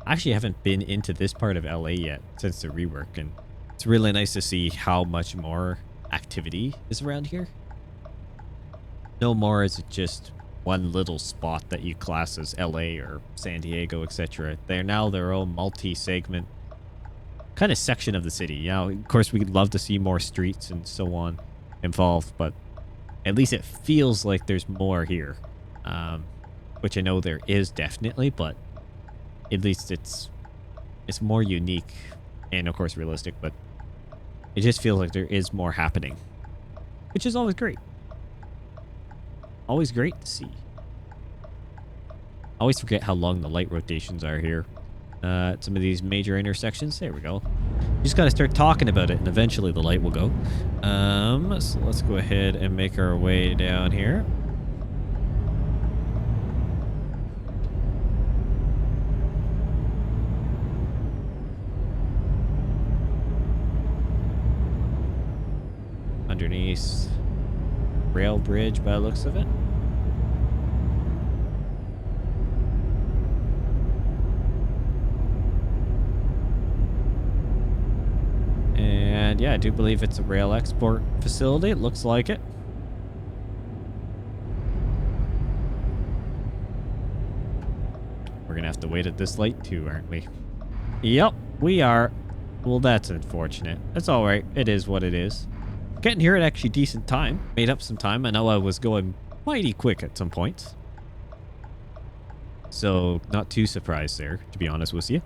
I actually haven't been into this part of LA yet since the rework, and it's really nice to see how much more activity is around here. No more is it just one little spot that you class as LA or San Diego, etc. They're now their own multi-segment kind of section of the city. Now, of course, we'd love to see more streets and so on involved, but at least it feels like there's more here. Which I know there is definitely, but at least it's more unique and of course realistic, but it just feels like there is more happening, which is always great. Always great to see. I always forget how long the light rotations are here. At some of these major intersections. There we go. You just gotta start talking about it and eventually the light will go. So let's go ahead and make our way down here. Underneath rail bridge by the looks of it. And yeah, I do believe it's a rail export facility. It looks like it. We're gonna have to wait at this light too, aren't we? Yep, we are. Well, that's unfortunate. That's all right. It is what it is. Getting here at actually decent time. Made up some time. I know I was going mighty quick at some points. So, not too surprised there, to be honest with you.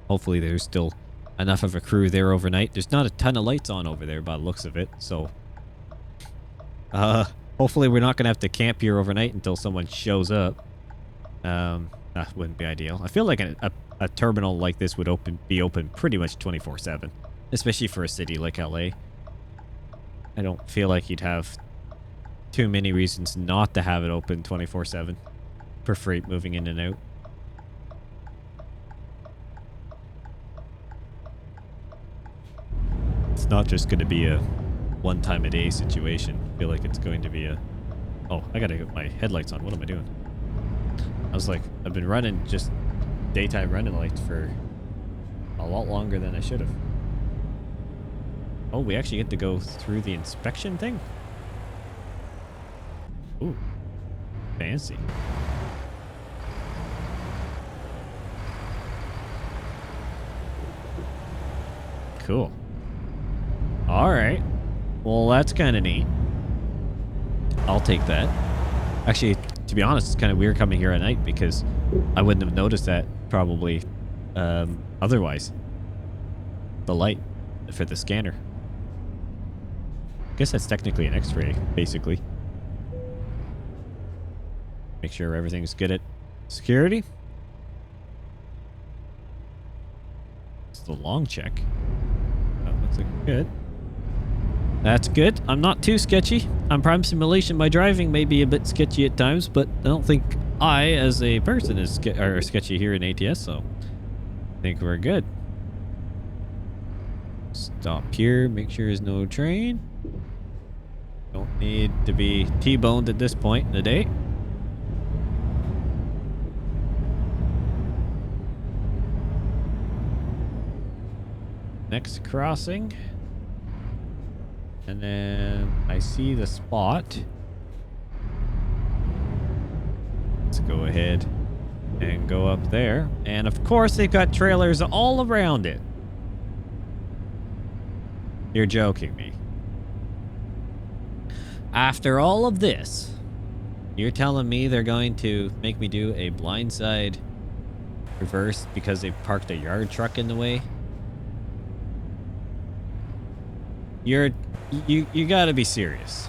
Hopefully there's still enough of a crew there overnight. There's not a ton of lights on over there by the looks of it, so Hopefully we're not gonna have to camp here overnight until someone shows up. That wouldn't be ideal. I feel like a terminal like this would be open pretty much 24/7, especially for a city like LA. I don't feel like you'd have too many reasons not to have it open 24/7 for freight moving in and out. It's not just going to be a one time a day situation. I feel like it's going to be a... Oh, I gotta get my headlights on. What am I doing? I was like, I've been running just daytime running lights for a lot longer than I should have. Oh, we actually get to go through the inspection thing? Ooh, fancy. Cool. All right. Well, that's kind of neat. I'll take that. Actually, to be honest, it's kind of weird coming here at night because I wouldn't have noticed that probably otherwise. The light for the scanner. I guess that's technically an X-ray, basically. Make sure everything's good at security. It's the long check. Oh, looks like good. That's good. I'm not too sketchy. On Prime Simulation, my driving may be a bit sketchy at times, but I don't think I, as a person, is sketchy here in ATS, so I think we're good. Stop here. Make sure there's no train. Don't need to be T-boned at this point in the day. Next crossing. And then I see the spot. Let's go ahead and go up there. And of course, they've got trailers all around it. You're joking me. After all of this, you're telling me they're going to make me do a blindside reverse because they parked a yard truck in the way? You gotta be serious.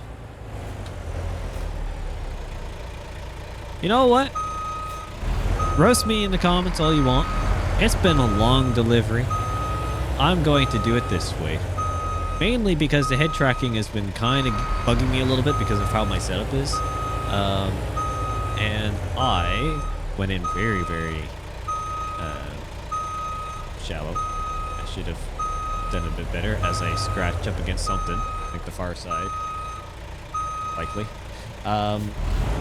You know what? Roast me in the comments all you want. It's been a long delivery. I'm going to do it this way. Mainly because the head tracking has been kind of bugging me a little bit because of how my setup is. And I went in very, very shallow. I should have done a bit better as I scratch up against something, like the far side. Likely.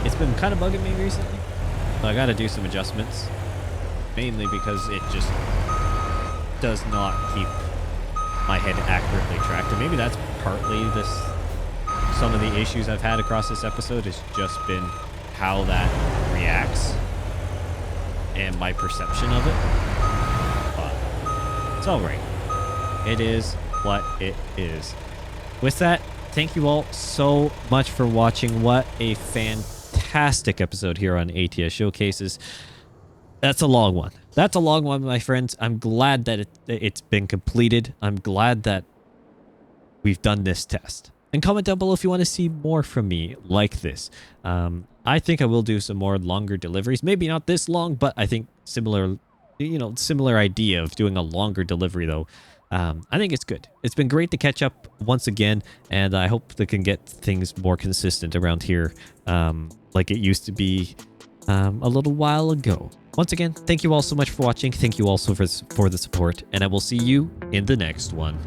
It's been kind of bugging me recently. So I got to do some adjustments. Mainly because it just does not keep my head accurately tracked. And maybe that's partly some of the issues I've had across this episode has just been how that reacts and my perception of it. But it's all right. It is what it is. With that, thank you all so much for watching. What a fantastic episode here on ATS Showcases. That's a long one. That's a long one, my friends. I'm glad that it's been completed. I'm glad that we've done this test. And comment down below if you want to see more from me like this. I think I will do some more longer deliveries. Maybe not this long, but I think similar idea of doing a longer delivery though. I think it's good. It's been great to catch up once again, and I hope they can get things more consistent around here like it used to be a little while ago. Once again, thank you all so much for watching. Thank you also for the support, and I will see you in the next one.